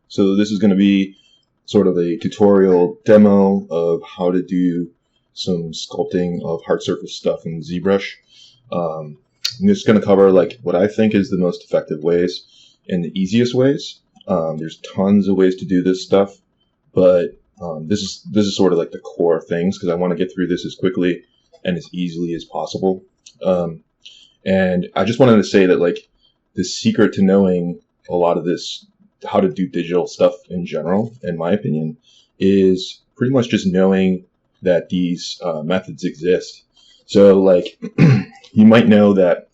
So this is going to be sort of a tutorial demo of how to do some sculpting of hard surface stuff in ZBrush. I'm just going to cover like what I think is the most effective ways and the easiest ways. There's tons of ways to do this stuff, but this is sort of like the core things because I want to get through this as quickly and as easily as possible. And I just wanted to say that like the secret to knowing a lot of this, how to do digital stuff in general, in my opinion, is pretty much just knowing that these methods exist. So like you might know that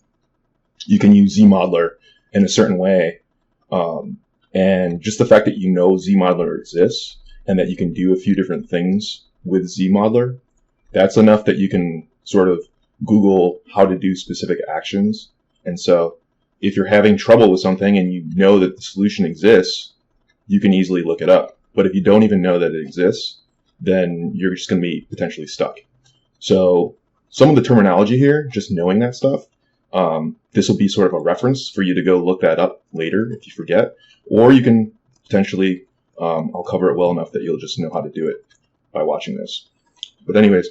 you can use ZModeler in a certain way, and just the fact that you know ZModeler exists and that you can do a few different things with ZModeler, that's enough that you can sort of Google how to do specific actions. And so if you're having trouble with something and you know that the solution exists, you can easily look it up. But if you don't even know that it exists, then you're just going to be potentially stuck. So some of the terminology here, just knowing that stuff, this will be sort of a reference for you to go look that up later if you forget. Or you can potentially, I'll cover it well enough that you'll just know how to do it by watching this. But anyways,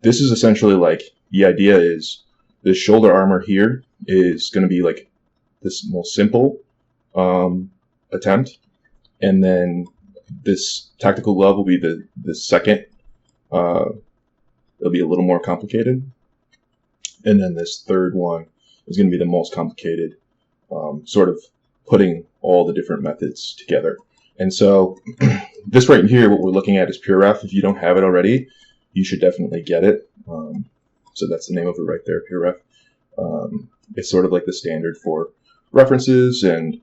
this is essentially like, the idea is this shoulder armor here is going to be like this most simple attempt, and then this tactical glove will be the second. It'll be a little more complicated, and then this third one is going to be the most complicated, sort of putting all the different methods together. And so this right here, what we're looking at is PureRef. If you don't have it already, you should definitely get it. So that's the name of it right there, PureRef. It's sort of like the standard for references, and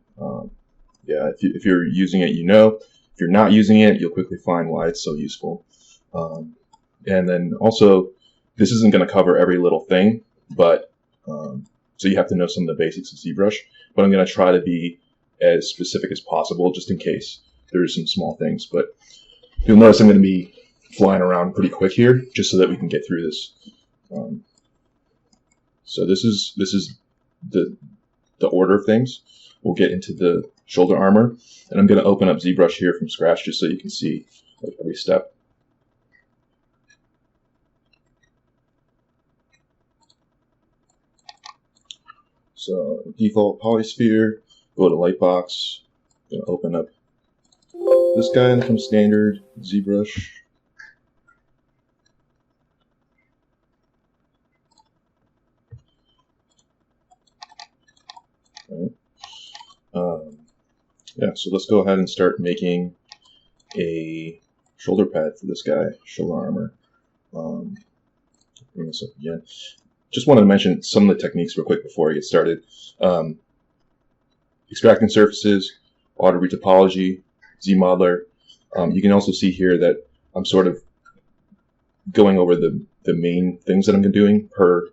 yeah, if you're using it, you know. If you're not using it, you'll quickly find why it's so useful. And then also, this isn't going to cover every little thing, but so you have to know some of the basics of ZBrush. But I'm going to try to be as specific as possible, just in case there's some small things. But you'll notice I'm going to be flying around pretty quick here, just so that we can get through this. So this is the order of things. We'll get into the shoulder armor, and I'm going to open up ZBrush here from scratch just so you can see like every step. So default polysphere, go to Lightbox, going to open up this guy and from standard ZBrush. Yeah, so let's go ahead and start making a shoulder pad for this guy, shoulder armor. Bring this up again. Just wanted to mention some of the techniques real quick before I get started. Extracting surfaces, auto retopology, ZModeler. You can also see here that I'm sort of going over the main things that I'm doing per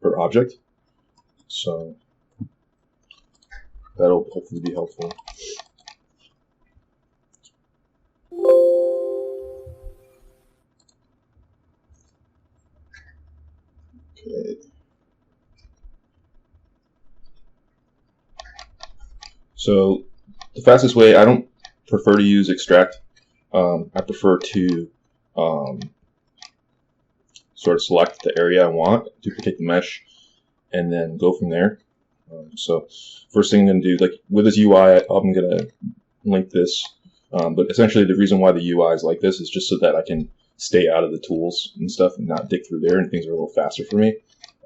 object. So that'll hopefully be helpful. Okay. So the fastest way, I don't prefer to use extract. I prefer to sort of select the area I want, duplicate the mesh, and then go from there. So first thing I'm going to do, like with this UI, I'm going to link this. But essentially the reason why the UI is like this is just so that I can stay out of the tools and stuff and not dig through there, and things are a little faster for me.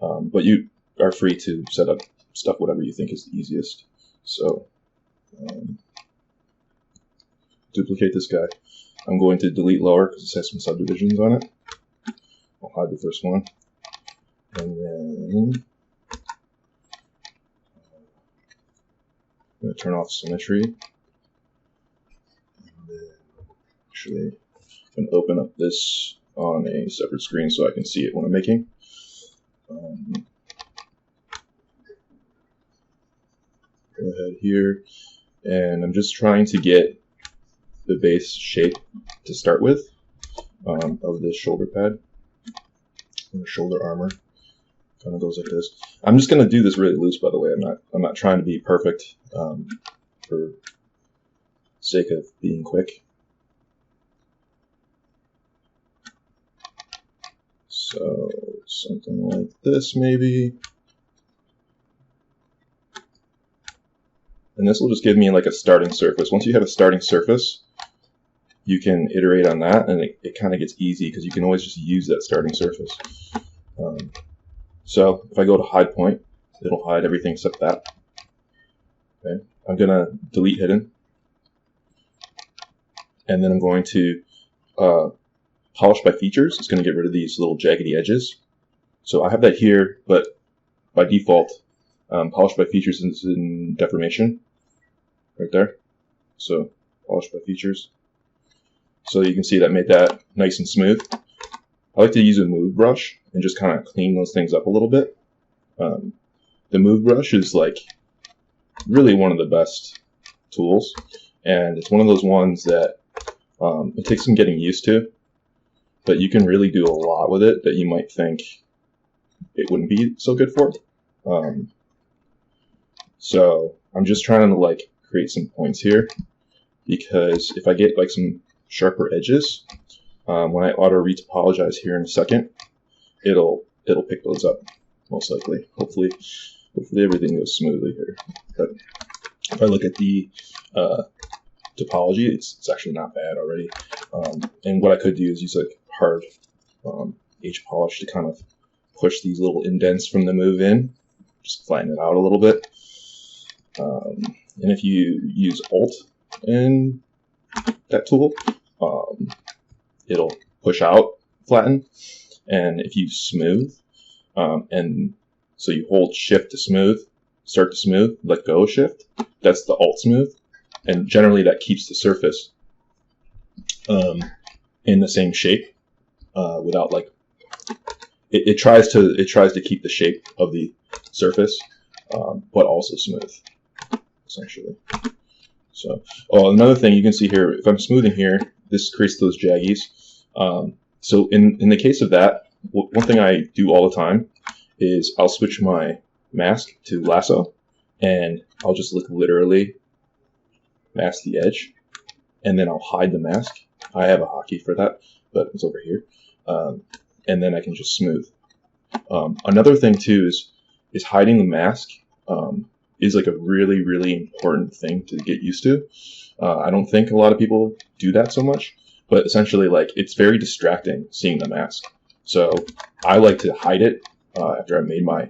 But you are free to set up stuff whatever you think is the easiest. So duplicate this guy. I'm going to delete lower because it has some subdivisions on it. I'll hide the first one. And then I'm going to turn off symmetry. And then actually, I'm going to open up this on a separate screen so I can see it when I'm making. Go ahead here, and I'm just trying to get the base shape to start with of this shoulder pad. And the shoulder armor kind of goes like this. I'm just going to do this really loose, by the way. I'm not trying to be perfect. for sake of being quick. So something like this maybe. And this will just give me like a starting surface. Once you have a starting surface, you can iterate on that, and it kind of gets easy because you can always just use that starting surface. So if I go to hide point, it'll hide everything except that. Okay. I'm going to delete hidden. And then I'm going to polish by features. It's going to get rid of these little jaggedy edges. So I have that here, but by default, polish by features is in deformation. Right there. So polish by features. So you can see that made that nice and smooth. I like to use a move brush and just kind of clean those things up a little bit. The move brush is like really one of the best tools, and it's one of those ones that it takes some getting used to, but you can really do a lot with it that you might think it wouldn't be so good for. So I'm just trying to like create some points here, because if I get like some sharper edges, when I auto retopologize here in a second, it'll pick those up most likely. Hopefully everything goes smoothly here. But if I look at the topology, it's actually not bad already. And what I could do is use like hard H polish to kind of push these little indents from the move in, just flatten it out a little bit. And if you use Alt in that tool, it'll push out, flatten. And if you smooth, and so you hold Shift to smooth, start to smooth, let go of Shift, that's the Alt smooth. And generally that keeps the surface in the same shape without like, it tries to keep the shape of the surface, but also smooth, essentially. So, another thing you can see here, if I'm smoothing here, this creates those jaggies. So in the case of that, one thing I do all the time is I'll switch my mask to lasso, and I'll just literally mask the edge, and then I'll hide the mask. I have a hotkey for that, but it's over here. And then I can just smooth. Another thing too is hiding the mask is like a really, really important thing to get used to. I don't think a lot of people do that so much, but essentially like it's very distracting seeing the mask. So I like to hide it after I made my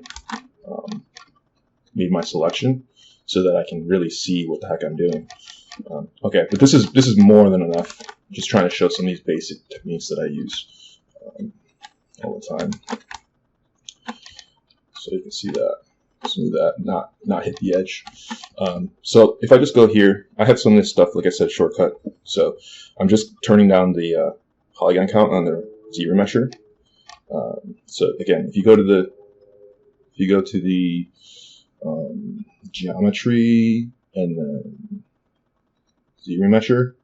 selection, so that I can really see what the heck I'm doing. Okay, but this is more than enough. I'm just trying to show some of these basic techniques that I use all the time. So you can see that, smooth that, not hit the edge. So if I just go here, I have some of this stuff, like I said, shortcut. So I'm just turning down the polygon count on the ZRemesher. So again, if you go to the geometry and the ZRemesher,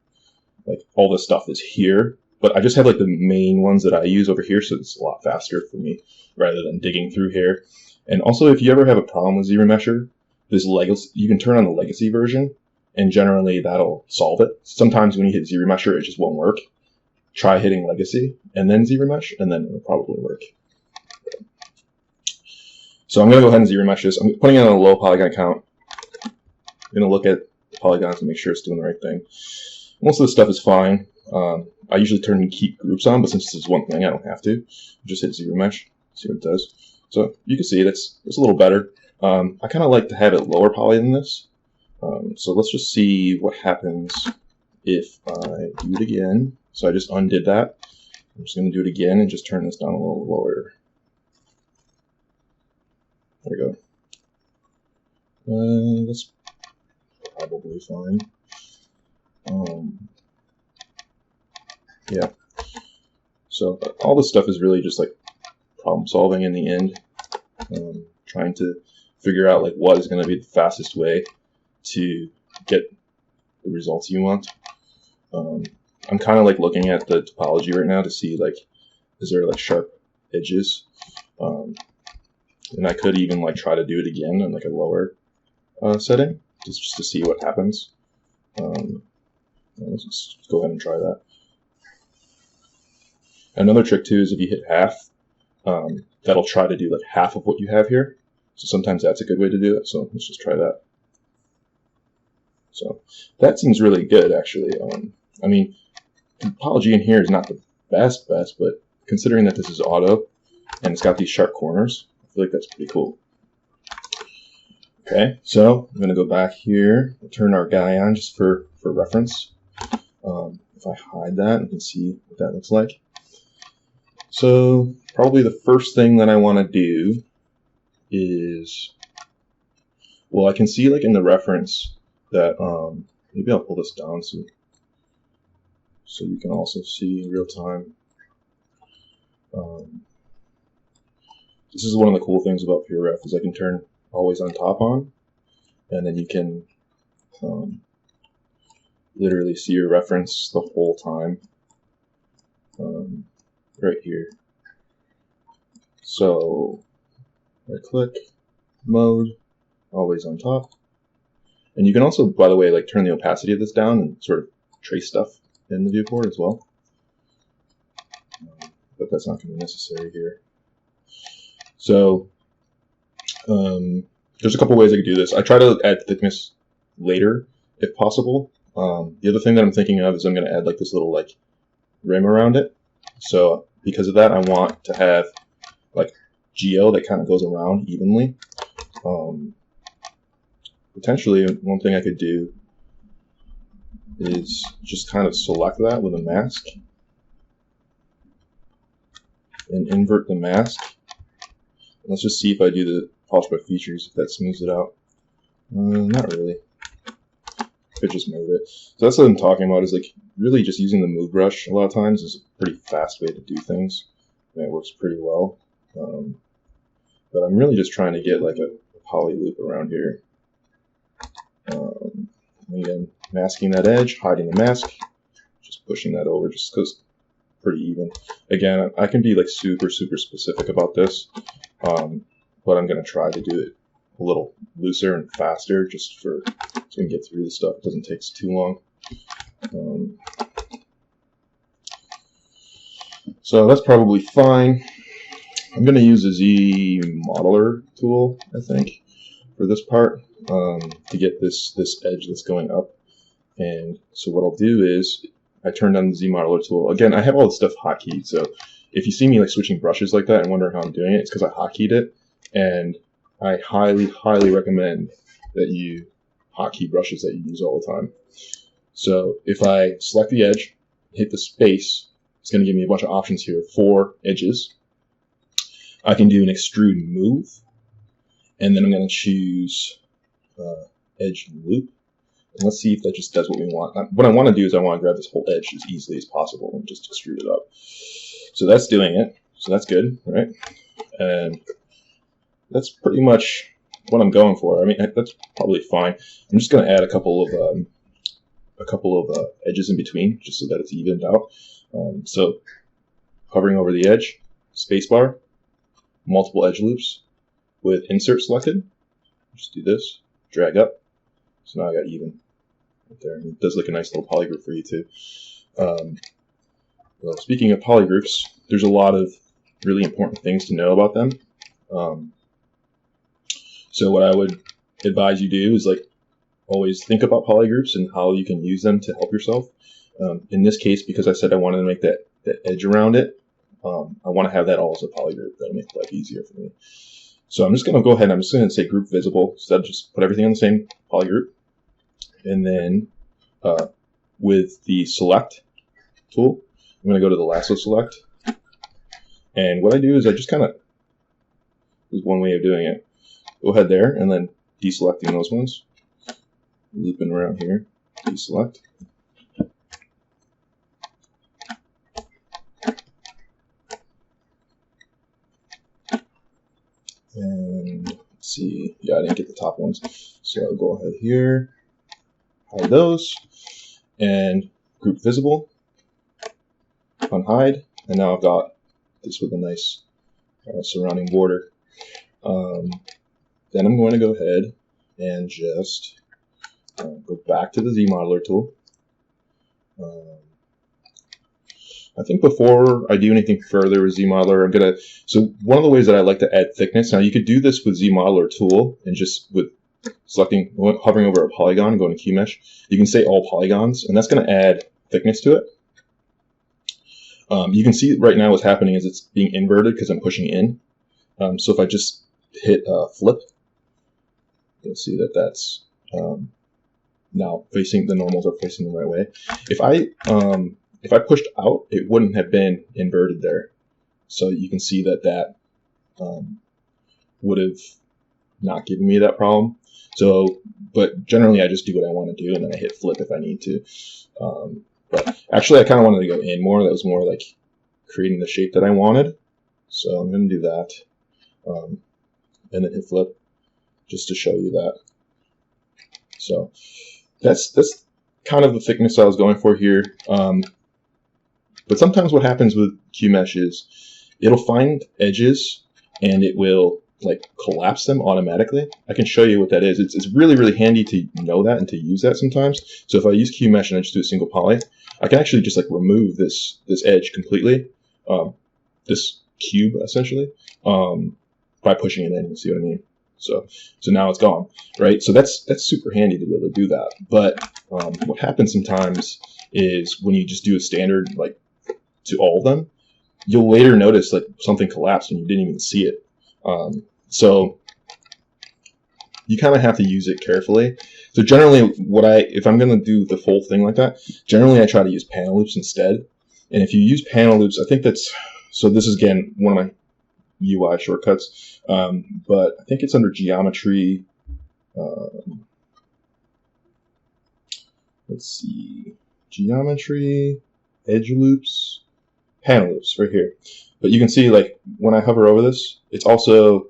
like all this stuff is here, but I just have like the main ones that I use over here, so it's a lot faster for me rather than digging through here. And also, if you ever have a problem with ZRemesher, this legacy, you can turn on the legacy version, and generally that'll solve it. Sometimes when you hit ZRemesher, it just won't work. Try hitting legacy and then ZRemesh, and then it'll probably work. So I'm going to go ahead and ZRemesh this. I'm putting it on a low polygon count. I'm going to look at the polygons and make sure it's doing the right thing. Most of the stuff is fine. I usually turn and keep groups on, but since this is one thing, I don't have to. Just hit ZRemesh, see what it does. So you can see it's a little better. I kind of like to have it lower poly than this. So let's just see what happens if I do it again. So I just undid that. I'm just going to do it again and just turn this down a little lower. There we go. That's probably fine. Yeah. So all this stuff is really just like problem solving in the end. Trying to figure out like what is going to be the fastest way to get the results you want. I'm kind of like looking at the topology right now to see like, is there like sharp edges? And I could even like try to do it again on like a lower setting. just to see what happens. Let's just go ahead and try that. Another trick too is if you hit half, that'll try to do like half of what you have here. So sometimes that's a good way to do it. So let's just try that. So that seems really good, actually. I mean, topology in here is not the best, but considering that this is auto and it's got these sharp corners, I feel like that's pretty cool. Okay, so I'm going to go back here, turn our guy on just for reference. If I hide that, you can see what that looks like. So probably the first thing that I want to do is, well, I can see like in the reference that maybe I'll pull this down so you can also see in real time. This is one of the cool things about PureRef is I can turn always on top on, and then you can literally see your reference the whole time right here. So right click, mode, always on top. And you can also, by the way, like turn the opacity of this down and sort of trace stuff in the viewport as well. But that's not going to be necessary here. So there's a couple ways I could do this. I try to add thickness later if possible. The other thing that I'm thinking of is I'm going to add like this little like rim around it. So because of that, I want to have like geo that kind of goes around evenly. Potentially, one thing I could do is just kind of select that with a mask and invert the mask. Let's just see if I do the polish by features, if that smooths it out. Not really. Could just move it. So that's what I'm talking about, is like really just using the move brush a lot of times is a pretty fast way to do things. And it works pretty well. But I'm really just trying to get like a poly loop around here. Again, masking that edge, hiding the mask, just pushing that over just because pretty even. Again, I can be like super specific about this, but I'm going to try to do it a little looser and faster just for so we can get through the stuff. It doesn't take too long. So that's probably fine. I'm going to use the Z modeler tool, I think, for this part to get this edge that's going up. And so what I'll do is I turn on the Z modeler tool. Again, I have all this stuff hotkeyed, so if you see me like switching brushes like that and wondering how I'm doing it, it's because I hotkeyed it. And I highly recommend that you hotkey brushes that you use all the time. So if I select the edge, hit the space, it's going to give me a bunch of options here. 4 edges. I can do an extrude move, and then I'm going to choose edge loop. And let's see if that just does what we want. What I want to do is I want to grab this whole edge as easily as possible and just extrude it up. So that's doing it. So that's good, right? And that's pretty much what I'm going for. I mean, that's probably fine. I'm just going to add a couple of edges in between, just so that it's evened out. So hovering over the edge, spacebar, multiple edge loops with insert selected. Just do this, drag up. So now I got even right there. And it does look a nice little polygroup for you too. Well, speaking of polygroups, there's a lot of really important things to know about them. So what I would advise you do is like always think about polygroups and how you can use them to help yourself. In this case, because I said I wanted to make that edge around it, I want to have that all as a polygroup. That'll make life easier for me. So I'm just going to go ahead and I'm just going to say group visible. So that'll just put everything on the same polygroup. And then with the select tool, I'm going to go to the lasso select. And what I do is I just kind of, there's one way of doing it. Go ahead there and then deselecting those ones. Looping around here, deselect. And let's see, yeah, I didn't get the top ones. So I'll go ahead here, hide those, and group visible, unhide, and now I've got this with a nice surrounding border. Then I'm going to go ahead and just go back to the Z-Modeler tool. I think before I do anything further with ZModeler, so one of the ways that I like to add thickness, now you could do this with ZModeler tool and just with hovering over a polygon and going to Key Mesh, you can say all polygons, and that's going to add thickness to it. You can see right now what's happening is it's being inverted because I'm pushing in. So if I just hit flip, you'll see that that's now facing, the normals are facing the right way. If I pushed out, it wouldn't have been inverted there. So you can see that that would have not given me that problem. So, but generally I just do what I want to do and then I hit flip if I need to. But actually I kind of wanted to go in more. That was more like creating the shape that I wanted. So I'm going to do that. And then hit flip just to show you that. So that's kind of the thickness I was going for here. But sometimes what happens with QMesh is it'll find edges and it will like collapse them automatically. I can show you what that is. It's really, really handy to know that and to use that sometimes. So if I use QMesh and I just do a single poly, I can actually just like remove this edge completely, this cube essentially, by pushing it in. You see what I mean? So now it's gone, right? So that's super handy to be able to do that. But what happens sometimes is when you just do a standard like to all of them, you'll later notice like something collapsed and you didn't even see it. So you kind of have to use it carefully. So generally, if I'm going to do the full thing like that, generally I try to use panel loops instead. And if you use panel loops, I think so this is again one of my UI shortcuts, but I think it's under geometry. Let's see, geometry, edge loops, panel loops right here. But you can see like when I hover over this, it's also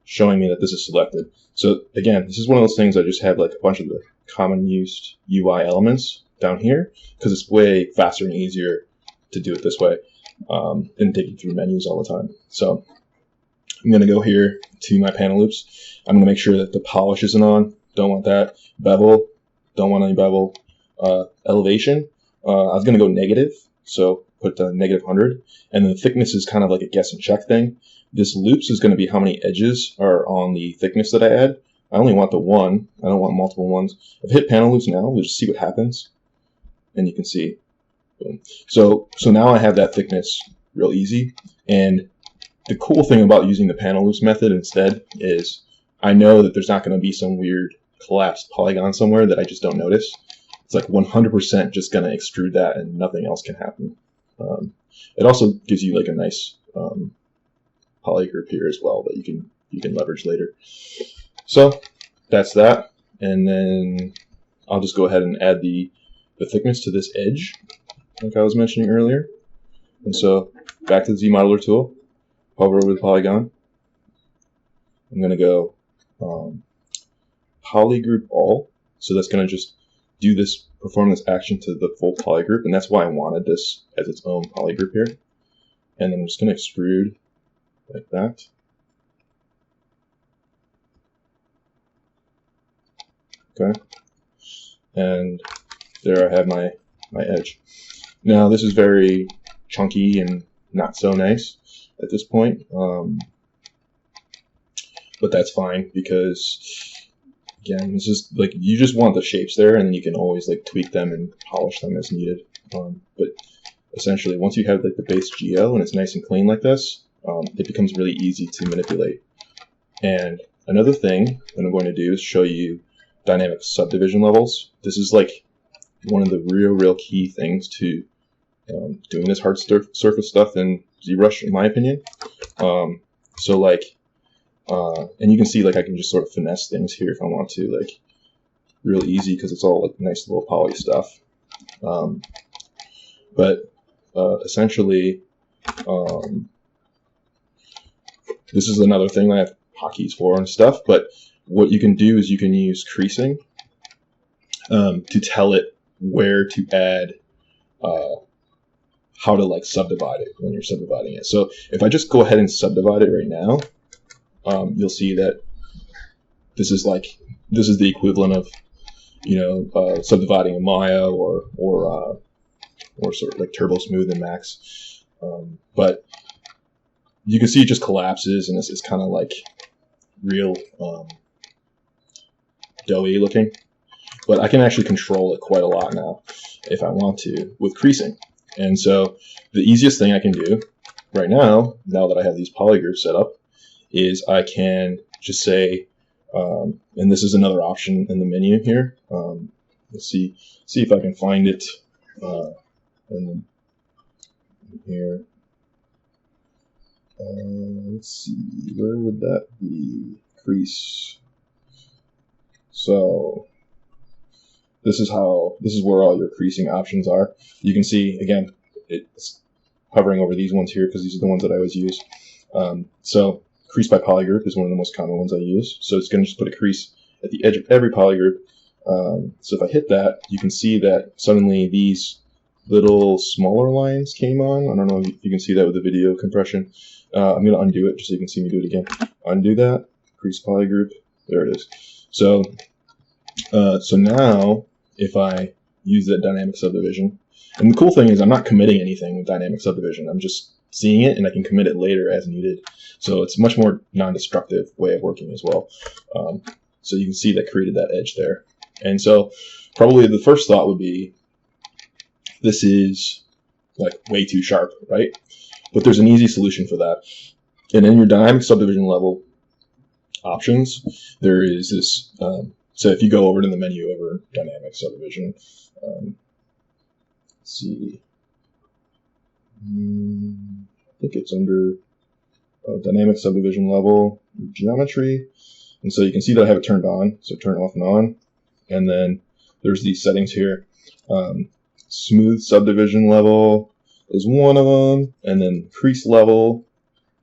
showing me that this is selected. So again, this is one of those things I just have like a bunch of the common used UI elements down here because it's way faster and easier to do it this way than taking through menus all the time. So I'm going to go here to my panel loops. I'm going to make sure that the polish isn't on. Don't want that. Bevel. Don't want any bevel. Elevation. I was going to go negative. So put negative 100. And then the thickness is kind of like a guess and check thing. This loops is going to be how many edges are on the thickness that I add. I only want the one. I don't want multiple ones. I've hit panel loops now. We'll just see what happens. And you can see. Boom. So now I have that thickness real easy. And the cool thing about using the panel loops method instead is I know that there's not going to be some weird collapsed polygon somewhere that I just don't notice. It's like 100% just going to extrude that and nothing else can happen. It also gives you like a nice poly group here as well that you can leverage later. So that's that. And then I'll just go ahead and add the thickness to this edge like I was mentioning earlier. And so back to the ZModeler tool. Hover over the polygon. I'm going to go poly group all. So that's going to just perform this action to the full poly group, and that's why I wanted this as its own poly group here. And then I'm just going to extrude like that. Okay. And there I have my edge. Now this is very chunky and not so nice at this point, but that's fine because again, this is like you just want the shapes there, and then you can always like tweak them and polish them as needed. But essentially, once you have like the base geo and it's nice and clean like this, it becomes really easy to manipulate. And another thing that I'm going to do is show you dynamic subdivision levels. This is like one of the real key things to doing this hard surface stuff in ZBrush, in my opinion. So like, and you can see like I can just sort of finesse things here if I want to, like real easy because it's all like nice little poly stuff. But essentially, this is another thing I have hotkeys for and stuff. But what you can do is you can use creasing to tell it where to add. How to like subdivide it when you're subdividing it. So if I just go ahead and subdivide it right now, you'll see that this is the equivalent of subdividing in Maya or sort of like Turbo Smooth and Max. But you can see it just collapses, and it's kind of like real doughy looking. But I can actually control it quite a lot now if I want to with creasing. And so the easiest thing I can do right now that I have these polygroups set up, is I can just say, and this is another option in the menu here. Let's see if I can find it in here. Let's see, where would that be? Crease. So this is where all your creasing options are. You can see again, it's hovering over these ones here because these are the ones that I always use. So crease by polygroup is one of the most common ones I use. So it's going to just put a crease at the edge of every polygroup. So if I hit that, you can see that suddenly these little smaller lines came on. I don't know if you can see that with the video compression. I'm going to undo it just so you can see me do it again. Undo that, crease polygroup, there it is. So now if I use that dynamic subdivision, and the cool thing is I'm not committing anything with dynamic subdivision. I'm just seeing it, and I can commit it later as needed. So it's a much more non-destructive way of working as well. So you can see that created that edge there. And so probably the first thought would be, this is like way too sharp, right? But there's an easy solution for that. And in your dynamic subdivision level options, there is this, so if you go over to the menu over dynamic subdivision, let's see, I think it's under dynamic subdivision level geometry. And so you can see that I have it turned on, so turn off and on. And then there's these settings here. Smooth subdivision level is one of them, and then crease level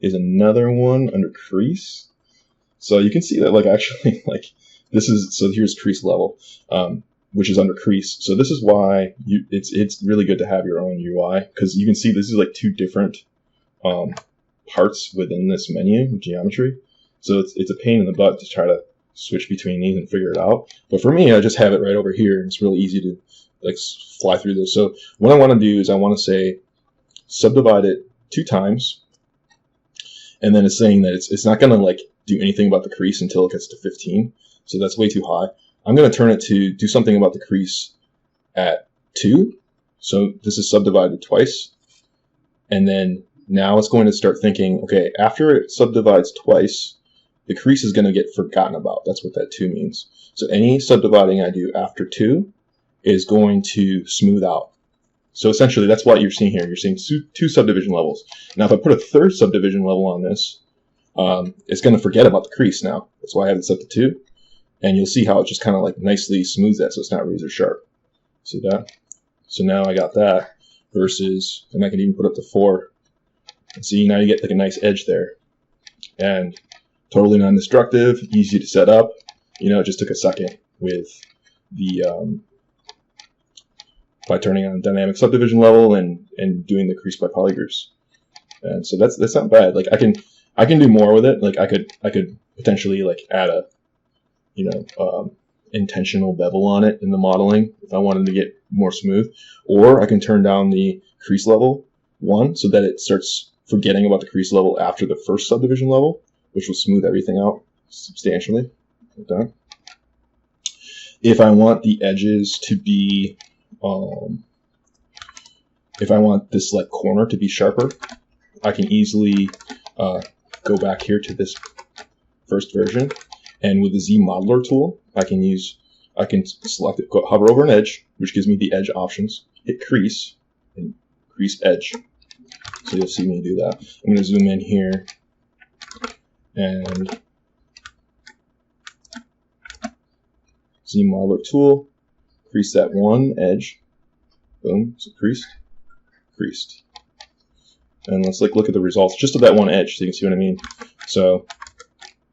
is another one under crease. So you can see that, like, actually, like, this is, so here's crease level, which is under crease. So this is why it's really good to have your own UI, because you can see this is like two different parts within this menu, geometry. So it's a pain in the butt to try to switch between these and figure it out. But for me, I just have it right over here, and it's really easy to like fly through this. So what I want to do is I want to say subdivide it 2 times, and then it's saying that it's not going to like do anything about the crease until it gets to 15. So that's way too high. I'm going to turn it to do something about the crease at 2. So this is subdivided twice. And then now it's going to start thinking, okay, after it subdivides twice, the crease is going to get forgotten about. That's what that 2 means. So any subdividing I do after 2 is going to smooth out. So essentially, that's what you're seeing here. You're seeing 2 subdivision levels. Now, if I put a 3rd subdivision level on this, it's going to forget about the crease now. That's why I have it set to 2. And you'll see how it just kind of like nicely smooths that, so it's not razor sharp. See that? So now I got that versus, and I can even put up to 4. And see, now you get like a nice edge there. And totally non-destructive, easy to set up. You know, it just took a second with the by turning on dynamic subdivision level and doing the crease by polygroups. And so that's not bad. Like I can do more with it. Like I could potentially like add a intentional bevel on it in the modeling if I wanted to get more smooth, or I can turn down the crease level 1 so that it starts forgetting about the crease level after the 1st subdivision level, which will smooth everything out substantially. Okay. If I want the edges to be, if I want this like corner to be sharper, I can easily go back here to this first version, and with the Z modeler tool, I can select it, hover over an edge, which gives me the edge options, hit crease, and crease edge. So you'll see me do that. I'm going to zoom in here and Z modeler tool, crease that 1 edge, boom, so creased. And let's like look at the results just of that 1 edge so you can see what I mean. So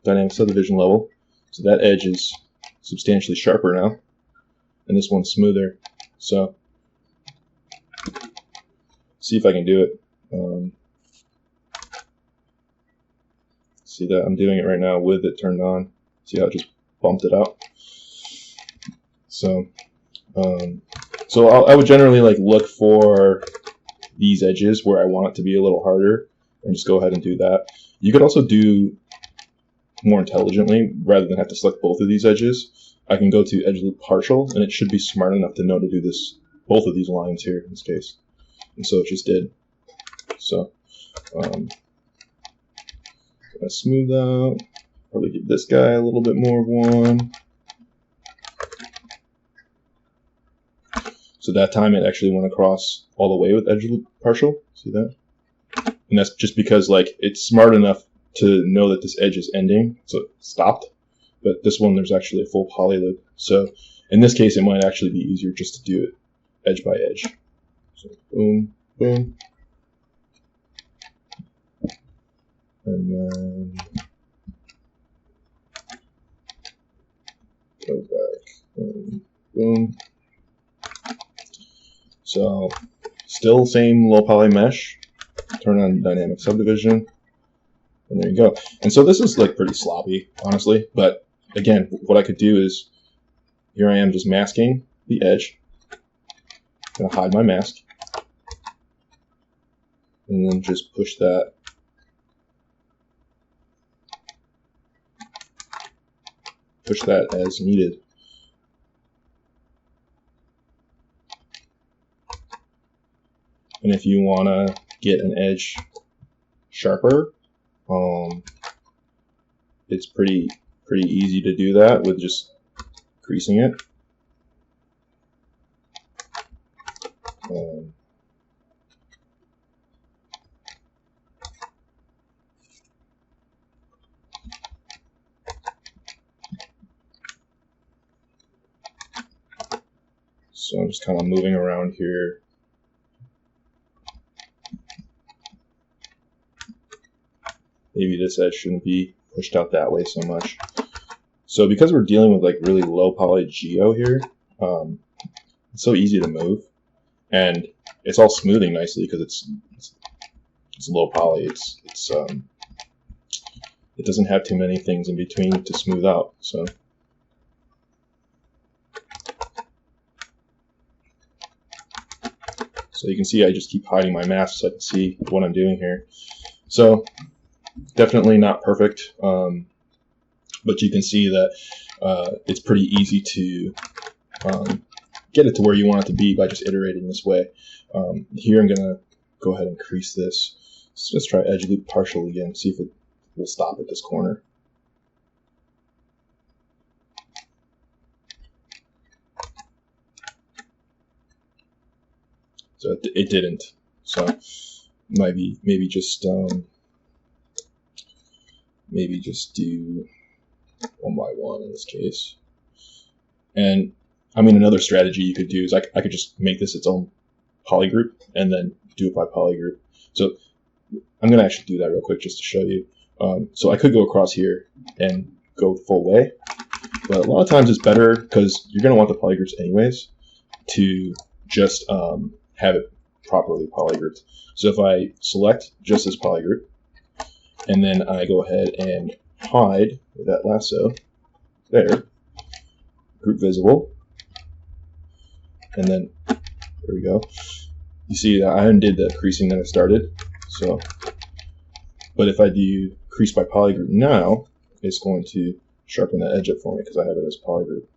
dynamic subdivision level, so that edge is substantially sharper now, and this one's smoother. So see if I can do it. See that I'm doing it right now with it turned on. See how it just bumped it out. So, I would generally like look for these edges where I want it to be a little harder, and just go ahead and do that. You could also do more intelligently, rather than have to select both of these edges. I can go to edge loop partial, and it should be smart enough to know to do this, both of these lines here in this case. And so it just did. So, gonna smooth out. Probably give this guy a little bit more of one. So that time it actually went across all the way with edge loop partial. See that? And that's just because like it's smart enough to know that this edge is ending, so it stopped. But this one, there's actually a full poly loop. So in this case, it might actually be easier just to do it edge by edge. So boom, boom. And then go back, boom, boom. So still same low poly mesh, turn on dynamic subdivision, and there you go. And so this is like pretty sloppy, honestly, but again, what I could do is, here I am just masking the edge. I'm gonna hide my mask, and then just push that as needed. And if you want to get an edge sharper, it's pretty easy to do that with just creasing it. So I'm just kind of moving around here. Maybe this edge shouldn't be pushed out that way so much. So because we're dealing with like really low poly geo here, it's so easy to move, and it's all smoothing nicely because it's low poly. It doesn't have too many things in between to smooth out. So you can see I just keep hiding my mask so I can see what I'm doing here. So definitely not perfect, but you can see that it's pretty easy to get it to where you want it to be by just iterating this way. Here I'm going to go ahead and crease this. Let's just try edge loop partial again, see if it will stop at this corner. So it didn't. So maybe just do one by one in this case. And I mean, another strategy you could do is I could just make this its own poly group and then do it by poly group. So I'm going to actually do that real quick just to show you. So I could go across here and go full way, but a lot of times it's better, because you're going to want the poly groups anyways, to just have it properly poly grouped. So if I select just this poly group, and then I go ahead and hide with that lasso there, group visible, and then there we go. You see that I undid the creasing that I started. So, but if I do crease by poly group now, it's going to sharpen the edge up for me because I have it as poly group.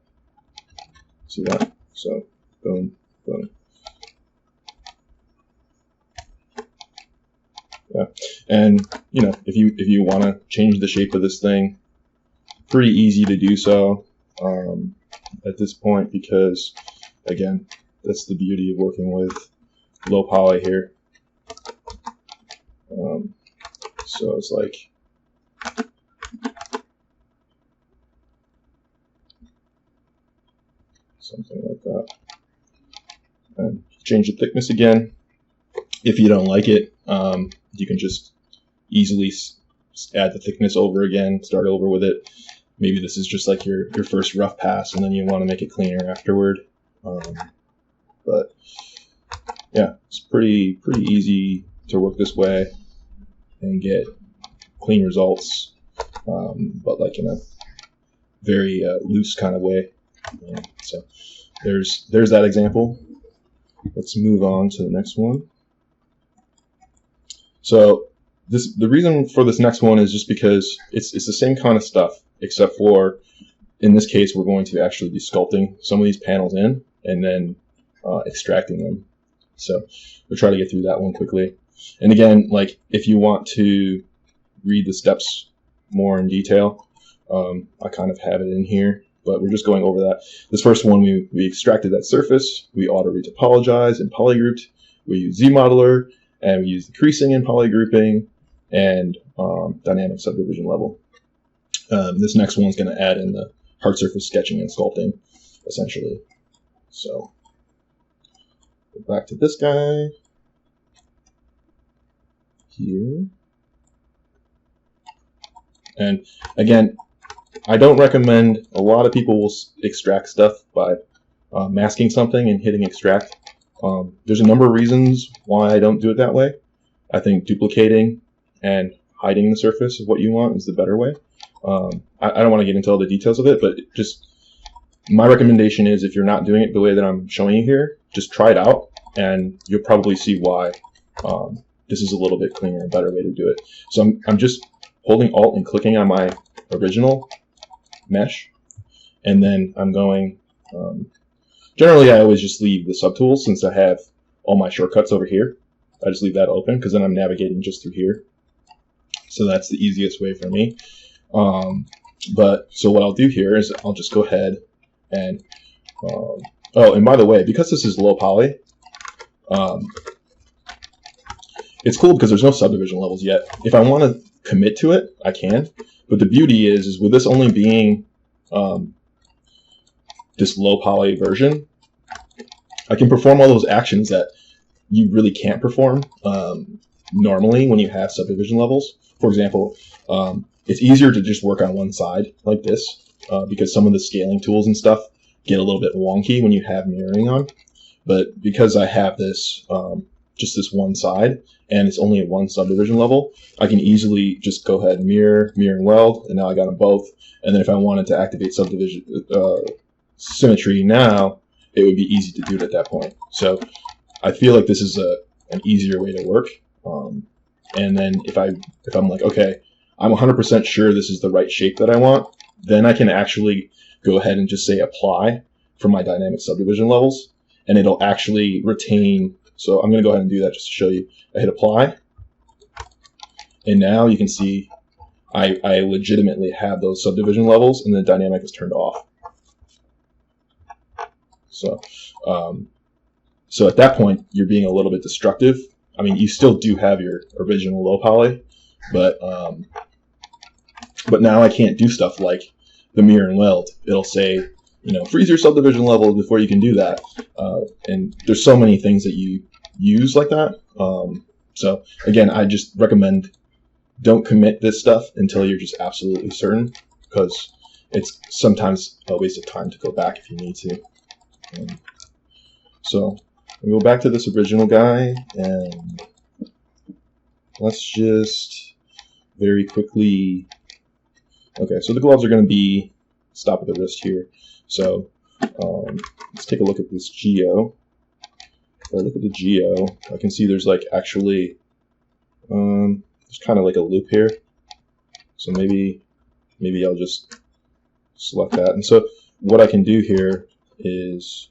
See that? So boom, boom. Yeah, and you know, if you want to change the shape of this thing, pretty easy to do so at this point, because again, that's the beauty of working with low poly here. So it's like something like that, and change the thickness again. If you don't like it, you can just easily add the thickness over again, start over with it. Maybe this is just like your first rough pass, and then you want to make it cleaner afterward. But yeah, it's pretty easy to work this way and get clean results, but like in a very loose kind of way. So there's that example. Let's move on to the next one. So the reason for this next one is just because it's the same kind of stuff, except for in this case we're going to actually be sculpting some of these panels in and then extracting them. So we'll try to get through that one quickly. And again, like if you want to read the steps more in detail, I kind of have it in here, but we're just going over that. This first one, we extracted that surface, we auto-retopologized and polygrouped, we use ZModeler, and we use the creasing and polygrouping and dynamic subdivision level. This next one's going to add in the hard surface sketching and sculpting, essentially. So go back to this guy here. And again, I don't recommend, a lot of people will extract stuff by masking something and hitting extract. There's a number of reasons why I don't do it that way. I think duplicating and hiding the surface of what you want is the better way. I don't want to get into all the details of it, but just my recommendation is if you're not doing it the way that I'm showing you here, just try it out and you'll probably see why this is a little bit cleaner and better way to do it. So I'm just holding Alt and clicking on my original mesh, and then I'm going, generally I always just leave the subtools since I have all my shortcuts over here. I just leave that open because then I'm navigating just through here. So that's the easiest way for me. So what I'll do here is I'll just go ahead and, oh, and by the way, because this is low poly, it's cool because there's no subdivision levels yet. If I want to commit to it, I can. But the beauty is with this only being this low poly version, I can perform all those actions that you really can't perform normally when you have subdivision levels. For example, it's easier to just work on one side like this because some of the scaling tools and stuff get a little bit wonky when you have mirroring on. But because I have this, just this one side, and it's only at one subdivision level, I can easily just go ahead and mirror and weld, and now I got them both. And then if I wanted to activate subdivision symmetry now, it would be easy to do it at that point. So I feel like this is an easier way to work. And then if I'm like, okay, I'm 100% sure this is the right shape that I want, then I can actually go ahead and just say apply for my dynamic subdivision levels, and it'll actually retain. So I'm going to go ahead and do that just to show you. I hit apply, and now you can see I legitimately have those subdivision levels, and the dynamic is turned off. So, so at that point, you're being a little bit destructive. I mean, you still do have your original low poly, but now I can't do stuff like the mirror and weld. It'll say, you know, freeze your subdivision level before you can do that. And there's so many things that you use like that. So again, I just recommend don't commit this stuff until you're just absolutely certain, because it's sometimes a waste of time to go back if you need to. So we'll go back to this original guy, and let's just very quickly. Okay, so the gloves are going to be stop at the wrist here. So let's take a look at this geo. If I look at the geo, I can see there's like actually there's kind of like a loop here. So maybe I'll just select that. And so what I can do here is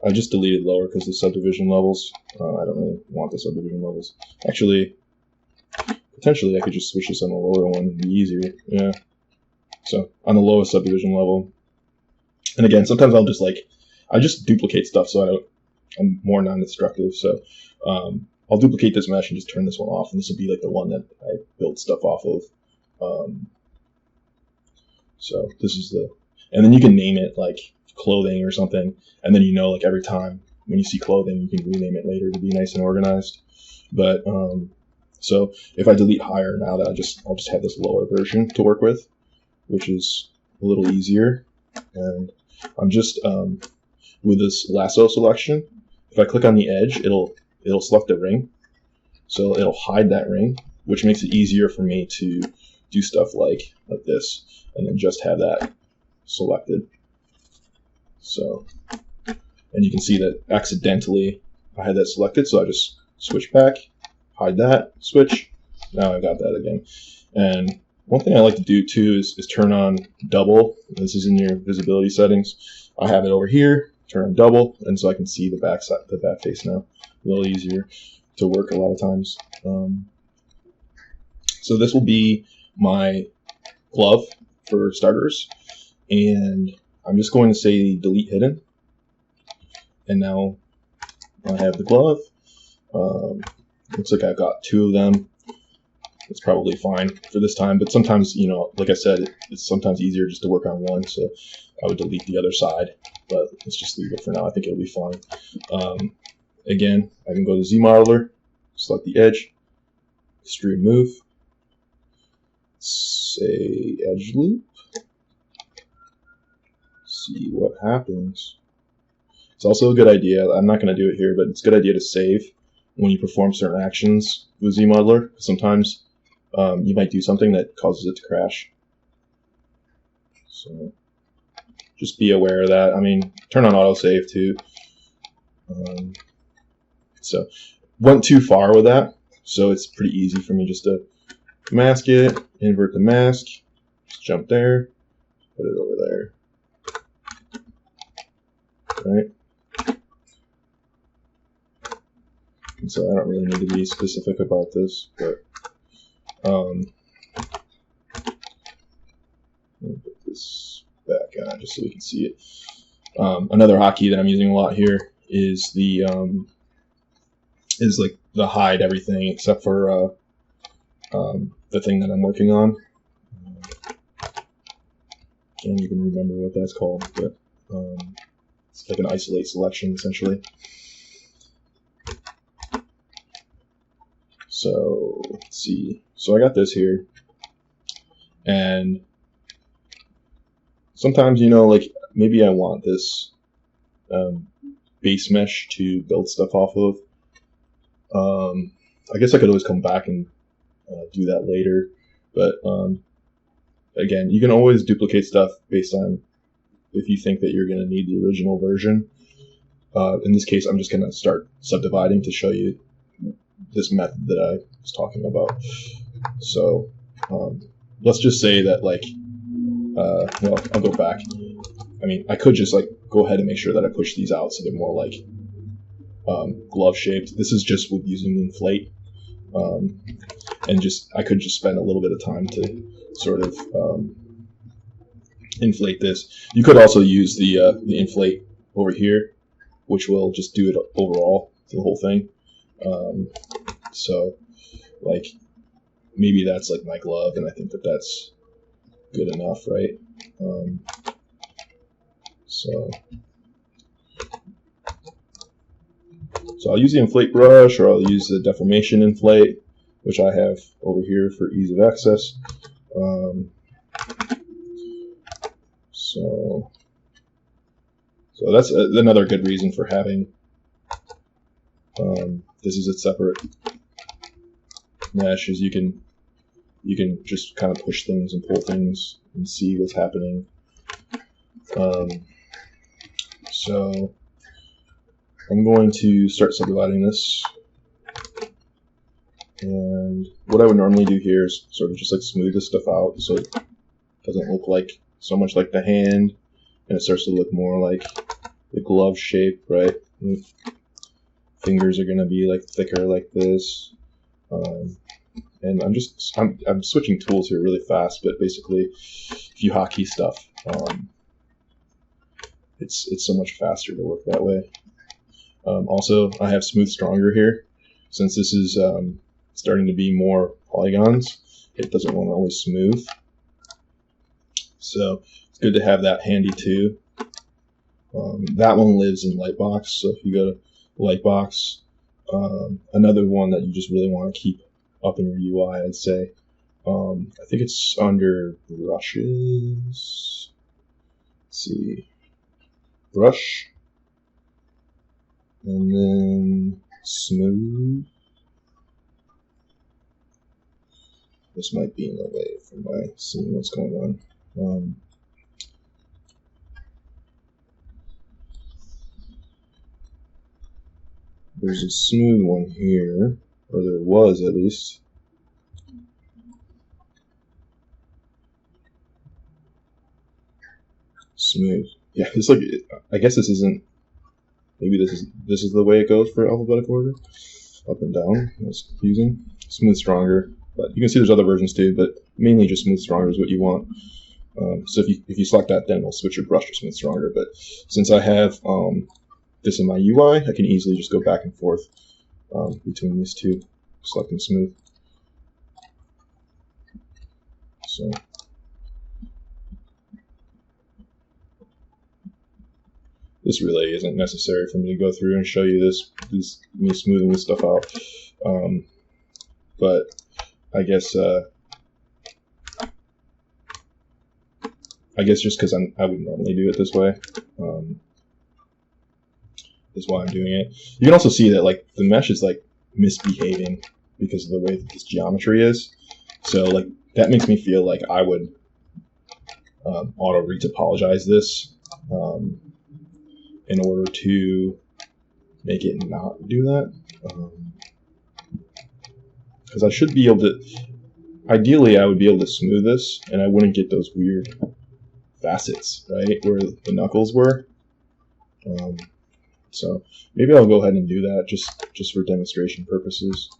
I just deleted lower because the subdivision levels. I don't really want the subdivision levels. Actually, potentially I could just switch this on the lower one. It'd be easier. Yeah. So on the lowest subdivision level. And again, sometimes I just duplicate stuff so I'm more non-destructive. So I'll duplicate this mesh and just turn this one off, and this will be like the one that I build stuff off of. So this is and then you can name it like clothing or something, and then like every time when you see clothing, you can rename it later to be nice and organized. But so if I delete higher now, that I'll just have this lower version to work with, which is a little easier. And I'm just with this lasso selection, if I click on the edge, it'll select the ring, so it'll hide that ring, which makes it easier for me to do stuff like this, and then just have that selected. So, and you can see that accidentally I had that selected, so I just switch back, hide that, switch. Now I got that again. And one thing I like to do too is turn on double. This is in your visibility settings. I have it over here, turn on double, and so I can see the back side, the back face now. A little easier to work a lot of times. So this will be my glove for starters, and I'm just going to say delete hidden. And now I have the glove. Looks like I've got 2 of them. It's probably fine for this time, but sometimes, you know, like I said, it's sometimes easier just to work on one, so I would delete the other side, but let's just leave it for now. I think it'll be fine. Again, I can go to ZModeler, select the edge, extrude move, say edge loop, see what happens. It's also a good idea, I'm not going to do it here, but it's a good idea to save when you perform certain actions with ZModeler. Sometimes you might do something that causes it to crash. So just be aware of that. I mean, turn on autosave too. So went too far with that, so it's pretty easy for me just to mask it, invert the mask, just jump there, put it over there. Right? And so I don't really need to be specific about this, but let me put this back on just so we can see it. Another hotkey that I'm using a lot here is the like the hide everything except for the thing that I'm working on. Can't even remember what that's called, but it's like an isolate selection essentially. So let's see. So I got this here, and sometimes, you know, like maybe I want this base mesh to build stuff off of. I guess I could always come back and do that later, but again, you can always duplicate stuff based on if you think that you're going to need the original version. In this case, I'm just going to start subdividing to show you this method that I was talking about. So let's just say that, like, well, I'll go back. I mean, I could just like go ahead and make sure that I push these out so they're more like glove shaped. This is just with using inflate, and just I could just spend a little bit of time to sort of inflate this. You could also use the inflate over here, which will just do it overall, the whole thing. So, like, maybe that's like my glove, and I think that that's good enough, right? So I'll use the inflate brush, or I'll use the deformation inflate, which I have over here for ease of access. So that's another good reason for having this is a separate mesh, is you can just kind of push things and pull things and see what's happening. So I'm going to start subdividing this, and what I would normally do here is sort of just like smooth this stuff out so it doesn't look like so much like the hand, and it starts to look more like the glove shape, right? And fingers are going to be like thicker like this. And I'm switching tools here really fast, but basically if you hotkey stuff, it's so much faster to work that way. Also, I have smooth stronger here. Since this is starting to be more polygons, it doesn't want to always smooth. So it's good to have that handy too. That one lives in Lightbox, so if you go to Lightbox, another one that you just really want to keep up in your UI, I'd say. I think it's under brushes. Let's see. Brush. And then smooth. This might be in the way for my seeing what's going on. there's a smooth one here, or there was at least. Smooth. Yeah, it's like, I guess this isn't. Maybe this is the way it goes for alphabetical order. Up and down. That's confusing. Smooth stronger, but you can see there's other versions too. But mainly just smooth stronger is what you want. So if you select that, then it'll switch your brush to smooth stronger. But since I have this in my UI, I can easily just go back and forth between these two, selecting smooth. So this really isn't necessary for me to go through and show you this me smoothing this stuff out. But I guess just because I would normally do it this way, is why I'm doing it. You can also see that like the mesh is like misbehaving because of the way that this geometry is. So like that makes me feel like I would auto retopologize this in order to make it not do that. Because I should be able to, ideally I would be able to smooth this and I wouldn't get those weird facets, right, where the knuckles were. So maybe I'll go ahead and do that just for demonstration purposes.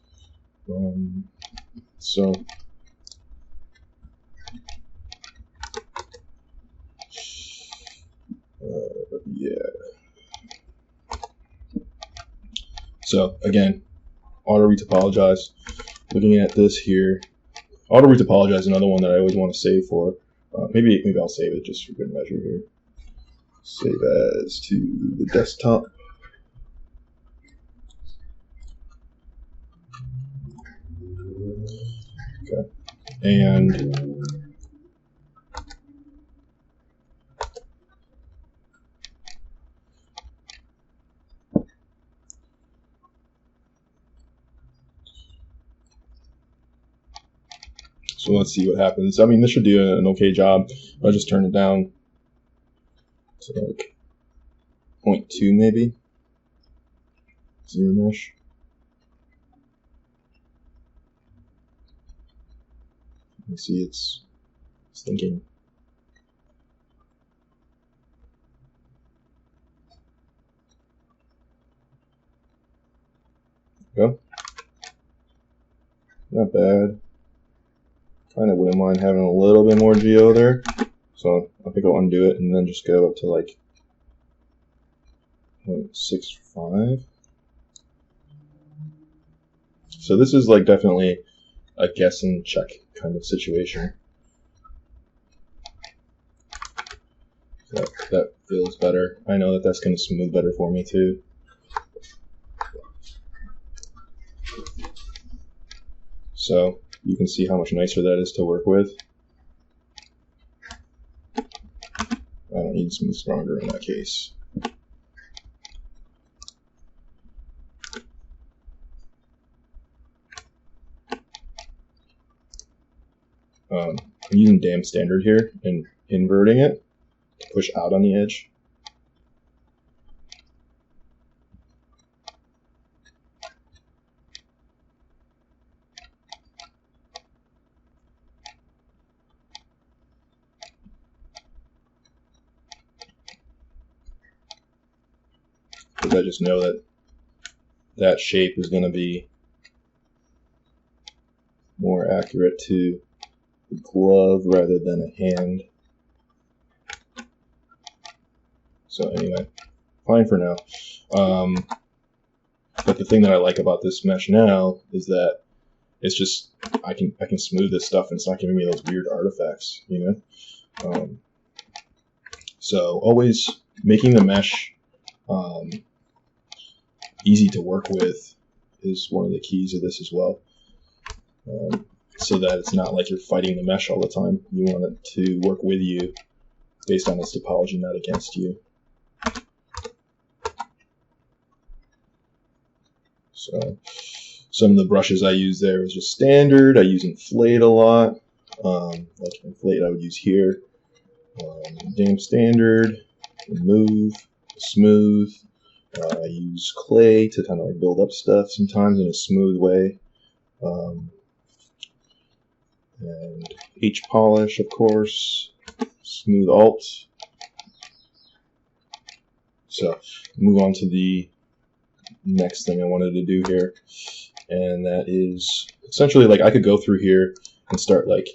Yeah. So again, auto retopologize. Looking at this here, auto retopologize is another one that I always want to save for. Maybe I'll save it just for good measure here. Save as to the desktop. Okay, and so let's see what happens. I mean, this should do an okay job. I'll just turn it down to like 0.2 maybe. Zero mesh. You see it's thinking. Go. Not bad. Kind of wouldn't mind having a little bit more geo there. So I think I'll undo it and then just go up to like 0.65. So this is like definitely a guess and check kind of situation. That feels better. I know that that's going to smooth better for me too. So you can see how much nicer that is to work with. I don't need smooth stronger in that case. I'm using damp standard here and inverting it to push out on the edge. Because I just know that that shape is going to be more accurate to the glove rather than a hand. So anyway, fine for now. But the thing that I like about this mesh now is that it's just I can smooth this stuff and it's not giving me those weird artifacts, you know. So always making the mesh easy to work with is one of the keys of this as well. So that it's not like you're fighting the mesh all the time. You want it to work with you based on its topology, not against you. So some of the brushes I use there is just standard. I use inflate a lot. Like inflate I would use here. Damp standard, remove, smooth. I use clay to kind of like build up stuff sometimes in a smooth way. And H polish, of course, smooth alt. So move on to the next thing I wanted to do here, and that is essentially like I could go through here and start like,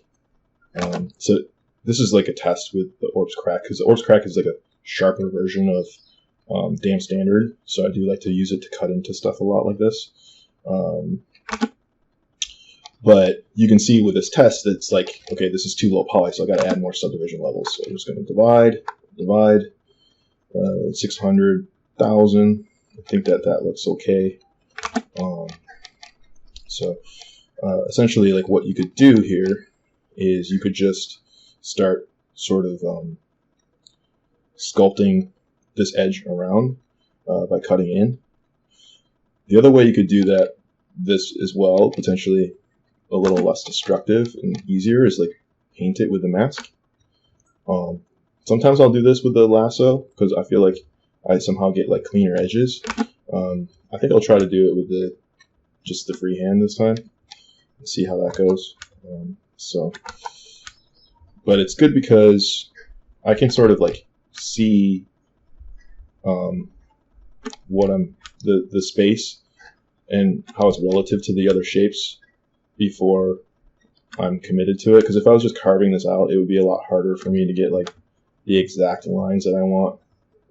so this is like a test with the Orbs Crack, because the Orbs Crack is like a sharper version of Damn Standard, so I do like to use it to cut into stuff a lot like this. But you can see with this test, it's like, okay, this is too low poly, so I got to add more subdivision levels. So I'm just going to divide, 600,000. I think that looks okay. Essentially, like what you could do here is you could just start sort of sculpting this edge around by cutting in. The other way you could do this as well, potentially a little less destructive and easier, is like paint it with the mask. Sometimes I'll do this with the lasso because I feel like I somehow get like cleaner edges. I think I'll try to do it with just the freehand this time and see how that goes. But it's good because I can sort of like see what the space and how it's relative to the other shapes before I'm committed to it. Because if I was just carving this out, it would be a lot harder for me to get like the exact lines that I want.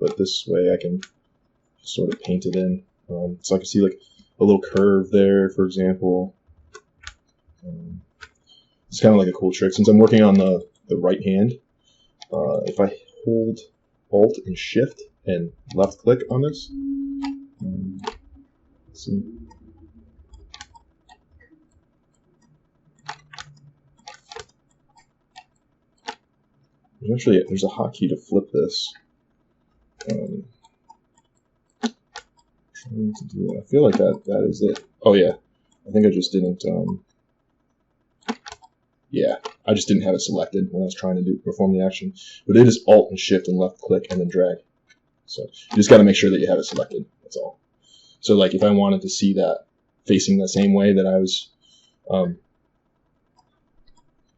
But this way I can just sort of paint it in. So I can see like a little curve there, for example. It's kind of like a cool trick. Since I'm working on the right hand, if I hold Alt and Shift and left click on this, let's see. There's a hotkey to flip this. Trying to do that. I feel like that is it. Oh yeah, I think I just didn't. Yeah, I just didn't have it selected when I was trying to perform the action. But it is Alt and Shift and left click and then drag. So you just got to make sure that you have it selected. That's all. So like if I wanted to see that facing the same way that I was on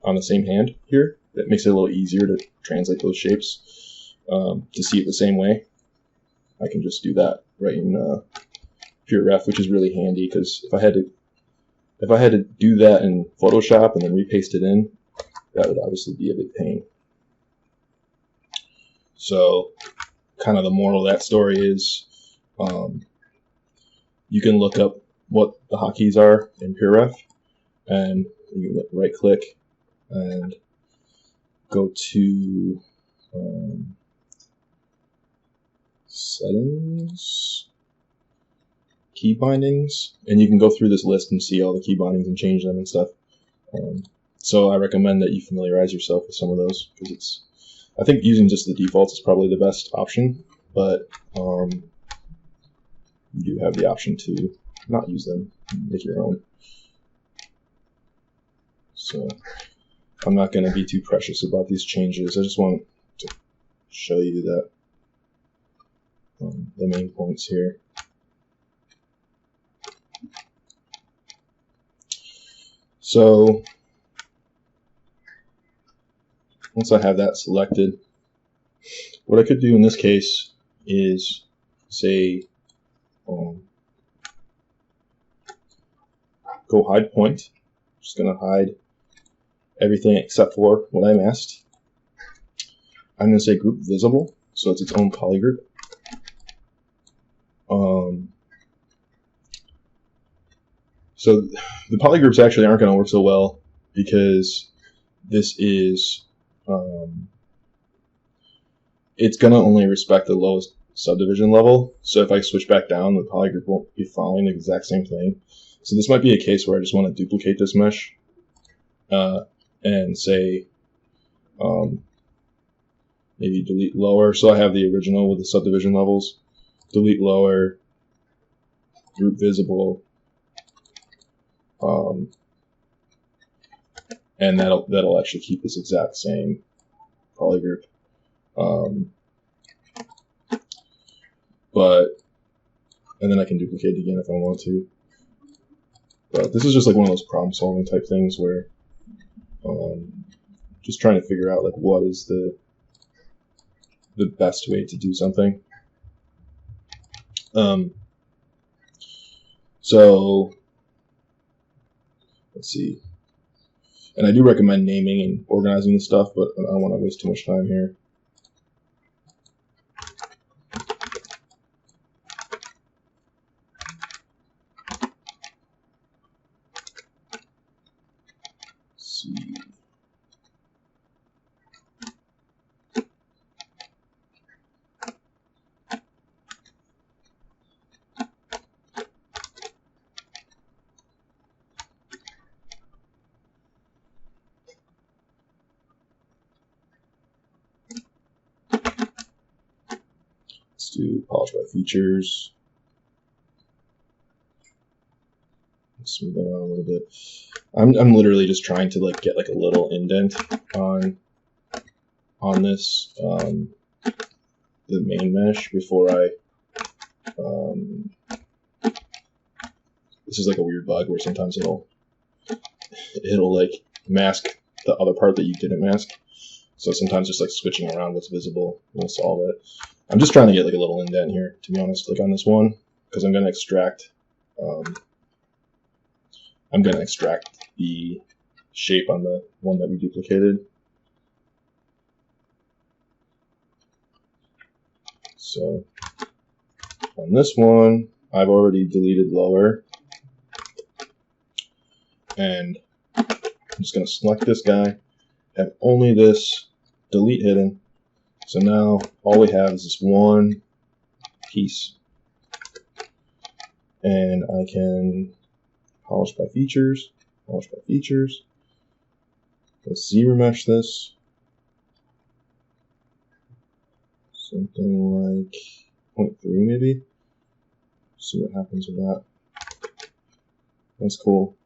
the same hand here, that makes it a little easier to translate those shapes to see it the same way. I can just do that right in Pure Ref, which is really handy because if I had to do that in Photoshop and then repaste it in, that would obviously be a big pain. So kind of the moral of that story is you can look up what the hotkeys are in Pure Ref, and you can right click and go to settings, key bindings, and you can go through this list and see all the key bindings and change them and stuff. So I recommend that you familiarize yourself with some of those because I think using just the defaults is probably the best option, but you do have the option to not use them, make your own. So I'm not going to be too precious about these changes. I just want to show you that the main points here. So once I have that selected, what I could do in this case is say go hide point. I'm just going to hide everything except for what I masked. I'm going to say group visible, so it's its own polygroup. So the polygroups actually aren't going to work so well because this is it's going to only respect the lowest subdivision level. So if I switch back down, the polygroup won't be following the exact same thing. So this might be a case where I just want to duplicate this mesh and say maybe delete lower. So I have the original with the subdivision levels. Delete lower, group visible, and that'll actually keep this exact same polygroup. But and then I can duplicate it again if I want to. But this is just like one of those problem solving type things where just trying to figure out like what is the best way to do something. So let's see. And I do recommend naming and organizing this stuff, but I don't want to waste too much time here. Let's see. Let's do polish by features. Smooth that out a little bit. I'm literally just trying to like get like a little indent on this the main mesh before I this is like a weird bug where sometimes it'll like mask the other part that you didn't mask. So sometimes just like switching around what's visible will solve it. I'm just trying to get like a little indent here, to be honest, like on this one, because I'm going to extract the shape on the one that we duplicated. So on this one, I've already deleted lower, and I'm just going to select this guy, have only this delete hidden. So now all we have is this one piece, and I can polish by features, Let's ZRemesh this. Something like 0.3 maybe. See what happens with that. That's cool.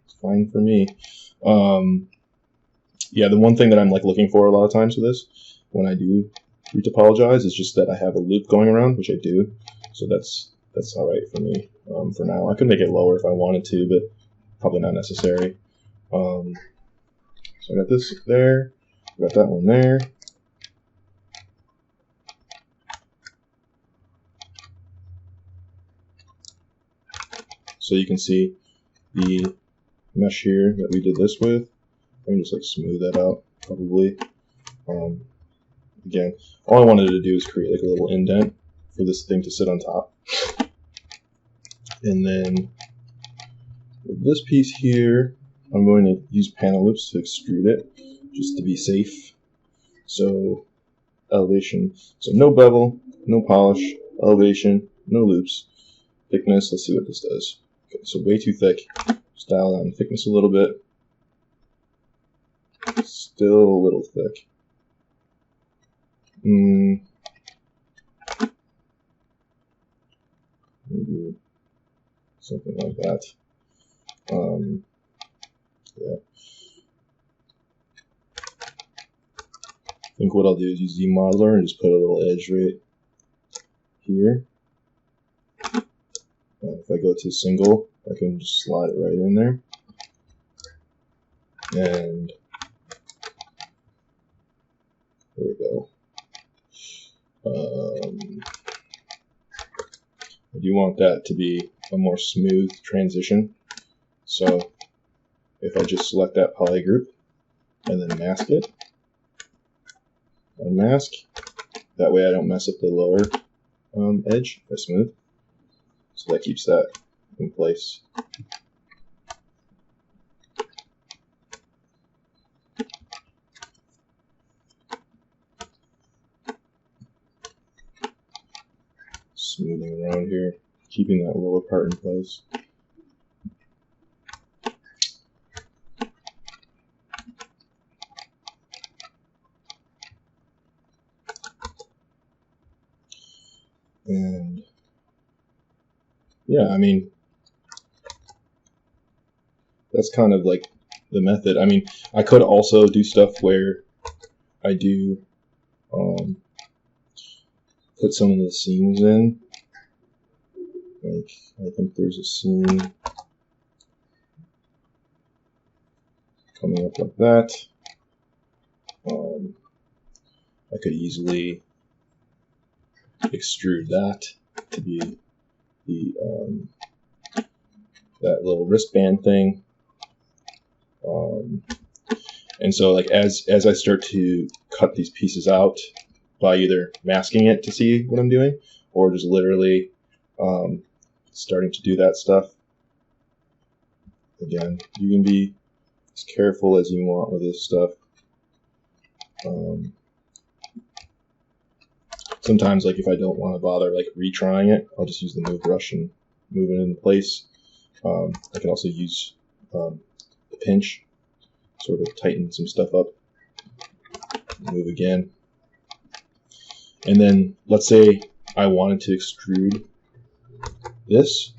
It's fine for me. Yeah, the one thing that I'm like looking for a lot of times with this, when I do retopologize, is just that I have a loop going around, which I do. So that's all right for me for now. I could make it lower if I wanted to, but probably not necessary. So I got this there, I got that one there. So you can see the mesh here that we did this with. I can just like smooth that out probably. Again, all I wanted to do is create like a little indent for this thing to sit on top. And then with this piece here, I'm going to use panel loops to extrude it just to be safe. So elevation, so no bevel, no polish, elevation, no loops. Thickness, let's see what this does. Okay, so way too thick. Just dial down thickness a little bit. Still a little thick. Maybe something like that. Yeah. I think what I'll do is use ZModeler and just put a little edge right here. If I go to single, I can just slide it right in there. And there we go. I do want that to be a more smooth transition. So if I just select that poly group and then mask it, unmask, that way I don't mess up the lower edge if I smooth. So that keeps that in place. Smoothing around here, keeping that lower part in place. And yeah, I mean, that's kind of like the method. I mean, I could also do stuff where I do put some of the seams in Like, I think there's a seam coming up like that. I could easily extrude that to be the that little wristband thing. And so, like, as I start to cut these pieces out by either masking it to see what I'm doing, or just literally starting to do that stuff, again, you can be as careful as you want with this stuff. Sometimes, like, if I don't want to bother like retrying it, I'll just use the move brush and move it into place. I can also use the pinch, sort of tighten some stuff up, move again. And then let's say I wanted to extrude this,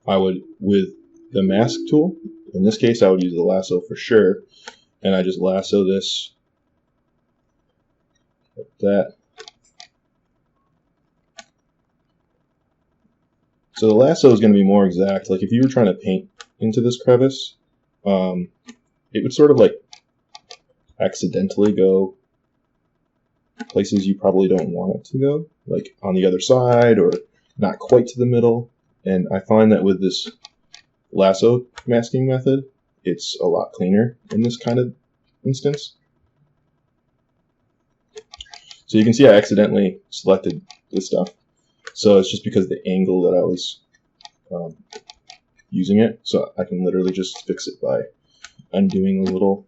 I would, with the mask tool, in this case I would use the lasso for sure, and I just lasso this like that. So the lasso is going to be more exact. Like if you were trying to paint into this crevice, it would sort of like accidentally go places you probably don't want it to go, like on the other side or not quite to the middle. And I find that with this lasso masking method, it's a lot cleaner in this kind of instance. So you can see I accidentally selected this stuff. So it's just because of the angle that I was using it. So I can literally just fix it by undoing the little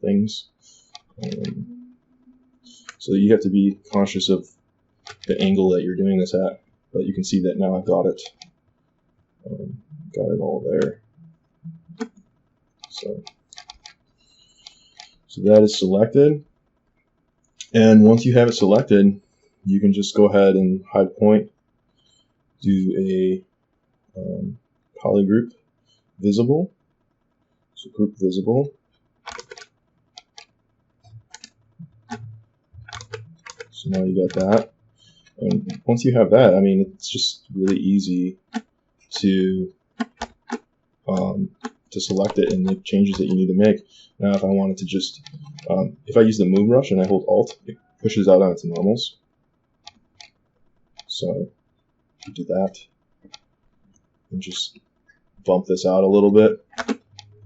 things. So you have to be conscious of the angle that you're doing this at. But you can see that now I've got it. Got it all there. So that is selected. And once you have it selected, you can just go ahead and hide point, do a polygroup visible. So group visible. So now you got that. And once you have that, I mean, it's just really easy to select it and make changes that you need to make. Now, if I wanted to just, if I use the move brush and I hold Alt, it pushes out on its normals. So do that and just bump this out a little bit.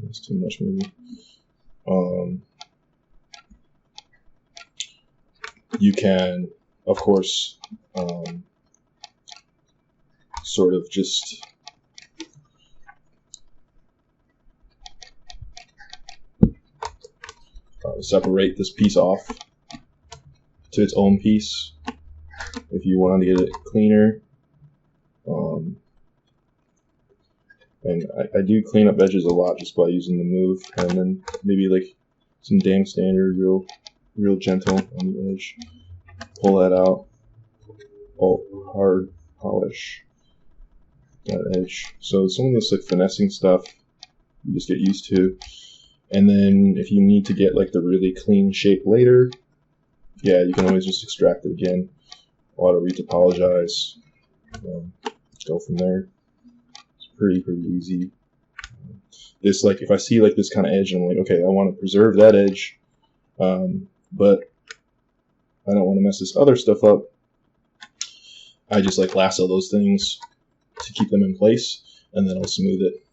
That's too much, maybe. You can, of course, sort of just separate this piece off to its own piece if you want to get it cleaner. And I do clean up edges a lot just by using the move, and then maybe like some dang standard, real gentle on the edge. Pull that out. Alt hard polish that edge. So some of this like finessing stuff you just get used to. And then if you need to get like the really clean shape later, yeah, you can always just extract it again. Auto retopologize. Go from there. It's pretty easy. This, like, if I see like this kind of edge, and I'm like, okay, I want to preserve that edge, but I don't want to mess this other stuff up. I just like lasso those things to keep them in place, and then I'll smooth it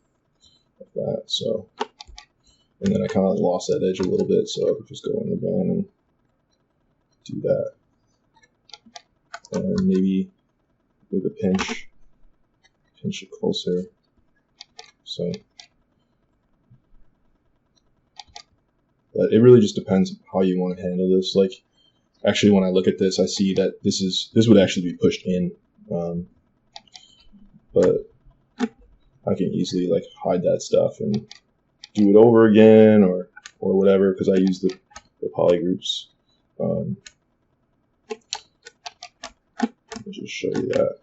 like that. So, and then I kind of lost that edge a little bit, so I could just go in again and do that. And maybe with a pinch it closer. So, but it really just depends how you want to handle this. Like, actually, when I look at this, I see that this would actually be pushed in, but I can easily like hide that stuff and do it over again or whatever, because I use the polygroups. Let me just show you that.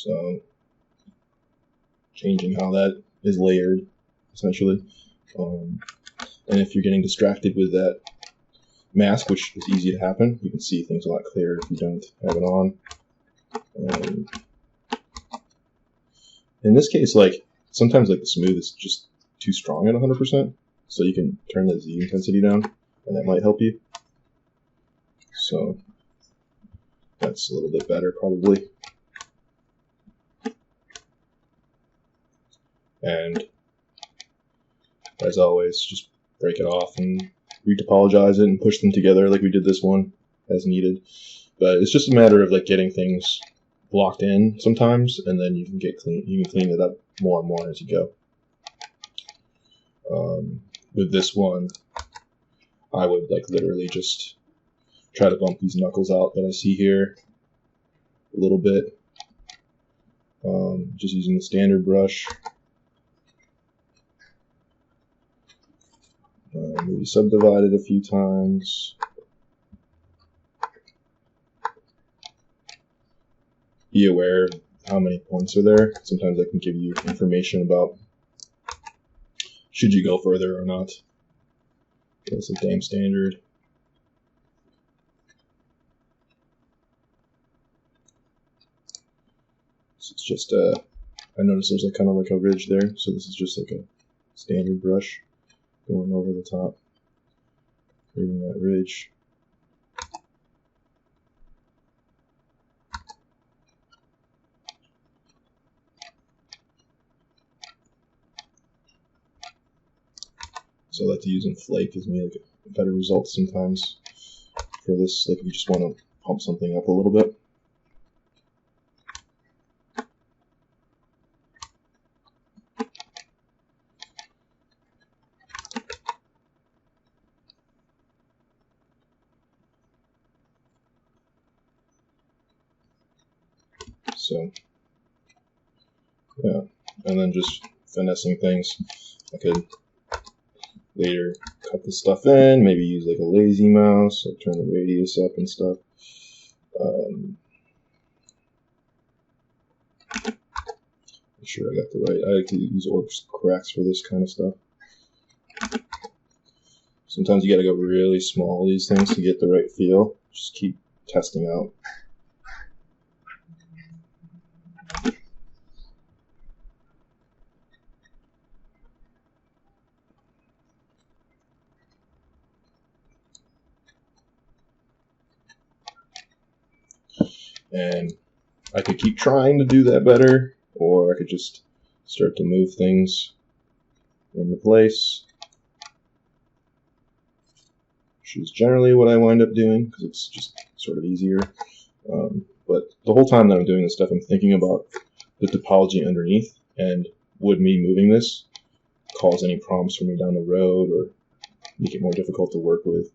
So changing how that is layered, essentially. And if you're getting distracted with that mask, which is easy to happen, you can see things a lot clearer if you don't have it on. In this case, like sometimes like the smooth is just too strong at 100%, so you can turn the Z intensity down, and that might help you. So that's a little bit better probably. And as always, just break it off and retopologize it and push them together like we did this one as needed. But it's just a matter of like getting things blocked in sometimes, and then you can clean it up more and more as you go. With this one, I would like literally just try to bump these knuckles out that I see here a little bit, just using the standard brush. Maybe subdivide it a few times. Be aware of how many points are there. Sometimes that can give you information about should you go further or not. That's a damn standard. So it's just I noticed there's like kind of like a ridge there, so this is just like a standard brush going over the top, creating that ridge. So I like to use inflate, gives me like a better result sometimes for this, like if you just want to pump something up a little bit. So yeah, and then just finessing things. I could later cut this stuff in, maybe use like a lazy mouse, like turn the radius up and stuff. Make sure I got the right. I like to use Orbs Corrects for this kind of stuff. Sometimes you gotta go really small these things to get the right feel. Just keep testing out. And I could keep trying to do that better, or I could just start to move things into place, which is generally what I wind up doing because it's just sort of easier. But the whole time that I'm doing this stuff, I'm thinking about the topology underneath, and would me moving this cause any problems for me down the road or make it more difficult to work with?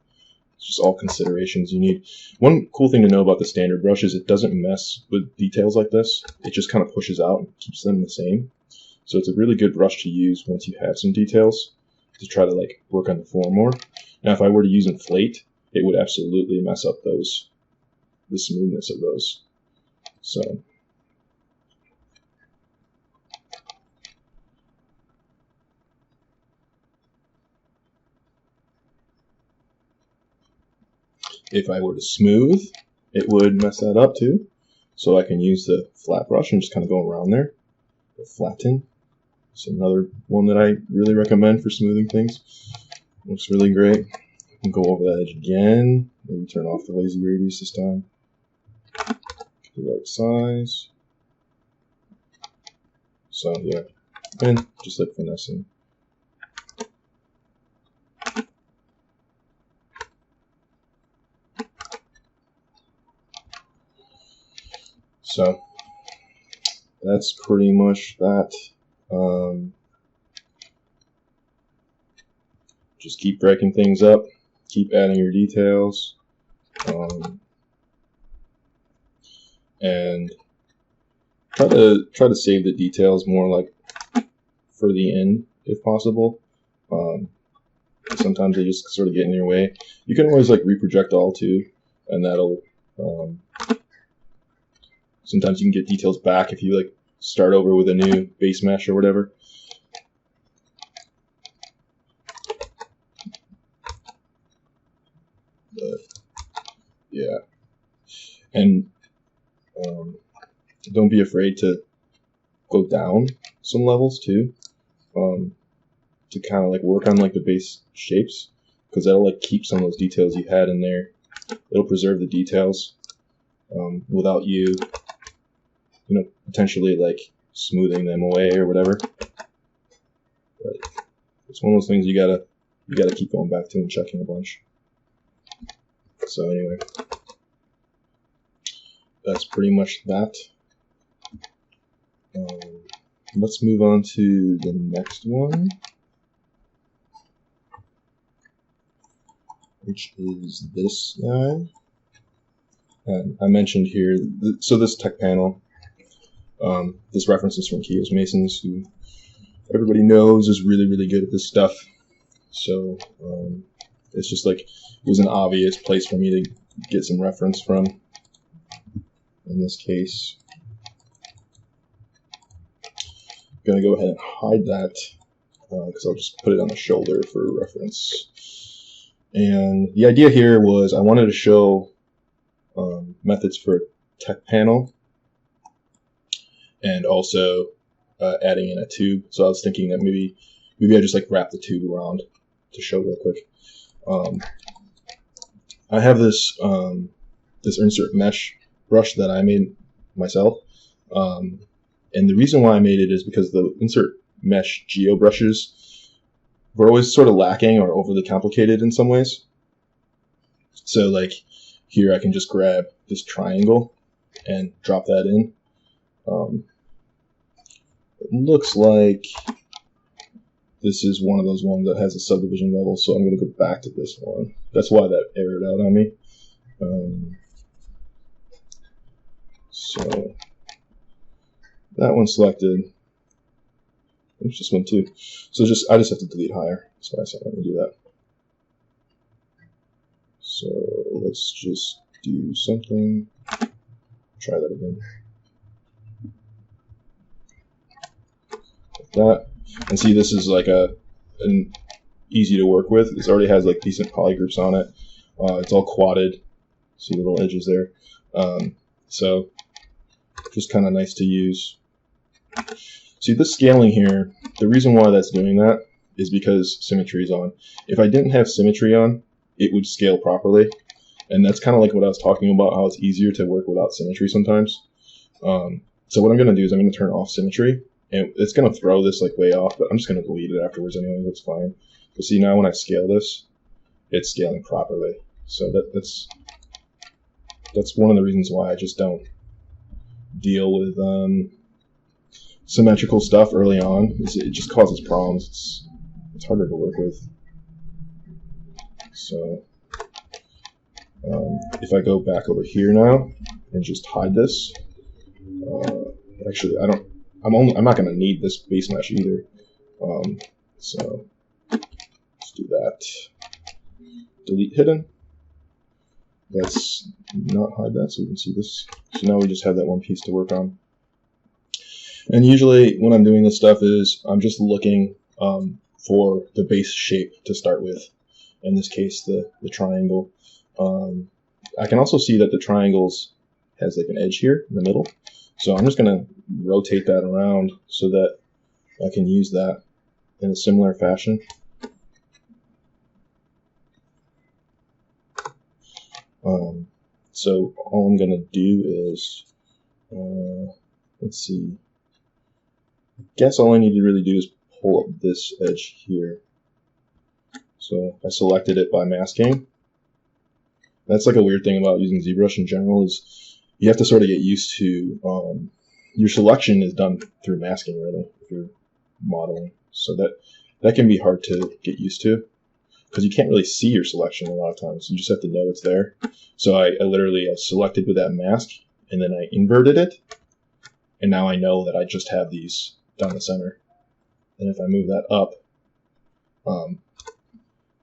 It's just all considerations you need. One cool thing to know about the standard brush is it doesn't mess with details like this. It just kind of pushes out and keeps them the same. So it's a really good brush to use once you have some details to try to like work on the form more. Now if I were to use inflate, it would absolutely mess up the smoothness of those. So if I were to smooth, it would mess that up too. So I can use the flat brush and just kind of go around there. Flatten. It's another one that I really recommend for smoothing things. Looks really great. I can go over that edge again. Maybe turn off the lazy radius this time. Get the right size. So yeah, and just like finessing. So that's pretty much that. Just keep breaking things up, keep adding your details, and try to save the details more like for the end if possible. Sometimes they just sort of get in your way. You can always like reproject all too, and that'll Sometimes you can get details back if you like start over with a new base mesh or whatever. But yeah, and don't be afraid to go down some levels too, to kind of like work on like the base shapes, because that'll like keep some of those details you had in there. It'll preserve the details without you, potentially like smoothing them away or whatever. But it's one of those things you gotta keep going back to and checking a bunch. So anyway, that's pretty much that. Let's move on to the next one, which is this guy. And I mentioned here, so this tech panel, this reference is from Kios Masons, who everybody knows is really, really good at this stuff. So it's just like, it was an obvious place for me to get some reference from. In this case, I'm going to go ahead and hide that, because I'll just put it on the shoulder for reference. And the idea here was I wanted to show methods for tech panel, and also adding in a tube. So I was thinking that maybe I just like wrap the tube around to show real quick. I have this this insert mesh brush that I made myself, and the reason why I made it is because the insert mesh geo brushes were always sort of lacking or overly complicated in some ways. So like here I can just grab this triangle and drop that in. It looks like this is one of those ones that has a subdivision level, so I'm going to go back to this one. That's why that errored out on me. So that one's selected. There's this one too. So I just have to delete higher. That's why I said I'm going to do that. So let's just do something. Try that again. Like that. And see, this is like an easy to work with. This already has like decent polygroups on it. It's all quadded. See the little edges there. So just kind of nice to use. See, this scaling here, the reason why that's doing that is because symmetry is on. If I didn't have symmetry on, it would scale properly. And that's kind of like what I was talking about, how it's easier to work without symmetry sometimes. So what I'm going to do is I'm going to turn off symmetry. And it's going to throw this like way off, but I'm just going to delete it afterwards anyway. That's fine. But see, now when I scale this, it's scaling properly. So that's one of the reasons why I just don't deal with symmetrical stuff early on. It just causes problems. It's harder to work with. So if I go back over here now and just hide this, actually I'm not going to need this base mesh either. So let's do that. Delete hidden. Let's not hide that so we can see this. So now we just have that one piece to work on. And usually when I'm doing this stuff is I'm just looking for the base shape to start with. In this case, the triangle. I can also see that the triangles has like an edge here in the middle. So I'm just going to rotate that around so that I can use that in a similar fashion. So all I'm going to do is, let's see, I guess all I need to really do is pull up this edge here. So I selected it by masking. That's like a weird thing about using ZBrush in general is you have to sort of get used to, your selection is done through masking really, if you're modeling. So that can be hard to get used to because you can't really see your selection a lot of times. You just have to know it's there. So I literally selected with that mask and then I inverted it. And now I know that I just have these down the center. And if I move that up,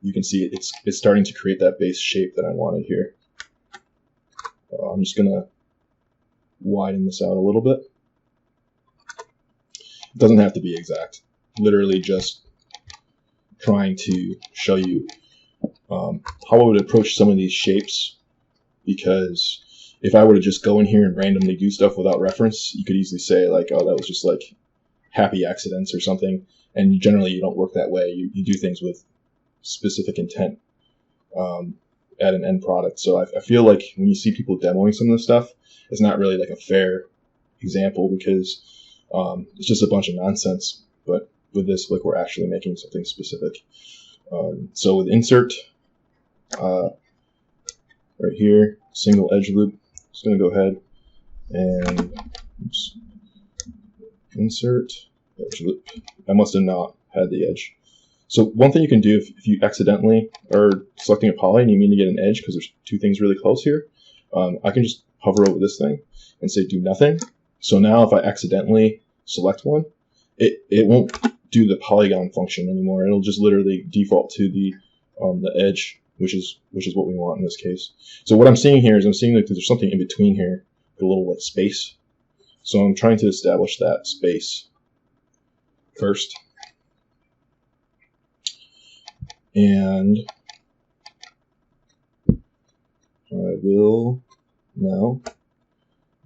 you can see it's starting to create that base shape that I wanted here. I'm just going to widen this out a little bit. It doesn't have to be exact. Literally just trying to show you how I would approach some of these shapes, because if I were to just go in here and randomly do stuff without reference, you could easily say like, oh, that was just like happy accidents or something, and generally you don't work that way. You do things with specific intent at an end product. So I feel like when you see people demoing some of this stuff, it's not really like a fair example, because it's just a bunch of nonsense. But with this, like, we're actually making something specific. So with insert, right here, single edge loop, just going to go ahead and insert edge loop. I must have not had the edge. So one thing you can do if you accidentally are selecting a poly and you mean to get an edge because there's two things really close here, I can just hover over this thing and say do nothing. So now if I accidentally select one, it won't do the polygon function anymore. It'll just literally default to the edge, which is what we want in this case. So what I'm seeing here is I'm seeing like there's something in between here, a little like space. So I'm trying to establish that space first. And I will now,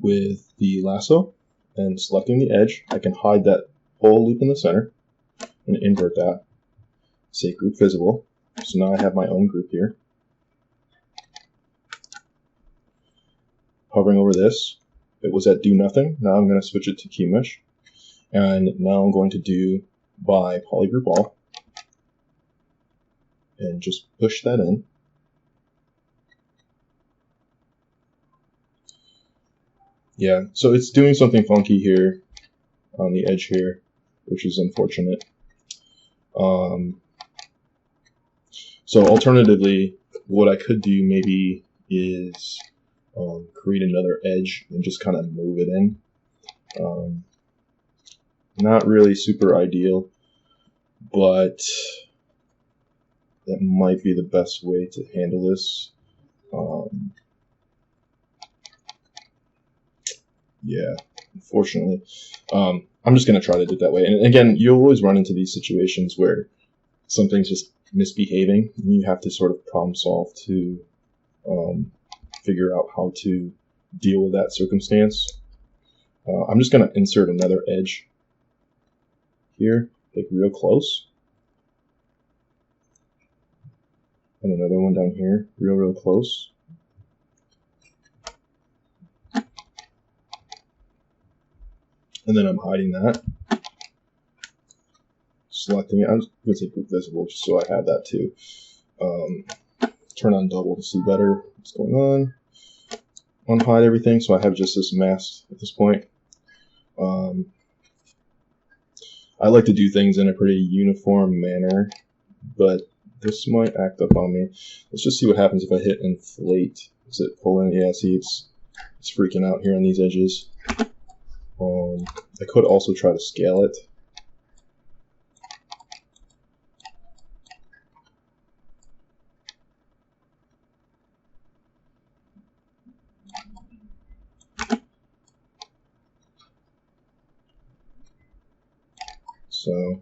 with the lasso and selecting the edge, I can hide that whole loop in the center and invert that. Say group visible. So now I have my own group here. Hovering over this, it was at do nothing. Now I'm going to switch it to key mesh. And now I'm going to do by polygroup all. And just push that in. Yeah, so it's doing something funky here on the edge here, which is unfortunate. So alternatively, what I could do maybe is create another edge and just kind of move it in. Not really super ideal, but that might be the best way to handle this. Yeah, unfortunately. I'm just going to try to do it that way. And again, you'll always run into these situations where something's just misbehaving, and you have to sort of problem solve to figure out how to deal with that circumstance. I'm just going to insert another edge here, like real close. And another one down here, real close. And then I'm hiding that. Selecting it. I'm just going to say group visible just so I have that too. Turn on double to see better what's going on. Unhide everything so I have just this mask at this point. I like to do things in a pretty uniform manner, but this might act up on me. Let's just see what happens if I hit inflate. Does it pull in? Yeah, see, it's freaking out here on these edges. I could also try to scale it. So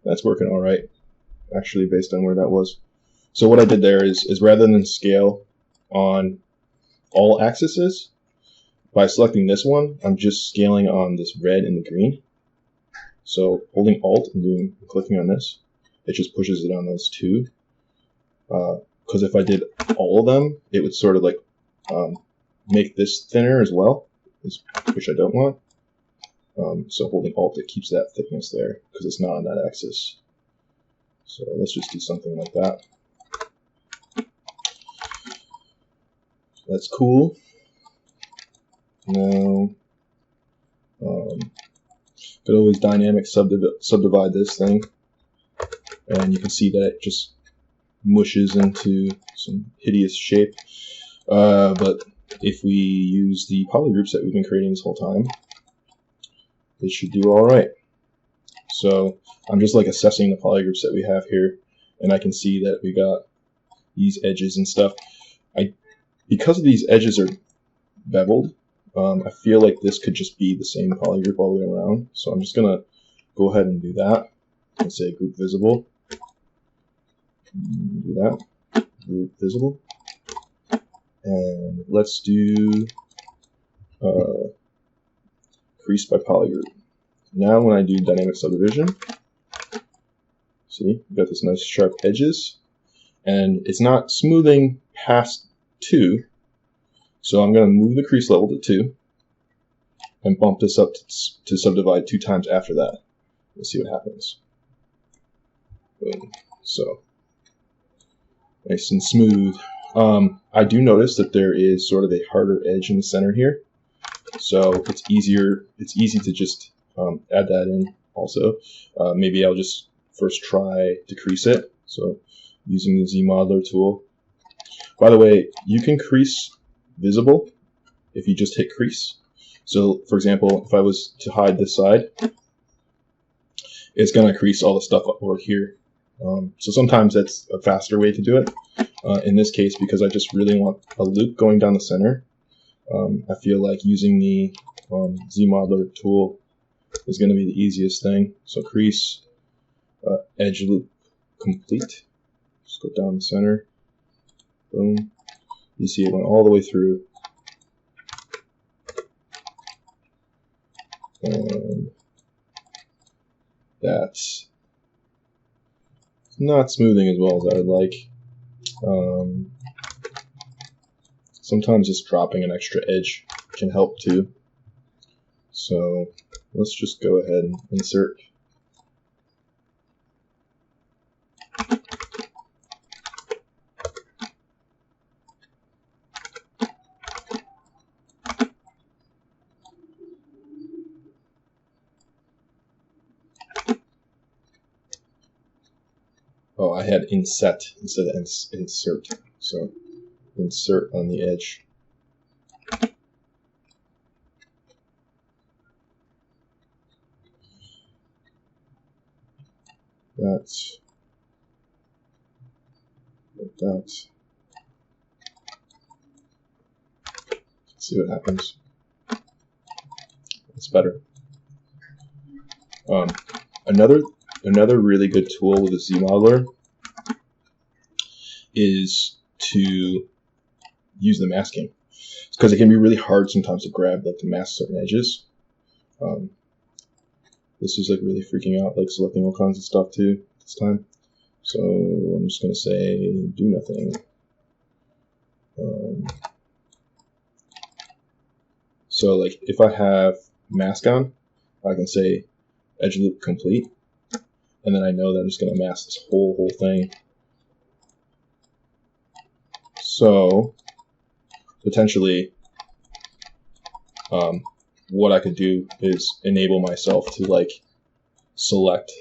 that's working all right, actually, based on where that was. So what I did there is rather than scale on all axes, by selecting this one, I'm just scaling on this red and the green. So holding Alt and clicking on this, it just pushes it on those two. Because if I did all of them, it would sort of like make this thinner as well, which I don't want. So holding Alt, it keeps that thickness there because it's not on that axis. So let's just do something like that. That's cool. Now, could always dynamic subdivide this thing, and you can see that it just mushes into some hideous shape. But if we use the polygroups that we've been creating this whole time, it should do all right. So I'm just like assessing the polygroups that we have here, and I can see that we got these edges and stuff. Because these edges are beveled, I feel like this could just be the same polygroup all the way around. So I'm just going to go ahead and do that and say group visible. Do that, group visible. And let's do crease by polygroup. Now when I do dynamic subdivision, see, we've got this nice sharp edges, and it's not smoothing past 2, so I'm going to move the crease level to 2 and bump this up to subdivide 2 times after that. Let's see what happens. Boom. So nice and smooth. I do notice that there is sort of a harder edge in the center here, so it's easy to just add that in also. Maybe I'll just first try to crease it, so using the Z modeler tool. By the way, you can crease visible if you just hit crease. So for example, if I was to hide this side, it's going to crease all the stuff up over here. So sometimes that's a faster way to do it. In this case, because I just really want a loop going down the center, I feel like using the Z modeler tool is going to be the easiest thing. So crease, edge loop complete. Just go down the center. Boom. You see it went all the way through. And that's not smoothing as well as I would like. Sometimes just dropping an extra edge can help too. So let's just go ahead and insert. Oh, I had inset instead of insert. So insert on the edge. That's like that. Let's see what happens. It's better. Another really good tool with a Z modeler is to use the masking, because it can be really hard sometimes to grab, like, to mask certain edges. This is like really freaking out, like selecting all kinds of stuff too this time. So I'm just gonna say do nothing. So like if I have mask on, I can say edge loop complete, and then I know that I'm just gonna mask this whole thing. So potentially, what I could do is enable myself to like select,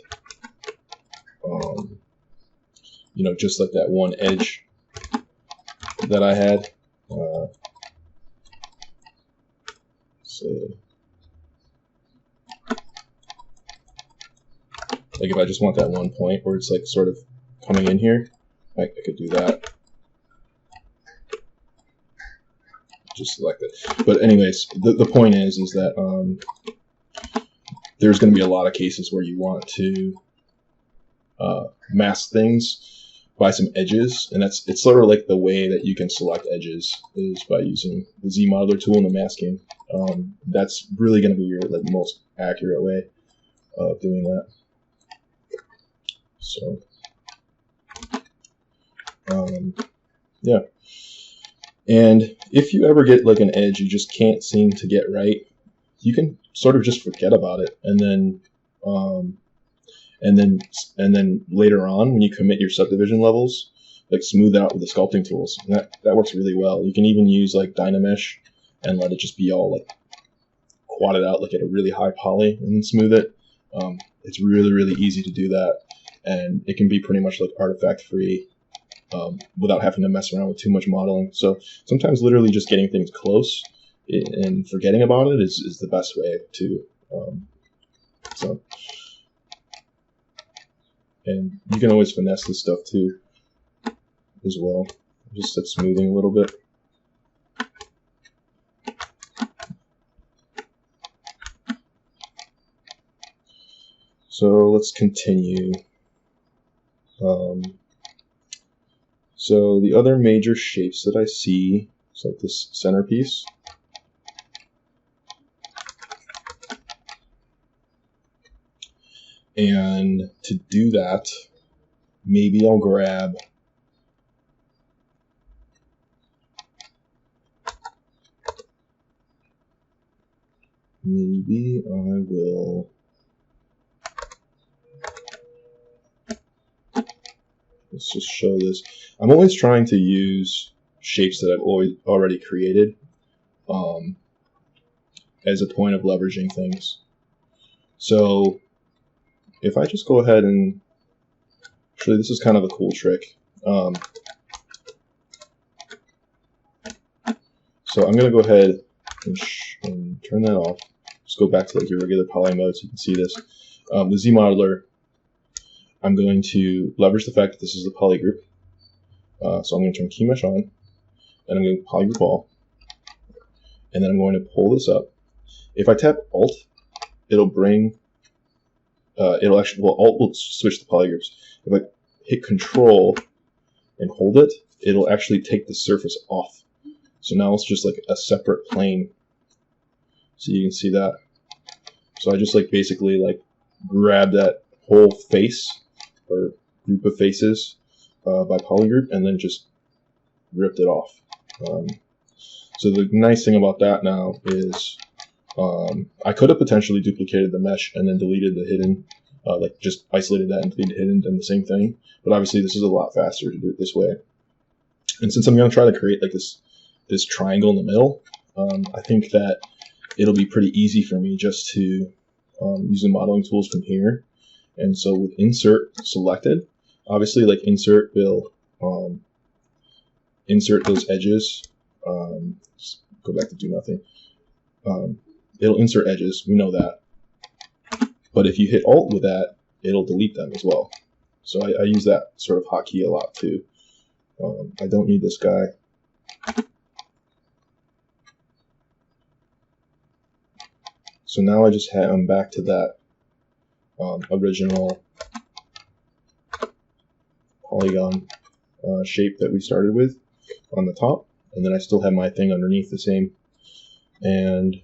you know, just like that one edge that I had. Say, like if I just want that one point where it's like sort of coming in here, I could do that. Just select it. But anyways, the point is that there's going to be a lot of cases where you want to mask things by some edges, and it's sort of like the way that you can select edges is by using the Z modeler tool and the masking. That's really going to be your like most accurate way of doing that. So yeah. And if you ever get like an edge you just can't seem to get right, you can sort of just forget about it, and then later on when you commit your subdivision levels, like smooth it out with the sculpting tools. And that works really well. You can even use like Dynamesh and let it just be all like quadded out like at a really high poly and then smooth it. It's really easy to do that, and it can be pretty much like artifact free. Without having to mess around with too much modeling. So sometimes literally just getting things close and forgetting about it is the best way to. And you can always finesse this stuff too, as well. Just like smoothing a little bit. So let's continue. So the other major shapes that I see is like this centerpiece. And to do that, maybe I'll grab let's just show this. I'm always trying to use shapes that I've already created as a point of leveraging things. So if I just go ahead and actually, this is kind of a cool trick. So I'm going to go ahead and turn that off. Just go back to like your regular poly mode so you can see this. The Z modeler, I'm going to leverage the fact that this is the poly group. So I'm going to turn key mesh on, and I'm going to poly group all, and then I'm going to pull this up. If I tap Alt, it'll bring, Alt will switch the poly groups. If I hit Control and hold it, it'll actually take the surface off. So now it's just like a separate plane. So you can see that. So I just like basically like grab that whole face or group of faces by polygroup and then just ripped it off. So the nice thing about that now is I could have potentially duplicated the mesh and then deleted the hidden, like just isolated that and deleted hidden, done the same thing. But obviously this is a lot faster to do it this way. And since I'm going to try to create like this triangle in the middle, I think that it'll be pretty easy for me just to use the modeling tools from here. And so with insert selected, obviously like insert will insert those edges. Just go back to do nothing. It'll insert edges, we know that. But if you hit Alt with that, it'll delete them as well. So I use that sort of hotkey a lot too. I don't need this guy. So now I just I'm back to that original polygon shape that we started with on the top, and then I still have my thing underneath the same. And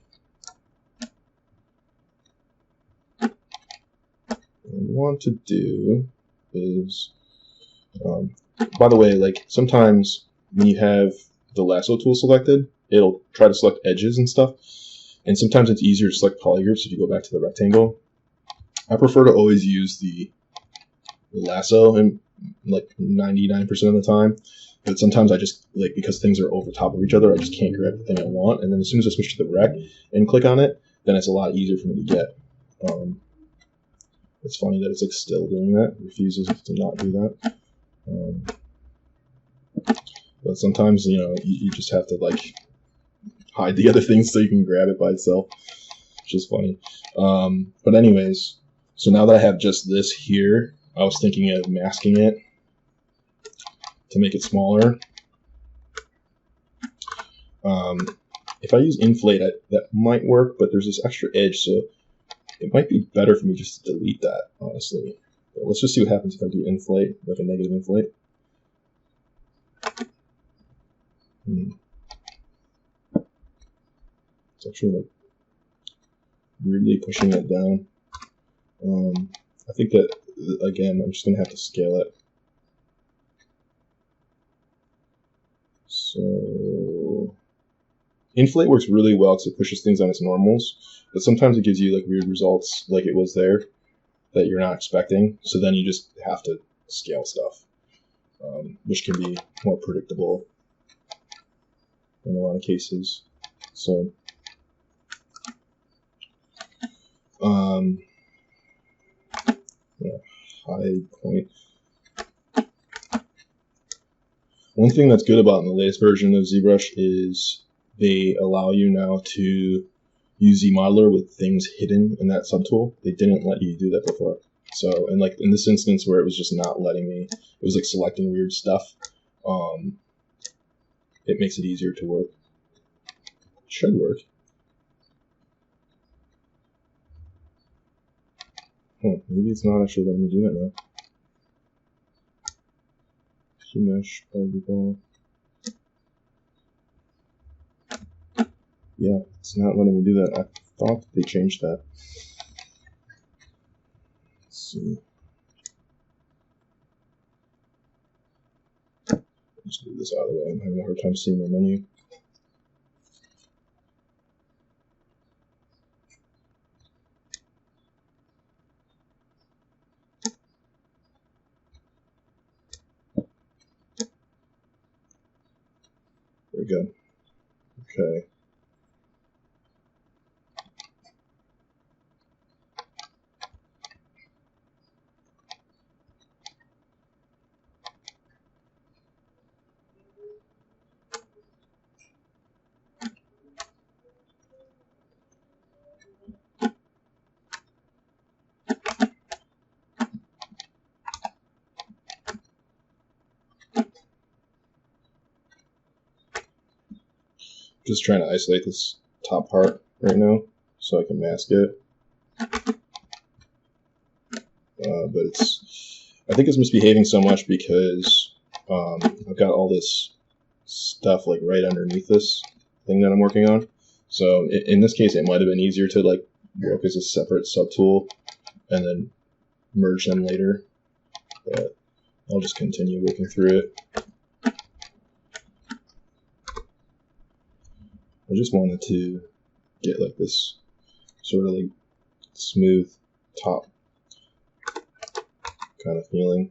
what I want to do is, by the way, like sometimes when you have the lasso tool selected, it'll try to select edges and stuff. And sometimes it's easier to select polygroups if you go back to the rectangle. I prefer to always use the lasso, and like 99% of the time. But sometimes I just, like, because things are over top of each other, I just can't grab the thing I want. And then as soon as I switch to the rec and click on it, then it's a lot easier for me to get. It's funny that it's like still doing that, refuses to not do that. But sometimes, you know, you just have to like hide the other things so you can grab it by itself, which is funny. But anyways, so now that I have just this here, I was thinking of masking it to make it smaller. If I use inflate, that might work, but there's this extra edge, so it might be better for me just to delete that, honestly. But let's just see what happens if I do inflate, like a negative inflate. It's actually like weirdly pushing it down. I think that, again, I'm just going to have to scale it. So inflate works really well because it pushes things on its normals, but sometimes it gives you like weird results like it was there that you're not expecting. So then you just have to scale stuff, which can be more predictable in a lot of cases. So high point. One thing that's good about in the latest version of Zbrush is they allow you now to use ZModeler with things hidden in that subtool. They didn't let you do that before. So, and like in this instance where it was just not letting me, it was like selecting weird stuff. It makes it easier to work. It should work. Oh, maybe it's not actually letting me do it now. Key mesh, polyball. Yeah, it's not letting me do that. I thought they changed that. Let's see. Just move this out of the way. I'm having a hard time seeing my menu. There we go. Okay. Just trying to isolate this top part right now so I can mask it. But I think it's misbehaving so much because I've got all this stuff like right underneath this thing that I'm working on. So in this case, it might have been easier to like work as a separate subtool and then merge them later. But I'll just continue working through it. I just wanted to get like this sort of like smooth top kind of feeling.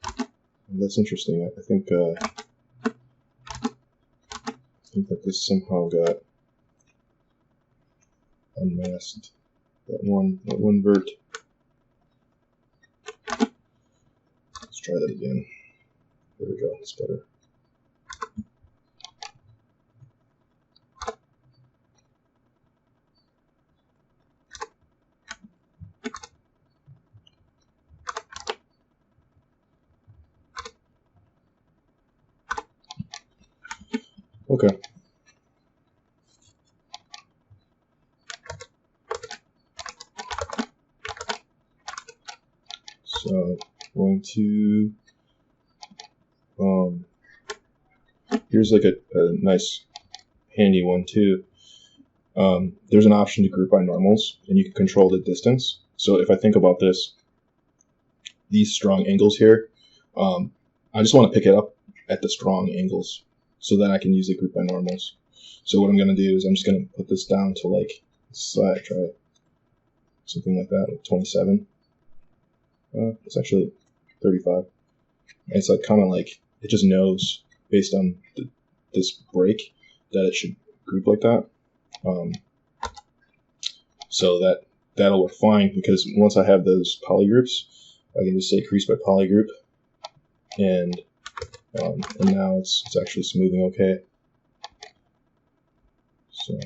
And that's interesting. I think that this somehow got unmasked. That one vert. Let's try that again. There we go. It's better. Okay. So going to here's like a nice handy one too. There's an option to group by normals, and you can control the distance. So if I think about this, these strong angles here, I just want to pick it up at the strong angles, so then I can use the group by normals. So what I'm going to do is I'm just going to put this down to like, try something like that, like 27. It's actually 35. And it's like kind of like, it just knows based on this break that it should group like that. So that'll work fine, because once I have those polygroups, I can just say crease by polygroup, and now it's actually smoothing okay. So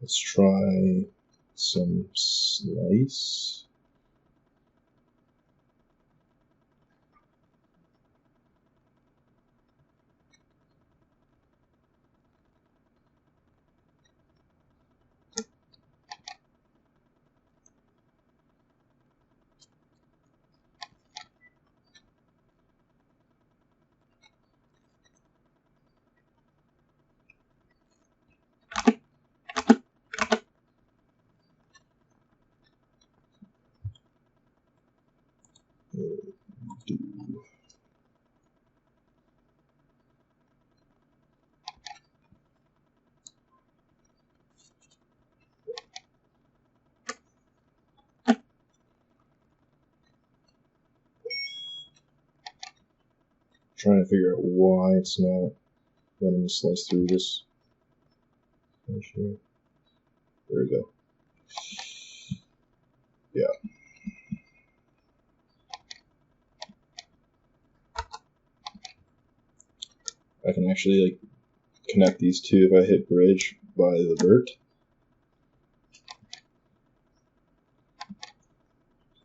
let's try some slice. Trying to figure out why it's not letting me slice through this. There we go. Yeah. I can actually like connect these two if I hit bridge by the vert.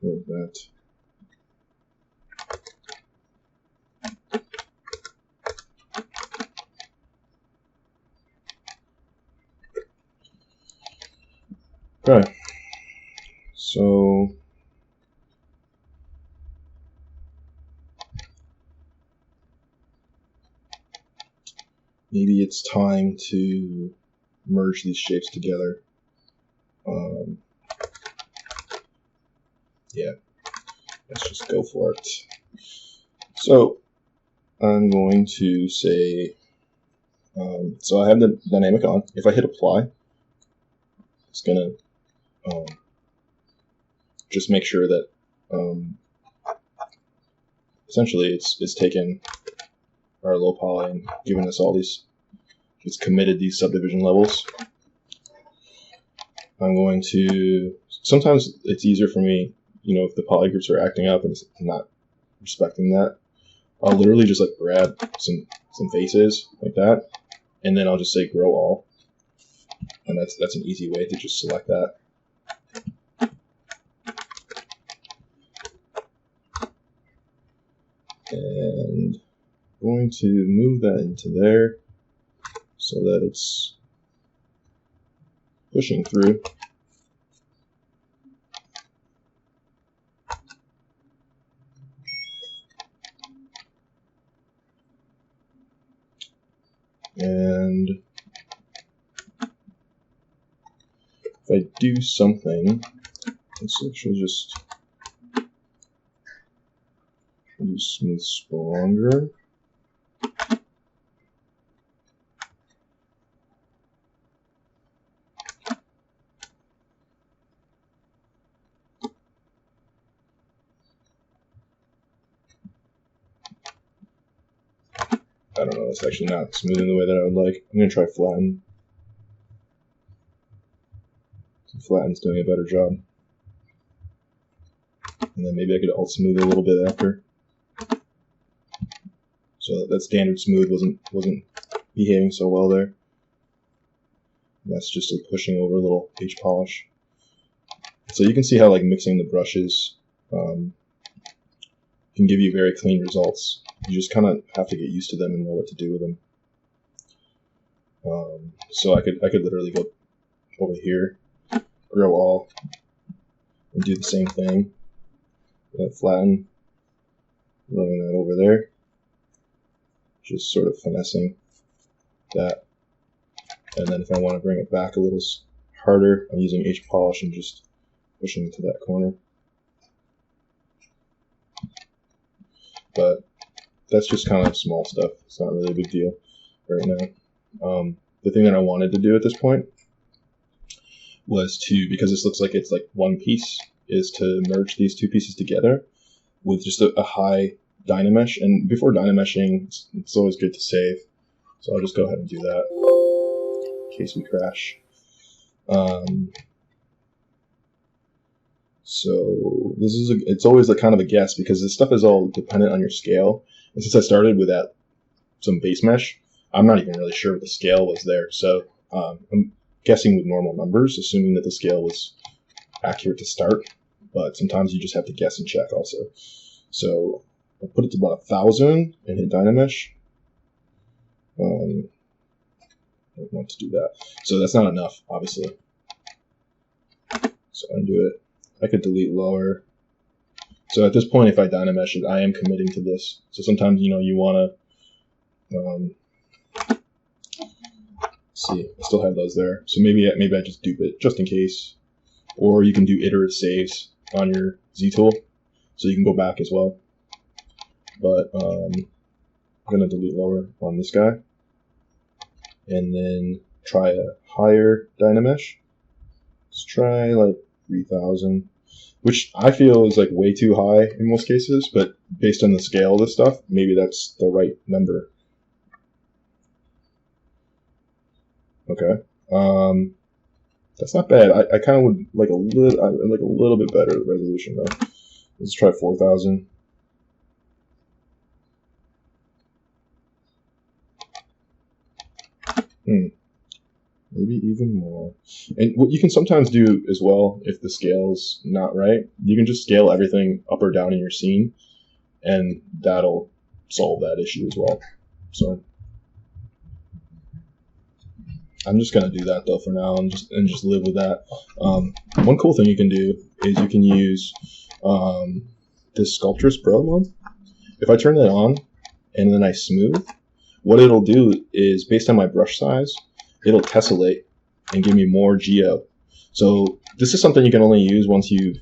Move that. Okay, so maybe it's time to merge these shapes together. Yeah, let's just go for it. So I'm going to say, so I have the dynamic on. If I hit apply, it's gonna just make sure that essentially it's taken our low poly and given us all these, it's committed these subdivision levels. I'm going to, sometimes it's easier for me, you know, if the poly groups are acting up and it's not respecting that, I'll literally just like grab some faces like that, and then I'll just say grow all, and that's an easy way to just select that. And I'm going to move that into there so that it's pushing through. And if I do something, let's actually just do smooth stronger. I don't know, it's actually not smoothing the way that I would like. I'm going to try flatten. Flatten's doing a better job. And then maybe I could alt smooth a little bit after. So that standard smooth wasn't behaving so well there. And that's just pushing over a little H polish. So you can see how like mixing the brushes can give you very clean results. You just kind of have to get used to them and know what to do with them. So I could literally go over here, grow all, and do the same thing. Flatten, running that over there, just sort of finessing that. And then if I want to bring it back a little harder, I'm using H polish and just pushing to that corner. But that's just kind of small stuff. It's not really a big deal right now. The thing that I wanted to do at this point was to, because this looks like it's like one piece, is to merge these two pieces together with just a high Dynamesh. And before Dynameshing, it's always good to save. So I'll just go ahead and do that in case we crash. So this is it's always a kind of a guess because this stuff is all dependent on your scale. And since I started with some base mesh, I'm not even really sure what the scale was there. So I'm guessing with normal numbers, assuming that the scale was accurate to start. But sometimes you just have to guess and check also. So I'll put it to about 1,000 and hit Dynamesh. I don't want to do that. So that's not enough, obviously. So undo it. I could delete lower. So at this point, if I Dynamesh it, I am committing to this. So sometimes, you know, you want to see. I still have those there. So maybe I just dupe it just in case. Or you can do iterative saves on your Z tool, so you can go back as well. But I'm gonna delete lower on this guy, and then try a higher Dynamesh. Let's try like 3,000, which I feel is like way too high in most cases, but based on the scale of this stuff, maybe that's the right number. Okay, that's not bad. I kind of would like a little bit better resolution though. Let's try 4,000. maybe even more. And what you can sometimes do as well, if the scale's not right, you can just scale everything up or down in your scene, and that'll solve that issue as well. So I'm just gonna do that though for now, and just live with that. One cool thing you can do is you can use this Sculptress Pro mode. If I turn that on and then I smooth, what it'll do is, based on my brush size, it'll tessellate and give me more geo. So this is something you can only use once you've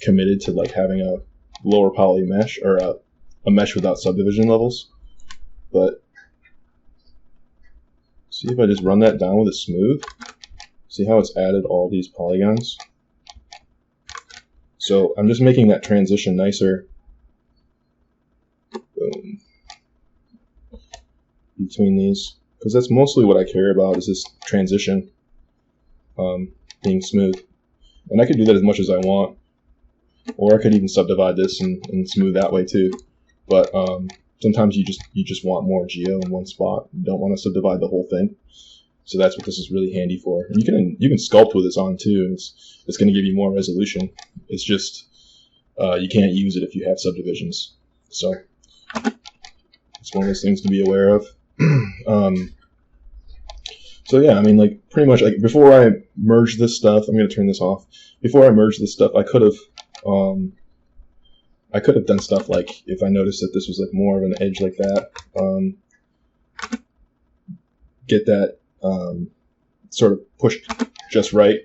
committed to like having a lower poly mesh, or a mesh without subdivision levels. But see if I just run that down with a smooth, see how it's added all these polygons? So I'm just making that transition nicer. Boom. Between these, because that's mostly what I care about, is this transition being smooth. And I could do that as much as I want, or I could even subdivide this and smooth that way too. But sometimes you just want more geo in one spot. You don't want to subdivide the whole thing. So that's what this is really handy for. And you can sculpt with this on too. It's going to give you more resolution. It's just you can't use it if you have subdivisions. So it's one of those things to be aware of. So yeah, I mean, like, pretty much, like, before I merge this stuff, I'm going to turn this off. Before I merge this stuff, I could have done stuff like, if I noticed that this was like more of an edge like that, get that sort of pushed just right.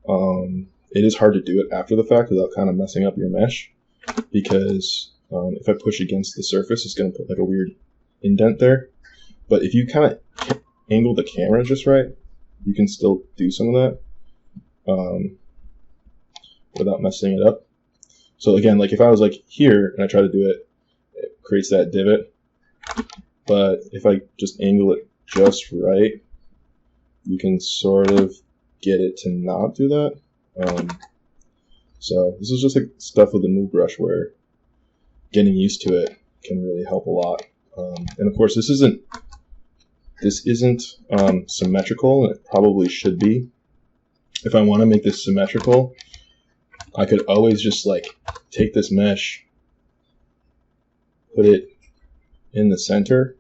It is hard to do it after the fact without kind of messing up your mesh, because if I push against the surface, it's going to put like a weird indent there. But if you kind of angle the camera just right, you can still do some of that without messing it up. So again, like if I was like here and I try to do it, it creates that divot. But if I just angle it just right, you can sort of get it to not do that. So this is just like stuff with the new brush where getting used to it can really help a lot. And of course, this isn't symmetrical, and it probably should be. If I want to make this symmetrical, I could always just like take this mesh, put it in the center,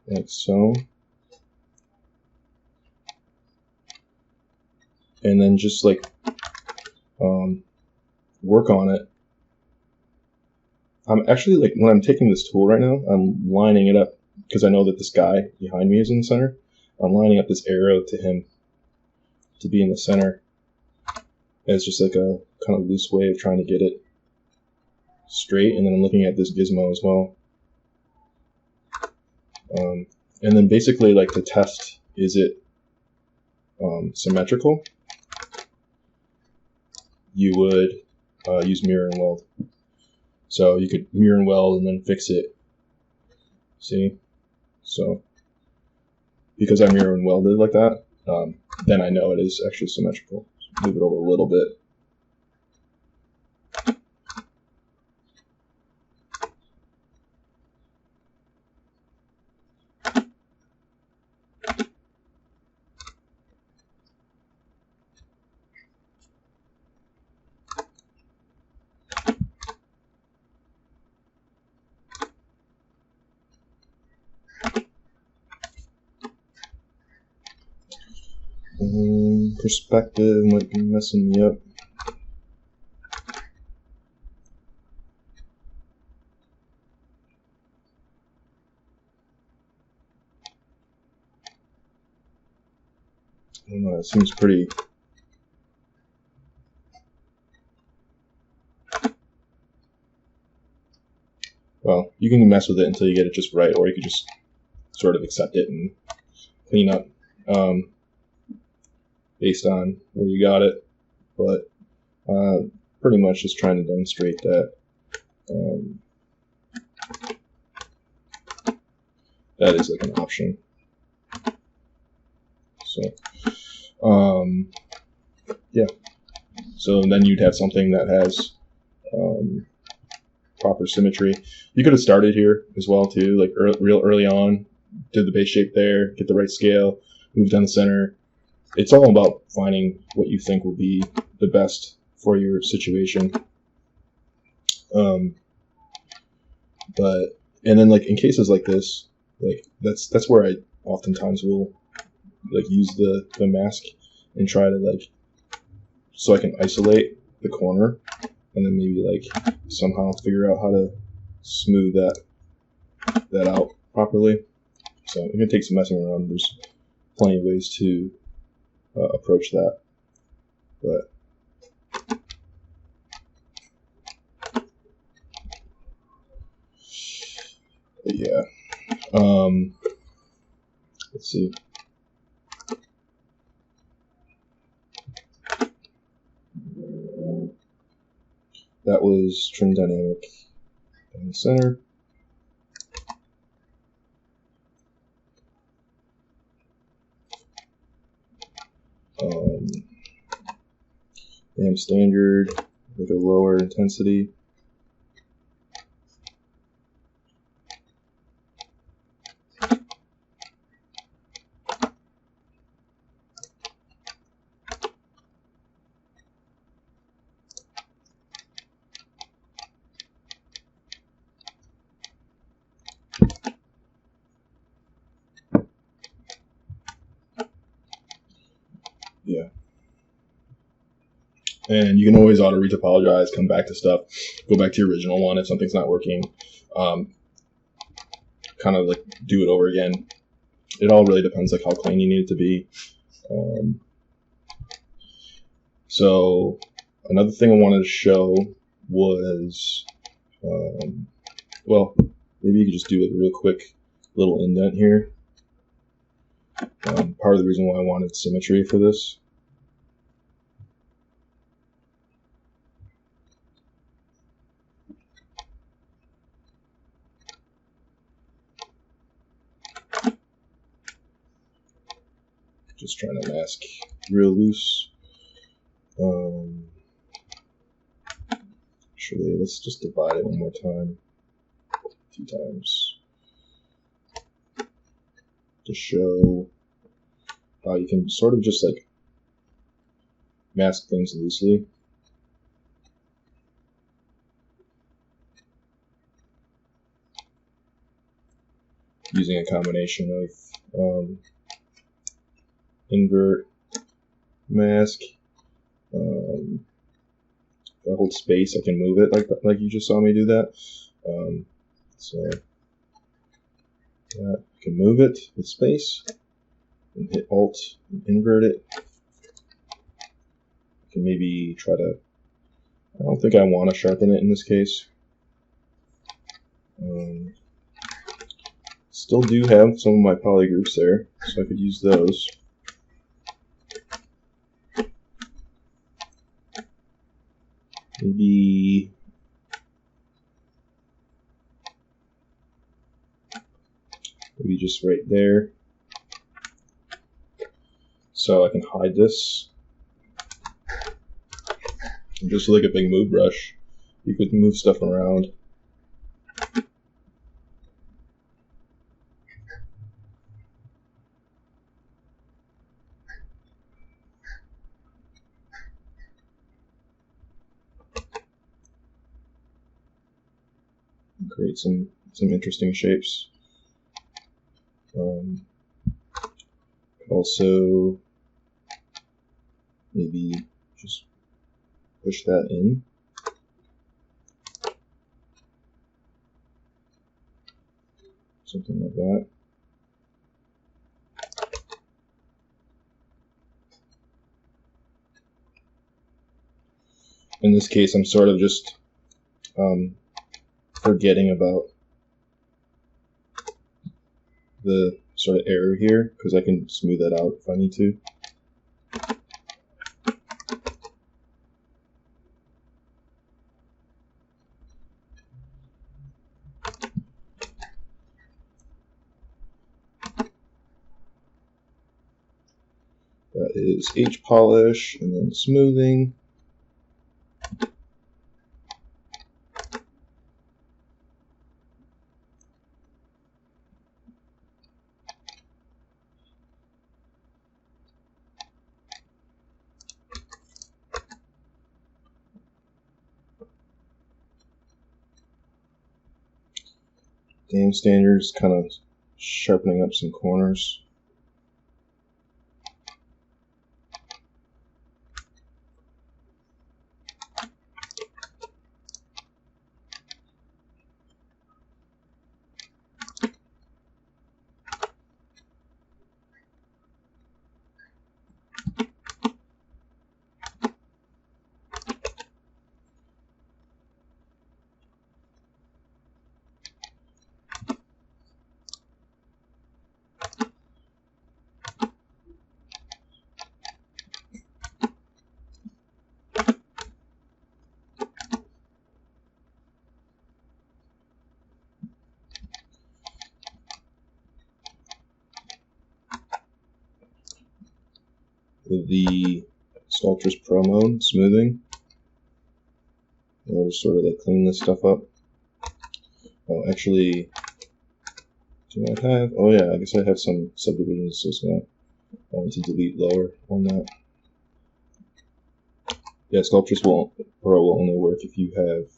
like so, and then just like work on it. I'm actually, like, when I'm taking this tool right now, I'm lining it up, because I know that this guy behind me is in the center. I'm lining up this arrow to him to be in the center as just like a kind of loose way of trying to get it straight. And then I'm looking at this gizmo as well. And then basically, like, to test, is it symmetrical, you would use mirror and weld. So you could mirror and weld and then fix it. See? So because I mirror and welded like that, then I know it is actually symmetrical. Move it over a little bit. Perspective might be messing me up. I don't know, it seems pretty... Well, you can mess with it until you get it just right, or you could just sort of accept it and clean up based on where you got it. But pretty much just trying to demonstrate that that is like an option. So yeah, So then you'd have something that has proper symmetry. You could have started here as well too, like real early on, did the base shape there, get the right scale, move down the center. It's all about finding what you think will be the best for your situation. And then like in cases like this, like that's where I oftentimes will like use the mask and try to like, so I can isolate the corner and then maybe like somehow figure out how to smooth that out properly. So it can take some messing around. There's plenty of ways to approach that, but yeah. Let's see. That was trim dynamic in the center. AM standard with a lower intensity. Yeah. And you can always auto retopologize, come back to stuff, go back to your original one if something's not working, kind of like do it over again. It all really depends like how clean you need it to be. So another thing I wanted to show was, well, maybe you could just do a real quick little indent here. Part of the reason why I wanted symmetry for this. Just trying to mask real loose. Actually, let's just divide it one more time, 2 times, to show how you can sort of just like mask things loosely. Using a combination of invert, mask. If I hold space, I can move it like you just saw me do that. So that I can move it with space and hit Alt and invert it. I can maybe try to, I don't think I want to sharpen it in this case. Still do have some of my polygroups there, so I could use those. Maybe just right there. So I can hide this. And just like a big move brush, you could move stuff around. And create some interesting shapes. Also, maybe just push that in. Something like that. In this case, I'm sort of just forgetting about the sort of error here, because I can smooth that out if I need to. That is H polish and then smoothing. game standards, kind of sharpening up some corners. With the Sculptress Pro mode, smoothing, I'll just sort of like clean this stuff up. Oh, actually, do I have? Oh yeah, I guess I have some subdivisions, so it's not. I want to delete lower on that. Yeah, Sculptress Pro will only work if you have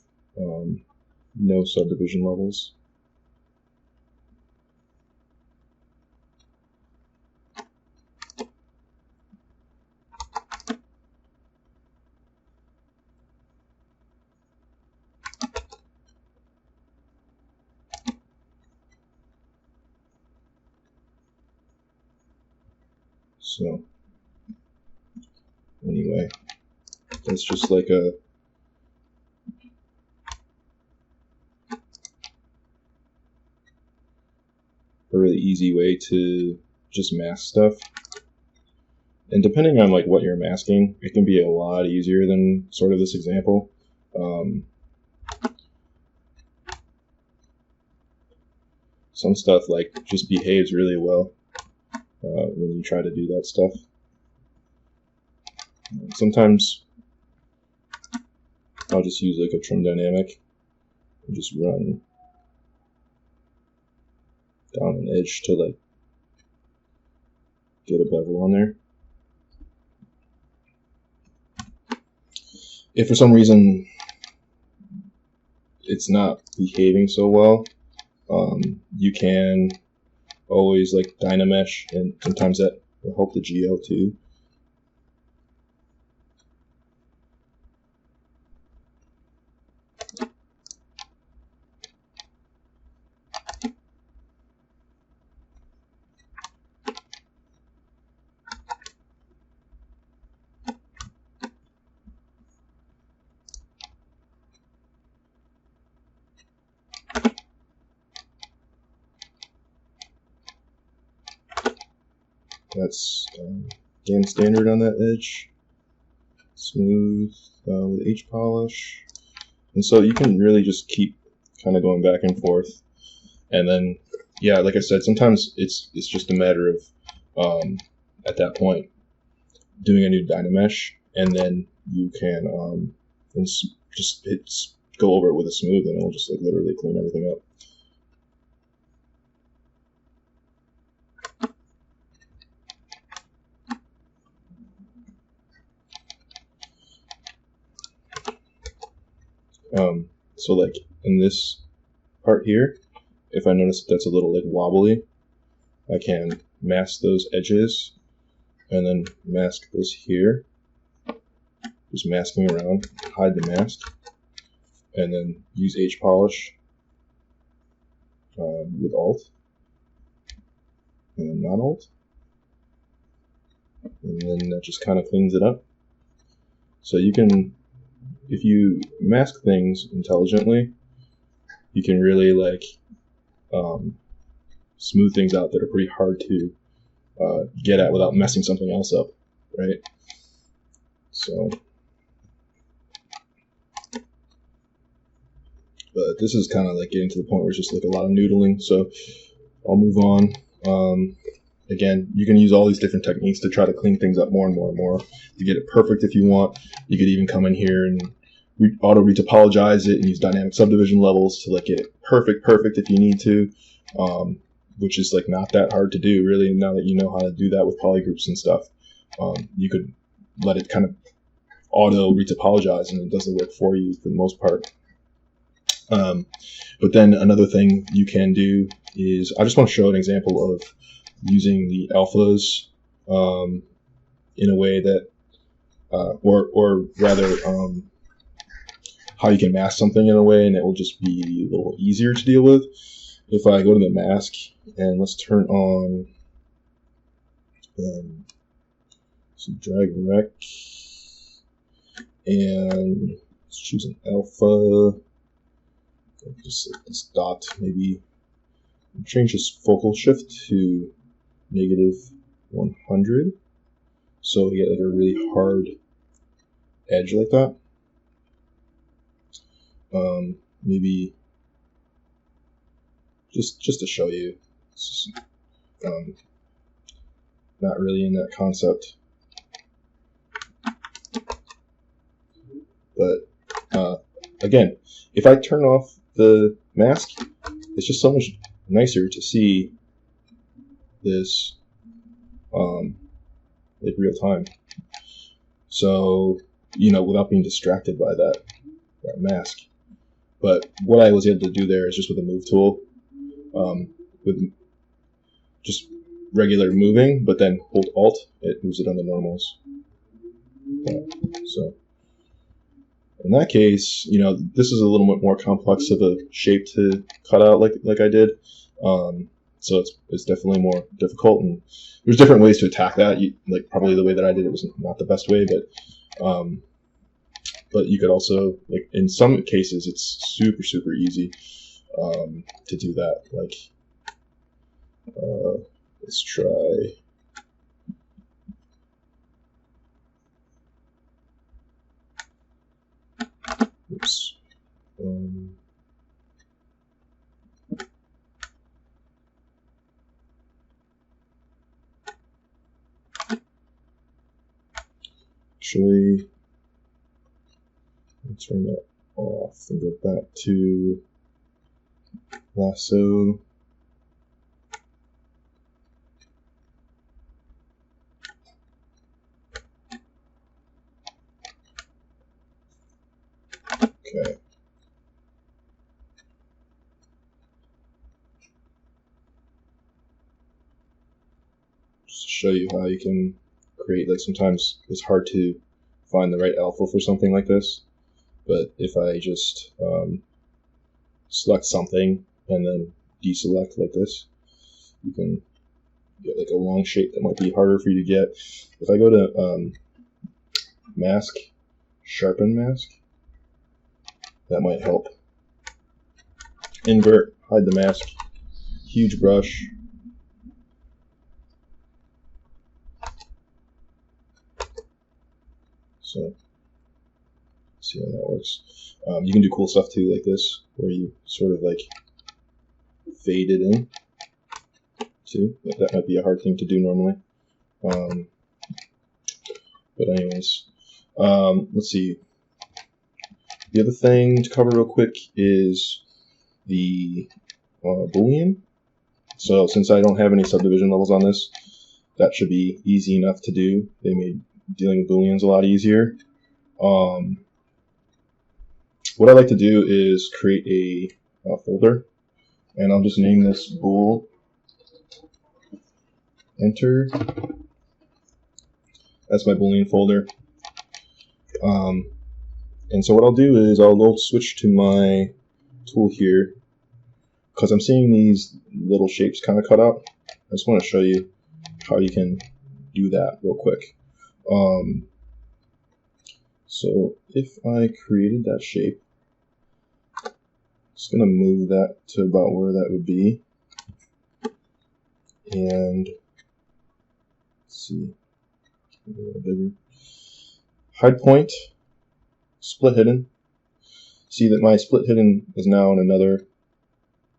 no subdivision levels. So, anyway, that's just like a really easy way to just mask stuff. And depending on like what you're masking, it can be a lot easier than sort of this example. Some stuff like just behaves really well when you try to do that stuff. Sometimes I'll just use like a trim dynamic and just run down an edge to like get a bevel on there. If for some reason it's not behaving so well, you can always like Dynamesh, and sometimes that will help the GL too. That's game standard on that edge. Smooth with H polish. And so you can really just keep kind of going back and forth. And then, yeah, like I said, sometimes it's just a matter of, at that point, doing a new Dynamesh, and then you can just go over it with a smooth, and it'll just like literally clean everything up. So like in this part here, if I notice that that's a little like wobbly, I can mask those edges and then mask this here. Just masking around, hide the mask, and then use H polish with Alt and not Alt, and then that just kind of cleans it up. So you can, if you mask things intelligently, you can really like smooth things out that are pretty hard to get at without messing something else up, right? So, but this is kind of like getting to the point where it's just like a lot of noodling, so I'll move on. Again, you can use all these different techniques to try to clean things up more and more and more to get it perfect if you want. You could even come in here and auto retopologize it and use dynamic subdivision levels to like get it perfect if you need to, which is like not that hard to do really. Now that you know how to do that with polygroups and stuff, you could let it kind of auto retopologize and it does the work for you for the most part. But then another thing you can do is, I just want to show an example of using the alphas in a way that, or rather, how you can mask something in a way and it will just be a little easier to deal with. If I go to the mask and let's turn on some drag rec and let's choose an alpha. Just like this dot, maybe change this focal shift to -100, so we get like a really hard edge like that. Maybe just to show you, it's just, not really in that concept, but again, if I turn off the mask, it's just so much nicer to see this like real time. So, without being distracted by that mask. But what I was able to do there is just with the move tool, with just regular moving, but then hold Alt, it moves it on the normals. So in that case, this is a little bit more complex of a shape to cut out like I did. So it's definitely more difficult, and there's different ways to attack that. Like probably the way that I did it was not the best way, but you could also, like in some cases, it's super easy to do that. Like let's try. Oops. Actually, I'll turn that off and go back to lasso. Okay. Just to show you how you can create, like sometimes it's hard to find the right alpha for something like this, but if I just select something and then deselect like this, you can get like a long shape that might be harder for you to get. If I go to mask, sharpen mask, that might help. Invert, hide the mask, huge brush. So, see how that works. You can do cool stuff too, like this, where you sort of like fade it in too. That might be a hard thing to do normally. But anyways, let's see. The other thing to cover real quick is the Boolean. So since I don't have any subdivision levels on this, that should be easy enough to do. They made dealing with Booleans a lot easier. What I like to do is create a folder, and I'll just name this bool. Enter. That's my Boolean folder. And so what I'll do is I'll switch to my tool here, because I'm seeing these little shapes kind of cut out. I just want to show you how you can do that real quick. So if I created that shape, I'm just going to move that to about where that would be. And let's see, a little bigger. Hide point, split hidden. See that my split hidden is now in another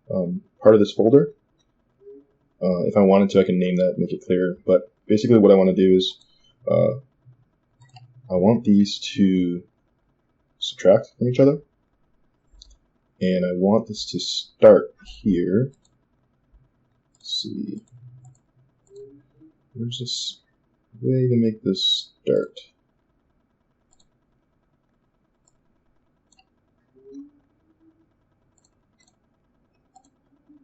part of this folder. If I wanted to, I can name that, make it clear. But basically what I want to do is I want these to subtract from each other. And I want this to start here. Let's see. Where's this way to make this start?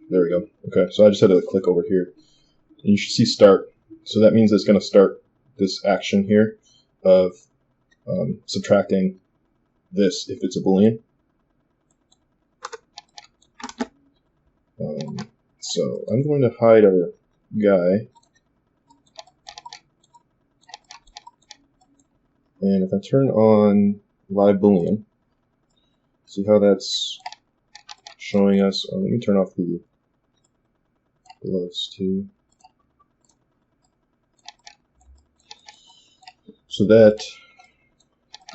There we go. Okay, so I just had to click over here. And you should see start. So that means it's going to start this action here of subtracting this if it's a Boolean. So I'm going to hide our guy. And if I turn on live Boolean, see how that's showing us. Let me turn off the gloves too. So that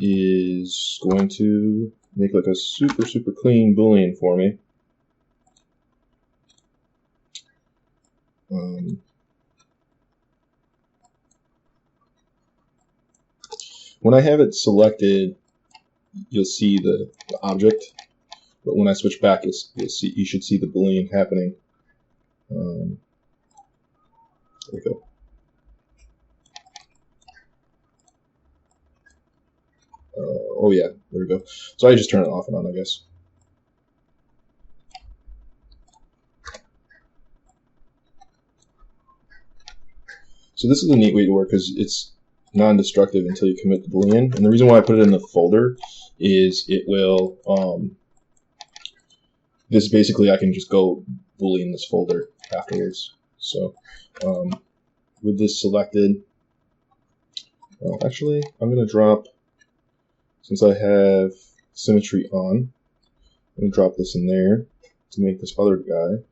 is going to make like a super clean Boolean for me. When I have it selected, you'll see the object, but when I switch back, you should see the Boolean happening. There we go. Oh yeah, there we go. So I just turn it off and on, I guess. So this is a neat way to work because it's non-destructive until you commit the Boolean. And the reason why I put it in the folder is it will, this basically I can just go Boolean this folder afterwards. So with this selected, well, actually I'm going to drop, since I have symmetry on, I'm going to drop this in there to make this other guy.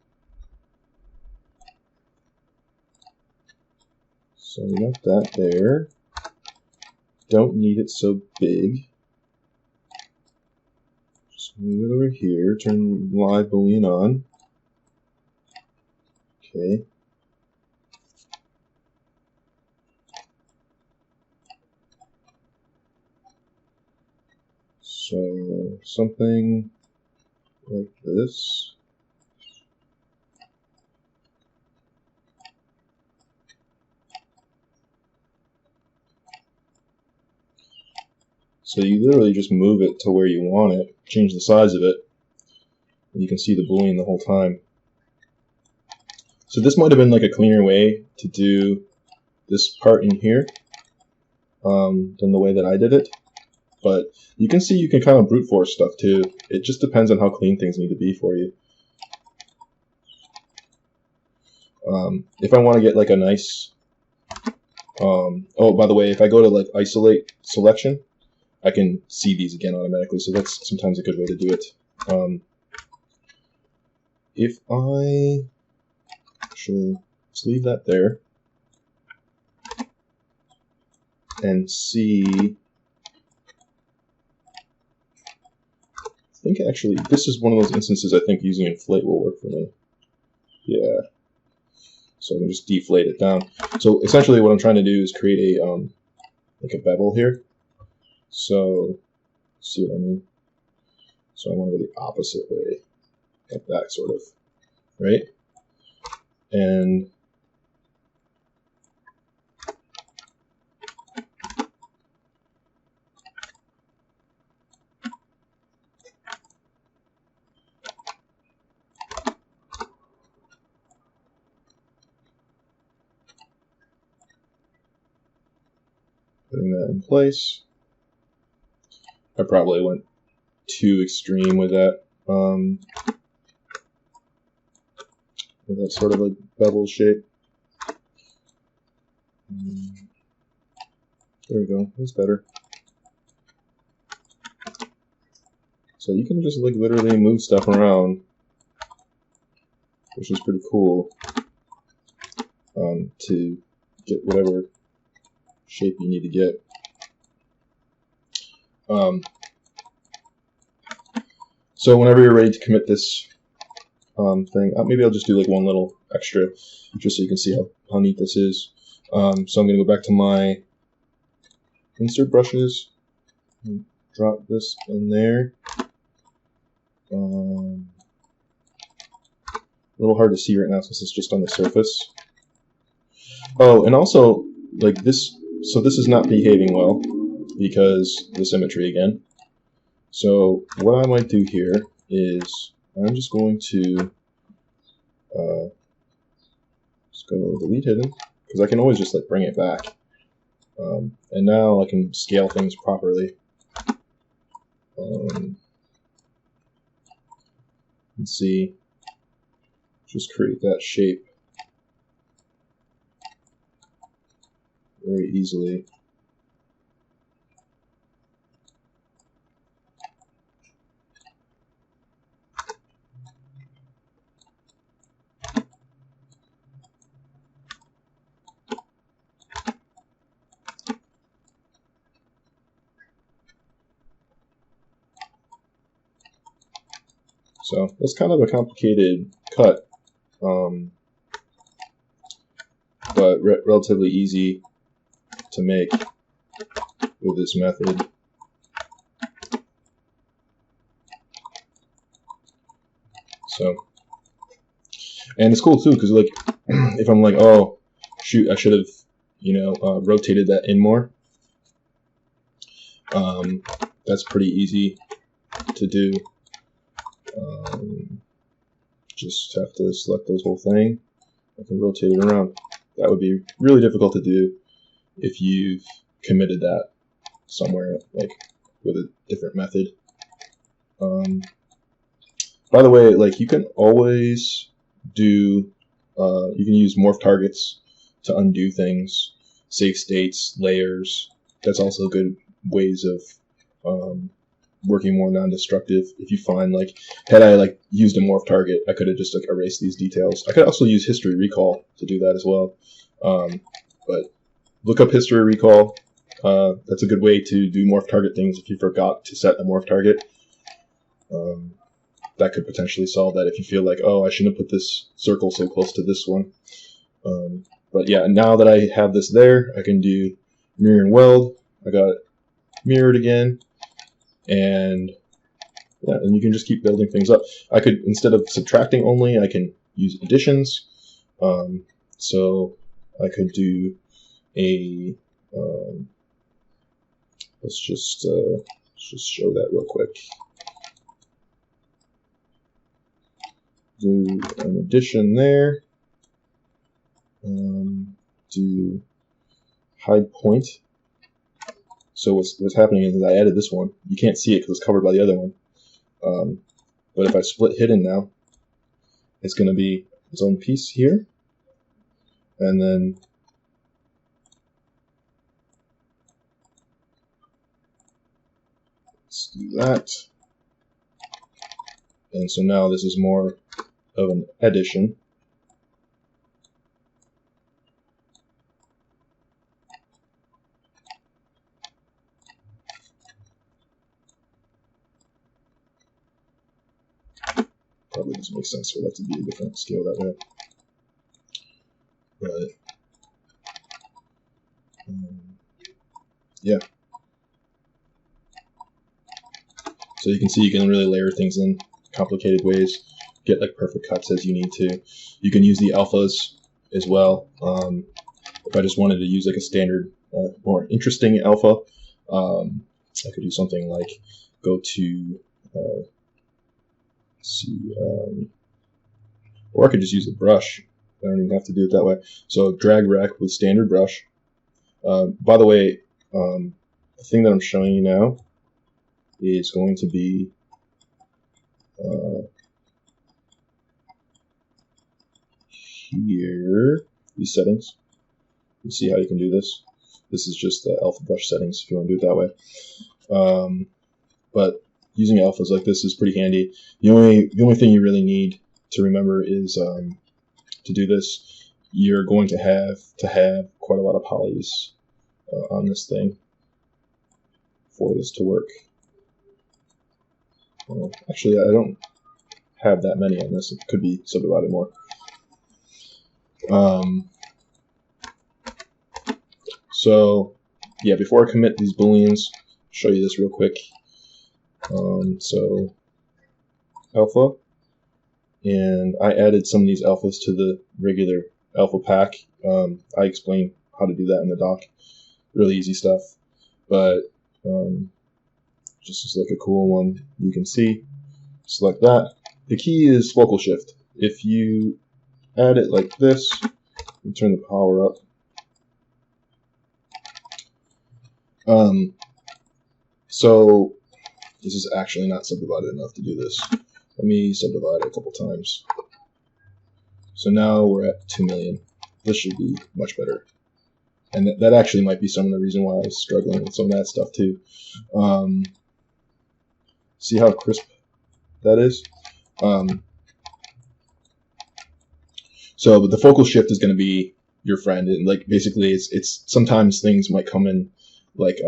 So we got that there. Don't need it so big. Just move it over here, turn live Boolean on. Okay. So something like this. So you literally just move it to where you want it, change the size of it, and you can see the Boolean the whole time. So this might have been like a cleaner way to do this part in here than the way that I did it. But you can see you can kind of brute force stuff too. It just depends on how clean things need to be for you. If I want to get like a nice, oh, by the way, if I go to like isolate selection, I can see these again automatically, so that's sometimes a good way to do it. If I actually, let's leave that there and see, I think actually this is one of those instances I think using inflate will work for me. Yeah. So I can just deflate it down. So essentially what I'm trying to do is create a like a bevel here. So see what I mean? So I want to go the opposite way, like that sort of, right? And putting that in place. I probably went too extreme with that sort of like bevel shape. There we go, that's better. So you can just like literally move stuff around, which is pretty cool, to get whatever shape you need to get. So whenever you're ready to commit this thing, maybe I'll just do like one little extra, just so you can see how neat this is. So I'm going to go back to my insert brushes, and drop this in there. A little hard to see right now since it's just on the surface. Oh, and also like this, so this is not behaving well because the symmetry again. So what I might do here is I'm just going to Just go delete hidden, because I can always just like bring it back. And now I can scale things properly. Let's see, just create that shape very easily. So that's kind of a complicated cut, but relatively easy to make with this method. So, and it's cool too, because like if I'm like, oh shoot, I should have, you know, rotated that in more. That's pretty easy to do. Just have to select this whole thing. I can rotate it around. That would be really difficult to do if you've committed that somewhere, like with a different method. By the way, like you can always do, you can use morph targets to undo things, save states, layers. That's also good ways of working more non-destructive. If you find like, had I like used a morph target, I could have just like erased these details. I could also use history recall to do that as well. But look up history recall. That's a good way to do morph target things if you forgot to set a morph target. That could potentially solve that if you feel like, oh, I shouldn't have put this circle so close to this one. But yeah, now that I have this there, I can do mirror and weld. I got it mirrored again. And yeah, and you can just keep building things up. I could, instead of subtracting only, I can use additions. So I could do a, let's just show that real quick. Do an addition there. Do hide point. So what's happening is I added this one. You can't see it because it's covered by the other one. But if I split hidden now, it's going to be its own piece here. And then let's do that. And so now this is more of an addition. Probably doesn't make sense for that to be a different scale that way. But yeah. So you can see you can really layer things in complicated ways, get like perfect cuts as you need to. You can use the alphas as well. If I just wanted to use like a standard, more interesting alpha, I could do something like go to, or I could just use a brush. I don't even have to do it that way. So drag rec with standard brush. By the way, the thing that I'm showing you now is going to be here, these settings. You see how you can do this. This is just the alpha brush settings if you want to do it that way. But using alphas like this is pretty handy. The only thing you really need to remember is to do this, you're going to have quite a lot of polys on this thing for this to work. Actually, I don't have that many on this. It could be subdivided more. So yeah, before I commit these booleans, show you this real quick. So alpha, and I added some of these alphas to the regular alpha pack. I explain how to do that in the doc. Really easy stuff, but just as like a cool one you can see. Select that. The key is focal shift. If you add it like this. And turn the power up. So this is actually not subdivided enough to do this. Let me subdivide it a couple times. So now we're at 2 million. This should be much better. And that actually might be some of the reason why I was struggling with some of that stuff too. See how crisp that is? So the focal shift is going to be your friend, and like basically it's sometimes things might come in like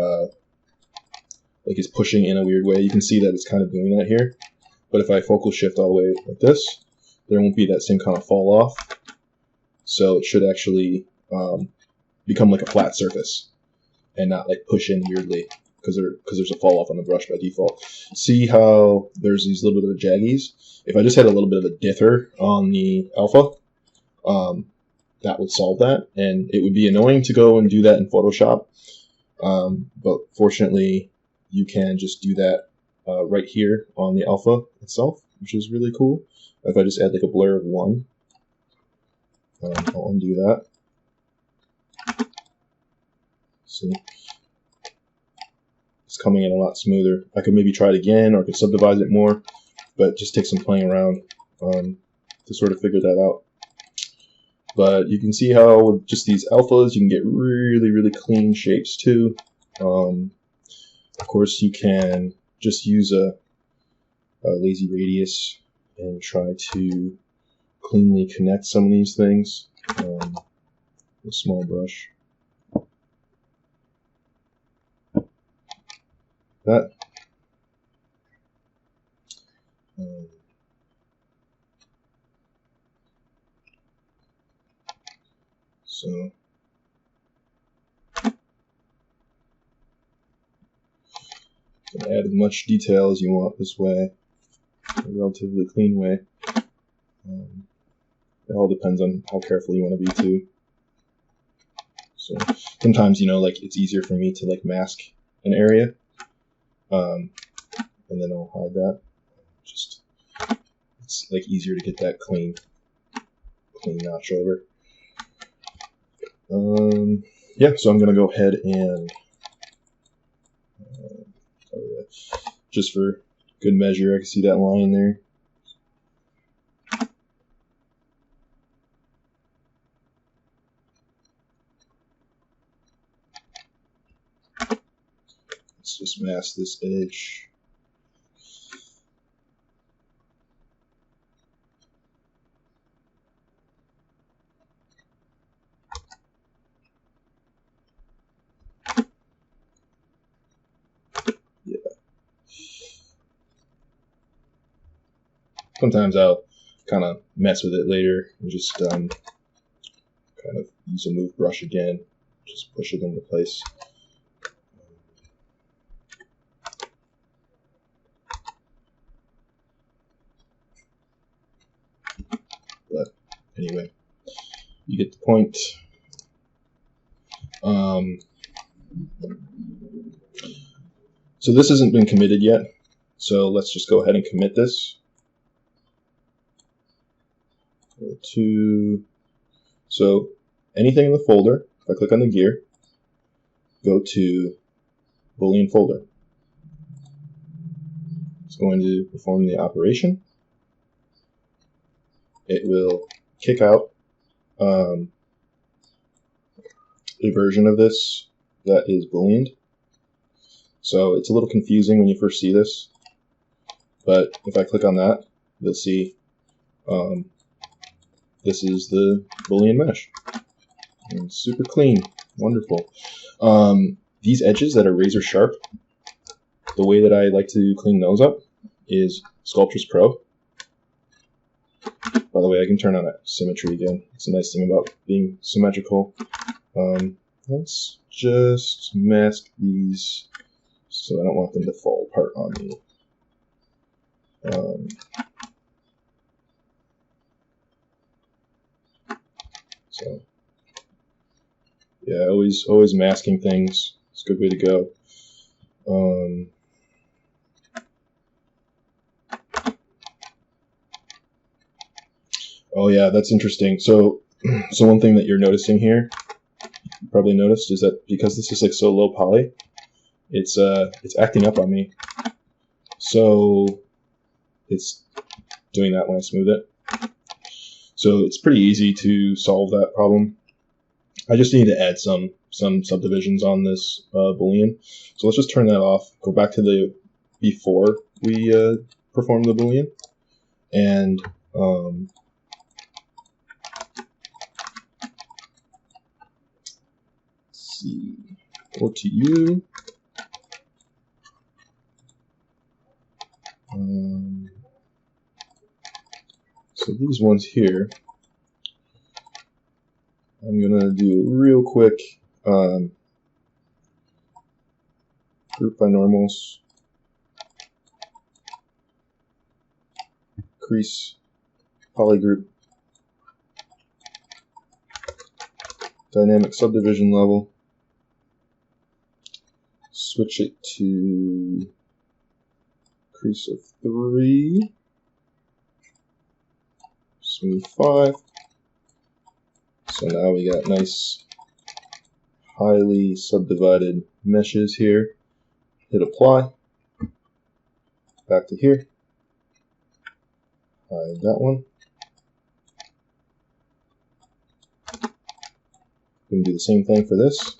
it's pushing in a weird way. You can see that it's kind of doing that here. But if I focal shift all the way like this, there won't be that same kind of fall off. So it should actually become like a flat surface and not like push in weirdly because there's a fall off on the brush by default. See how there's these little bit of jaggies? If I just had a little bit of a dither on the alpha, that would solve that, and it would be annoying to go and do that in Photoshop. But fortunately, you can just do that right here on the alpha itself, which is really cool. If I just add like a blur of 1, I'll undo that. See, it's coming in a lot smoother. I could maybe try it again, or I could subdivide it more, but just take some playing around to sort of figure that out. But you can see how with just these alphas, you can get really, really clean shapes too. Of course, you can just use a lazy radius and try to cleanly connect some of these things with a small brush. That. So add as much detail as you want this way, a relatively clean way. It all depends on how careful you want to be too. So sometimes, like it's easier for me to like mask an area, and then I'll hide that. Just it's like easier to get that clean notch over. Yeah, so I'm gonna go ahead and just for good measure, I can see that line there. Let's just mask this edge. Yeah. Sometimes I'll kind of mess with it later and just kind of use a move brush again, just push it into place. But anyway, you get the point. So this hasn't been committed yet, so let's just go ahead and commit this. So anything in the folder, if I click on the gear, go to Boolean folder. It's going to perform the operation. It will kick out a version of this that is Booleaned. So it's a little confusing when you first see this, but if I click on that, you'll see this is the Boolean mesh. And super clean, wonderful. These edges that are razor sharp, the way that I like to clean those up is Sculptress Pro. By the way, I can turn on that symmetry again. It's a nice thing about being symmetrical. Let's just mask these so I don't want them to fall apart on me. So yeah, always masking things. It's a good way to go. Oh yeah, that's interesting. So one thing that you're noticing here, you probably noticed, is that because this is like so low poly, it's acting up on me. So it's doing that when I smooth it. So it's pretty easy to solve that problem. I just need to add some subdivisions on this boolean. So let's just turn that off. Go back to the before we perform the boolean, and let's see, go to U. So these ones here, I'm gonna do real quick group by normals, crease polygroup, dynamic subdivision level, switch it to crease of 3, smooth 5. So now we got nice highly subdivided meshes here. Hit apply, back to here, hide that one. We can do the same thing for this.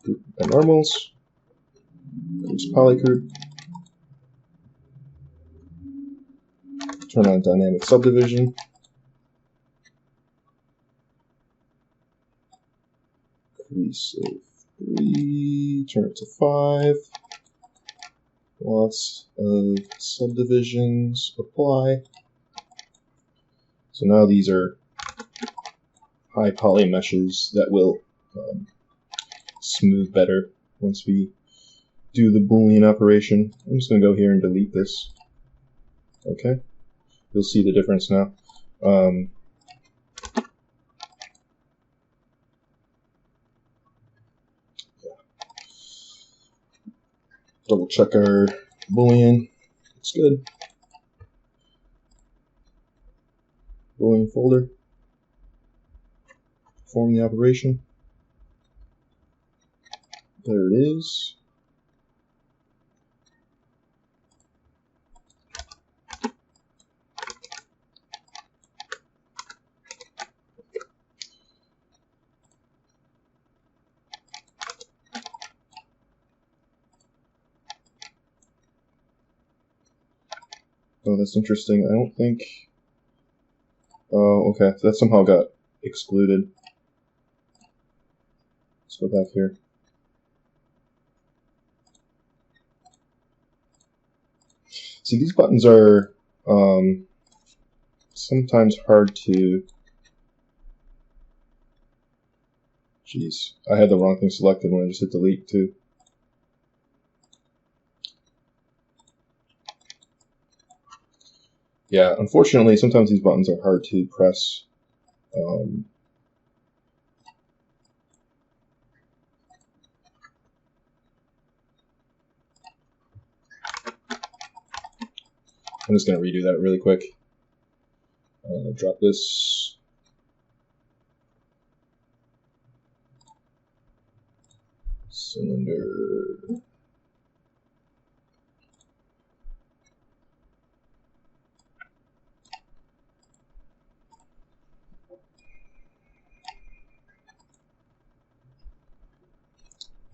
Group by normals, crease polygroup, turn on dynamic subdivision, crease of 3, turn it to 5, lots of subdivisions, apply. So now these are high poly meshes that will smooth better once we do the Boolean operation. I'm just going to go here and delete this. Okay, you'll see the difference now. Double check our Boolean. It's good. Boolean folder. Perform the operation. There it is. Oh, that's interesting. I don't think... Oh, okay. So that somehow got excluded. Let's go back here. See, these buttons are sometimes hard to... Jeez, I had the wrong thing selected when I just hit delete too. Yeah, unfortunately, sometimes these buttons are hard to press. I'm just going to redo that really quick. Drop this. Cylinder.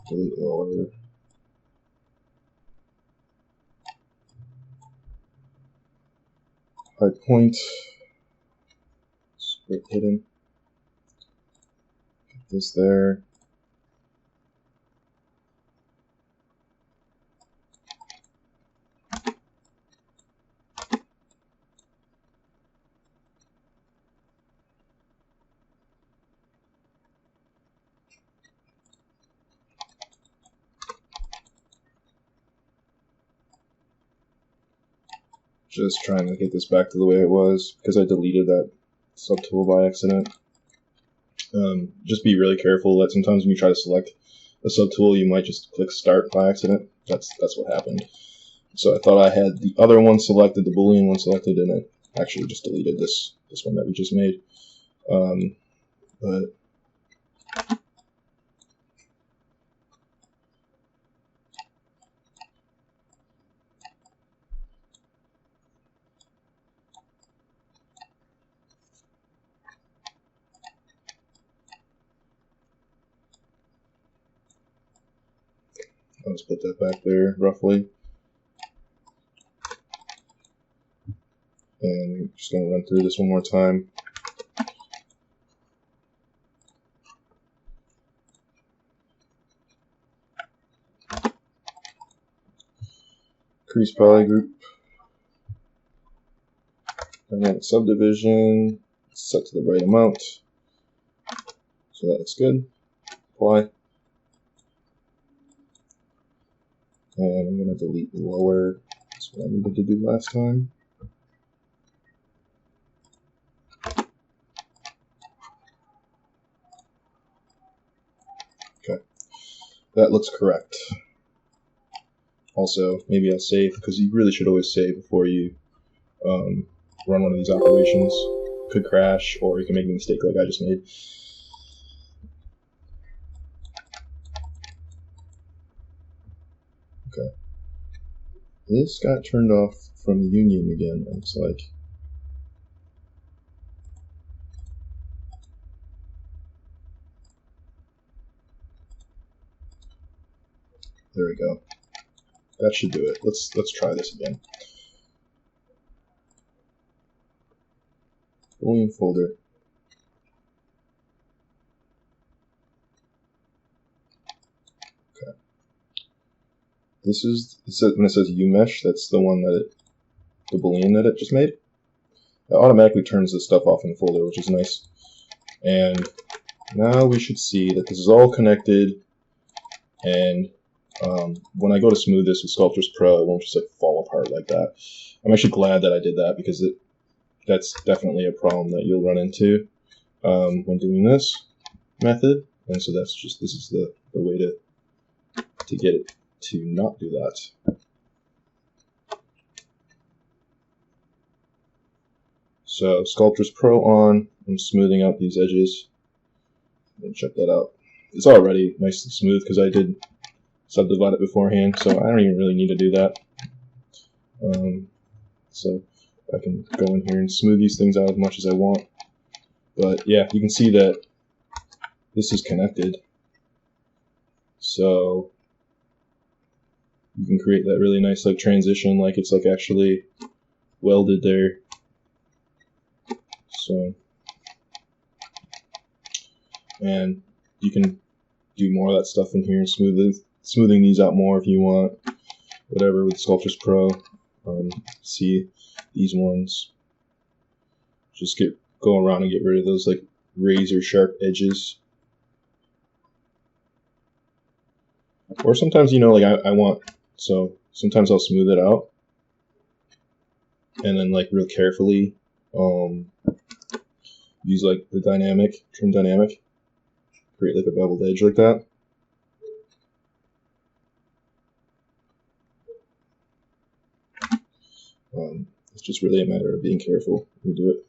Delete all. Hide point. Split hidden. Get this there. Just trying to get this back to the way it was because I deleted that subtool by accident. Just be really careful that sometimes when you try to select a subtool, you might just click start by accident. That's what happened. So I thought I had the other one selected, the Boolean one selected, and it actually just deleted this one that we just made. But I'll just put that back there roughly. And I'm just going to run through this one more time. Increase polygroup. Dynamic subdivision. Set to the right amount. So that looks good. Apply. And I'm going to delete the lower. That's what I needed to do last time. Okay. That looks correct. Also, maybe I'll save, because you really should always save before you run one of these operations. Could crash, or you can make a mistake like I just made. Okay. This got turned off from Union again, it looks like. There we go. That should do it. Let's try this again. Boolean folder. Okay. This is when it says umesh, that's the one that the Boolean that it just made. It automatically turns this stuff off in the folder, which is nice. And now we should see that this is all connected, and when I go to smooth this with Sculptris Pro, it won't just like fall apart like that. I'm actually glad that I did that, because that's definitely a problem that you'll run into when doing this method. And so this is the way to get it to not do that. So Sculptris Pro on, I'm smoothing out these edges. And check that out. It's already nice and smooth because I did subdivide it beforehand, so I don't even really need to do that. So I can go in here and smooth these things out as much as I want. But yeah, you can see that this is connected. So you can create that really nice like transition, like it's like actually welded there. So, and you can do more of that stuff in here and smoothing these out more if you want, whatever with Sculptris Pro. See these ones, just go around and get rid of those like razor sharp edges. Or sometimes, you know, like I want, so sometimes I'll smooth it out and then like real carefully use like the trim dynamic, create like a beveled edge like that. It's just really a matter of being careful when you do it.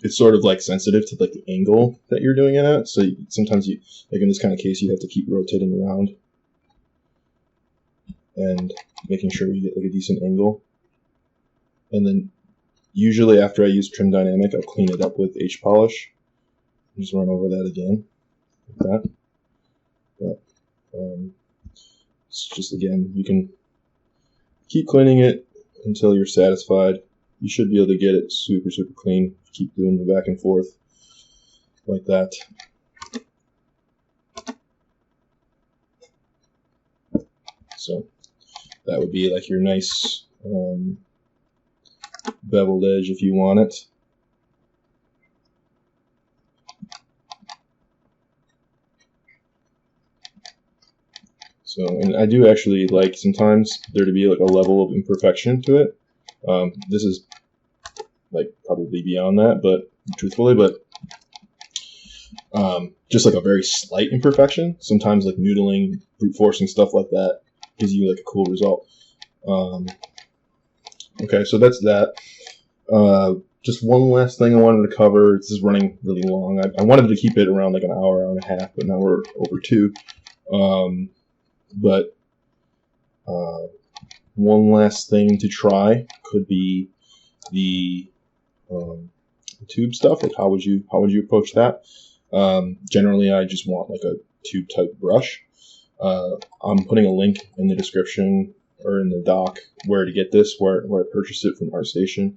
It's sort of like sensitive to like the angle that you're doing it at, so sometimes you, like in this kind of case, you have to keep rotating around and making sure you get like a decent angle. And then usually after I use trim dynamic, I'll clean it up with H polish. Just run over that again, like that. But it's just, again, you can keep cleaning it until you're satisfied. You should be able to get it super, super clean. Keep doing the back and forth like that. So that would be like your nice beveled edge if you want it. So, and I do actually like sometimes there to be like a level of imperfection to it. This is like probably beyond that, but truthfully, just like a very slight imperfection. Sometimes like noodling, brute forcing, stuff like that gives you like a cool result. Okay, so that's that. Just one last thing I wanted to cover. This is running really long. I wanted to keep it around like an hour, hour and a half, but now we're over 2. But one last thing to try could be the tube stuff. Like how would you approach that? Generally, I just want like a tube type brush. I'm putting a link in the description or in the doc where to get this, where I purchased it from ArtStation.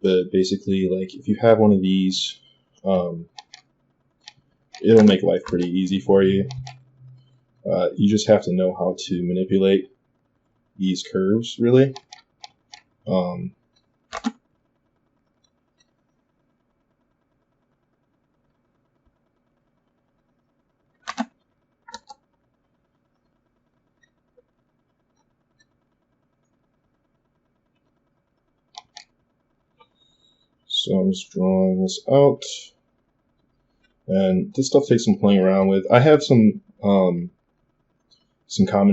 But basically, like if you have one of these, it'll make life pretty easy for you. You just have to know how to manipulate these curves, really. So I'm just drawing this out, and this stuff takes some playing around with. I have some common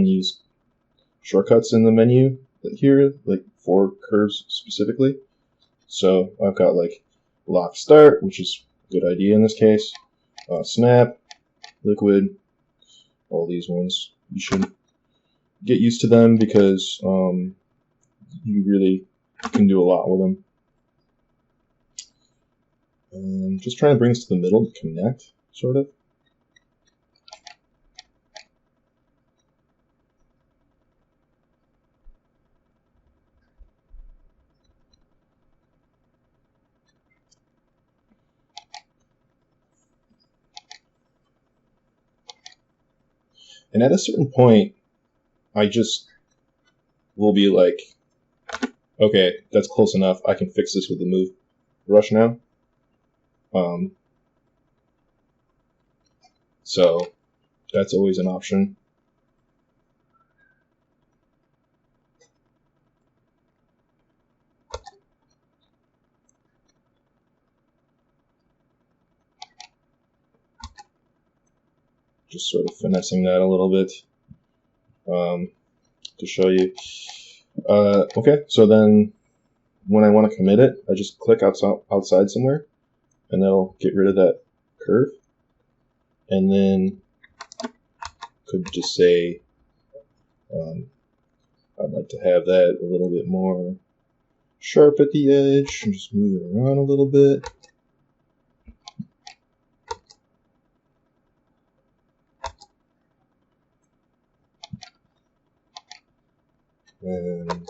use shortcuts in the menu here, like for curves specifically. So I've got like lock start, which is a good idea in this case. Snap, liquid, all these ones. You should get used to them because you really can do a lot with them. And just trying to bring this to the middle to connect, sort of. And at a certain point, I just will be like, okay, that's close enough. I can fix this with the move brush now. So that's always an option. Just sort of finessing that a little bit to show you. Okay, so then when I want to commit it, I just click outside somewhere, and that'll get rid of that curve. And then could just say I'd like to have that a little bit more sharp at the edge, and just move it around a little bit. And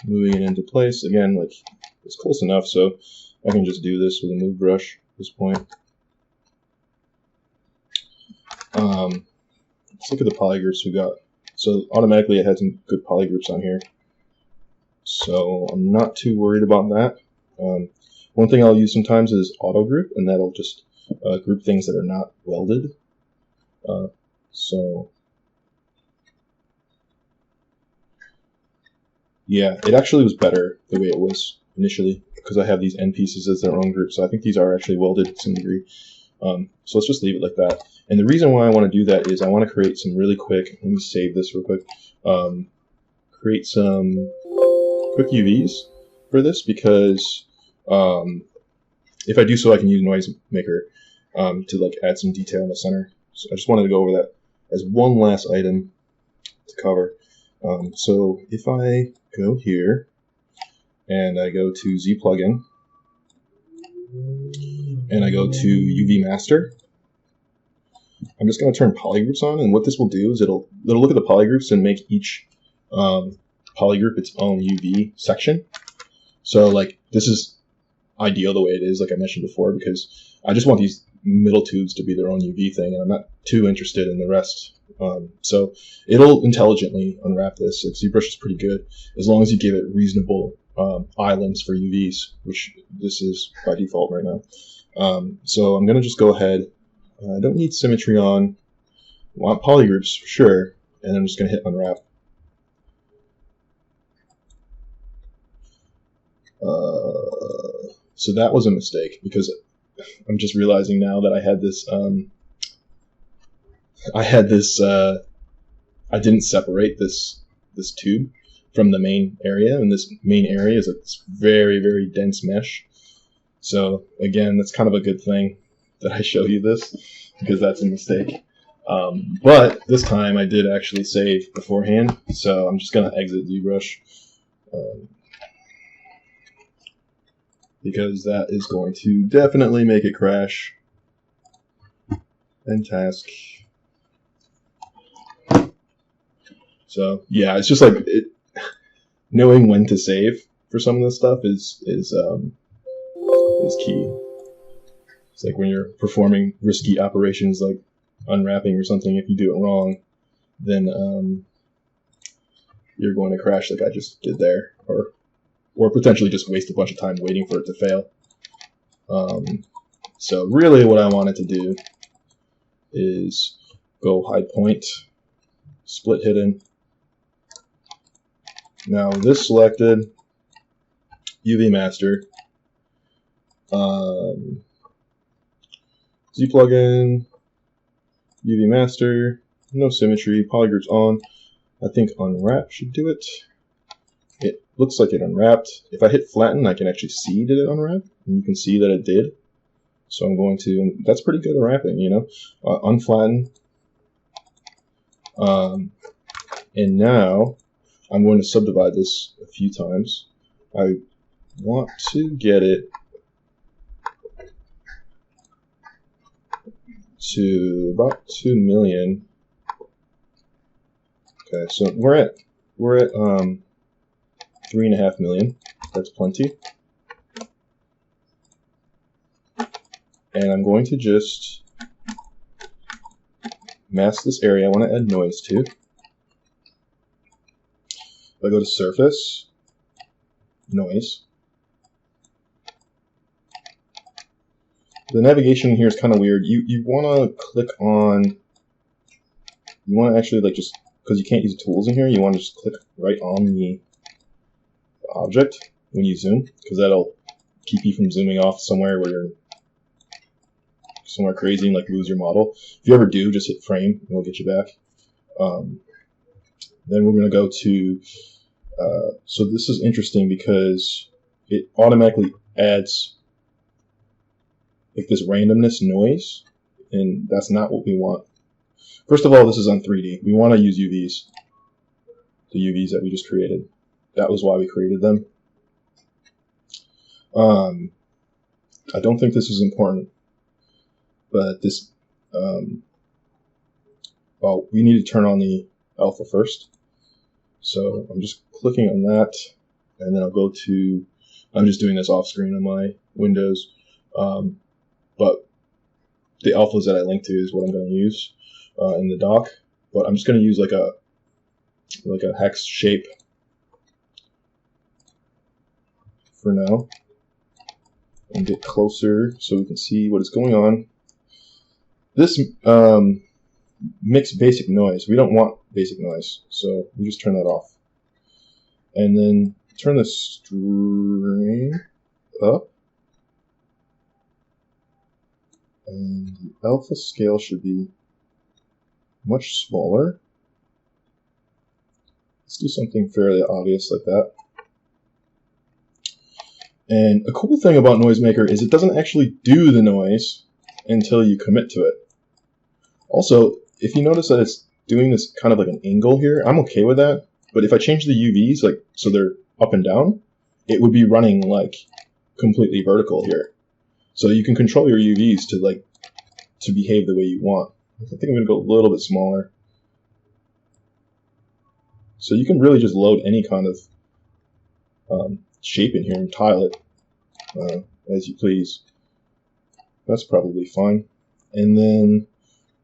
moving it into place again, like it's close enough, so I can just do this with a move brush at this point. Let's look at the polygroups we got. So automatically it had some good polygroups on here, so I'm not too worried about that. One thing I'll use sometimes is auto group, and that'll just group things that are not welded. So yeah, it actually was better the way it was initially, because I have these end pieces as their own group, so I think these are actually welded to some degree. So let's just leave it like that. And the reason why I want to do that is I want to create some really quick, let me save this real quick, create some quick UVs for this, because if I do so, I can use Noisemaker to like add some detail in the center. So I just wanted to go over that as one last item to cover. So if I go here and I go to Z plugin and I go to UV master, I'm just going to turn polygroups on, and what this will do is it'll look at the polygroups and make each polygroup its own UV section. So like this is ideal the way it is, like I mentioned before, because I just want these middle tubes to be their own UV thing, and I'm not too interested in the rest. So it'll intelligently unwrap this. Like, ZBrush is pretty good as long as you give it reasonable islands for UVs, which this is by default right now. So I'm going to just go ahead. I don't need symmetry on. I want polygroups for sure, and I'm just going to hit unwrap. So that was a mistake, because I'm just realizing now that I had this I had this. I didn't separate this tube from the main area, and this main area is like this very, very dense mesh. So again, that's kind of a good thing that I show you this, because that's a mistake. But this time I did actually save beforehand, so I'm just going to exit Zbrush, because that is going to definitely make it crash. End task. So yeah, it's just like knowing when to save for some of this stuff is key. It's like when you're performing risky operations like unwrapping or something. If you do it wrong, then you're going to crash like I just did there, or potentially just waste a bunch of time waiting for it to fail. So really what I wanted to do is go hide point, split hidden. Now this selected, UV master, Z plugin, UV master, no symmetry, polygroups on. I think unwrap should do it. It looks like it unwrapped. If I hit flatten, I can actually see did it unwrap, and you can see that it did. So I'm going to, and that's pretty good unwrapping, you know. Unflatten. And now I'm going to subdivide this a few times. I want to get it to about 2 million. Okay, so we're at 3.5 million. That's plenty. And I'm going to just mask this area I want to add noise to. If I go to surface, noise. The navigation here is kind of weird. You want to click on, you want to actually like just, because you can't use the tools in here, you want to just click right on the object when you zoom, because that'll keep you from zooming off somewhere where you're somewhere crazy and like lose your model. If you ever do, just hit frame and it'll get you back. Then we're going to go to, so this is interesting because it automatically adds like this randomness noise, and that's not what we want. First of all, this is on 3D. We want to use UVs, the UVs that we just created. That was why we created them. I don't think this is important, but this, well, we need to turn on the alpha first. So I'm just clicking on that, and then I'll go to, I'm just doing this off screen on my Windows, but the alphas that I link to is what I'm going to use in the dock. But I'm just going to use like a hex shape for now, and get closer so we can see what is going on. This mix basic noise. We don't want basic noise, so we just turn that off. And then turn the string up. And the alpha scale should be much smaller. Let's do something fairly obvious like that. And a cool thing about Noisemaker is it doesn't actually do the noise until you commit to it. Also, if you notice that it's doing this kind of like an angle here, I'm okay with that. But if I change the UVs, like so they're up and down, it would be running like completely vertical here. So you can control your UVs to behave the way you want. I think I'm going to go a little bit smaller. So you can really just load any kind of shape in here and tile it as you please. That's probably fine. And then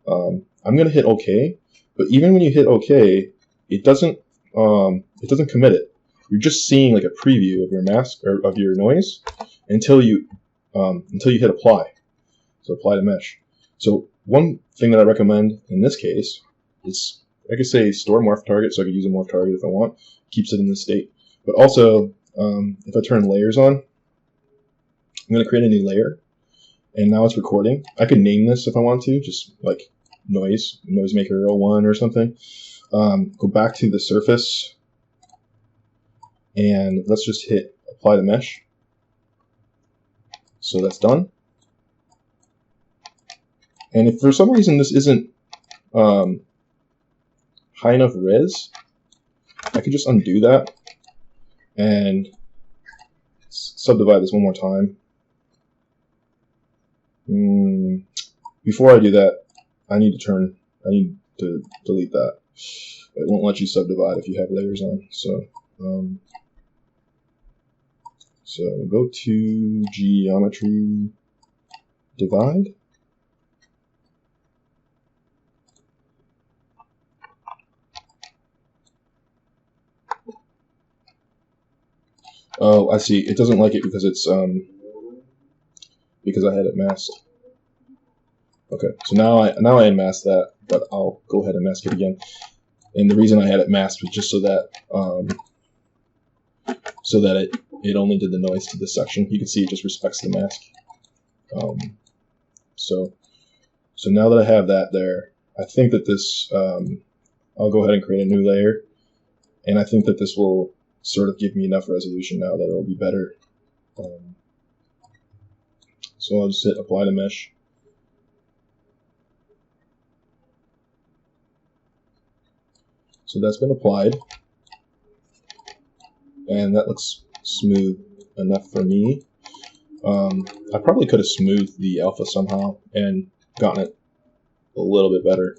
I'm going to hit OK. But even when you hit OK, it doesn't commit it. You're just seeing like a preview of your mask or of your noise until you hit apply. So apply to mesh. So one thing that I recommend in this case is, I could say store morph target, so I could use a morph target if I want. Keeps it in this state. But also, if I turn layers on, I'm going to create a new layer, and now it's recording. I could name this if I want to, just like Noisemaker 01 or something. Go back to the surface, and let's just hit apply to mesh. So that's done. And if for some reason this isn't high enough res, I could just undo that and subdivide this one more time. Before I do that, I need to delete that. It won't let you subdivide if you have layers on. So go to geometry, divide. Oh, I see. It doesn't like it because it's because I had it masked. Okay, so now I unmasked that, but I'll go ahead and mask it again. And the reason I had it masked was just so that it only did the noise to this section. You can see it just respects the mask. So now that I have that there, I think that this I'll go ahead and create a new layer, and I think that this will sort of give me enough resolution now that it'll be better. So I'll just hit apply to mesh. So that's been applied, and that looks smooth enough for me. I probably could have smoothed the alpha somehow and gotten it a little bit better.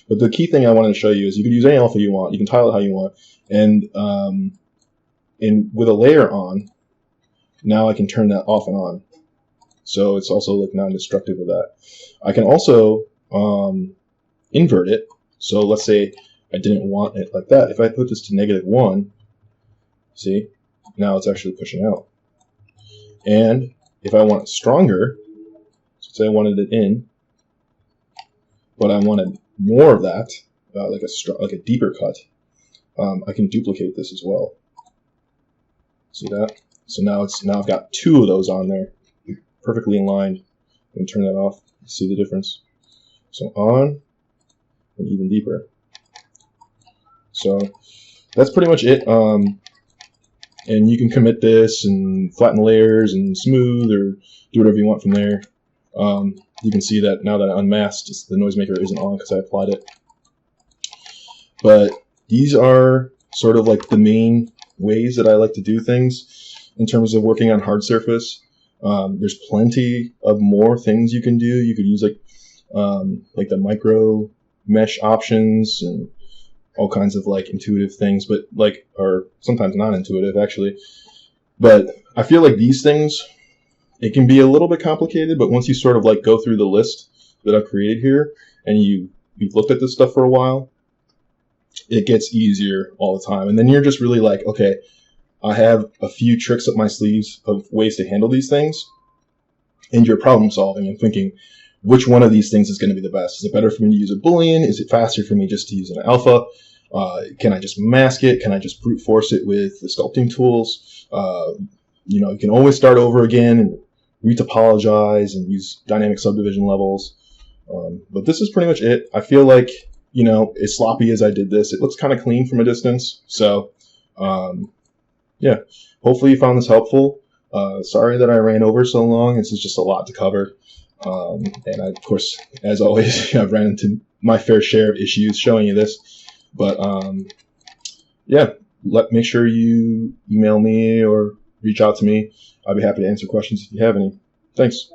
But the key thing I wanted to show you is you can use any alpha you want. You can tile it how you want. And with a layer on, now I can turn that off and on. So it's also like non-destructive of that. I can also invert it. So let's say I didn't want it like that. If I put this to -1, see, now it's actually pushing out. And if I want it stronger, so say I wanted it in, but I wanted more of that, like a deeper cut, I can duplicate this as well. See that? So now I've got 2 of those on there, perfectly in line. And turn that off. See the difference? So on and even deeper. So that's pretty much it. And you can commit this and flatten layers and smooth or do whatever you want from there. You can see that now that I unmasked, the Noisemaker isn't on because I applied it. But these are sort of like the main ways that I like to do things in terms of working on hard surface. There's plenty of more things you can do. You could use like the micro mesh options and all kinds of like intuitive things, but or sometimes non-intuitive actually. But I feel like these things, it can be a little bit complicated, but once you sort of like go through the list that I've created here and you've looked at this stuff for a while, it gets easier all the time. And then you're just really like, okay, I have a few tricks up my sleeves of ways to handle these things, and you're problem solving and thinking, which one of these things is going to be the best? Is it better for me to use a Boolean? Is it faster for me just to use an alpha? Can I just mask it? Can I just brute force it with the sculpting tools? You can always start over again and retopologize and use dynamic subdivision levels. But this is pretty much it. I feel like, as sloppy as I did this, it looks kind of clean from a distance. So, yeah, hopefully you found this helpful. Sorry that I ran over so long. This is just a lot to cover. And I, of course, as always, I've ran into my fair share of issues showing you this. But yeah, make sure you email me or reach out to me. I'd be happy to answer questions if you have any. Thanks.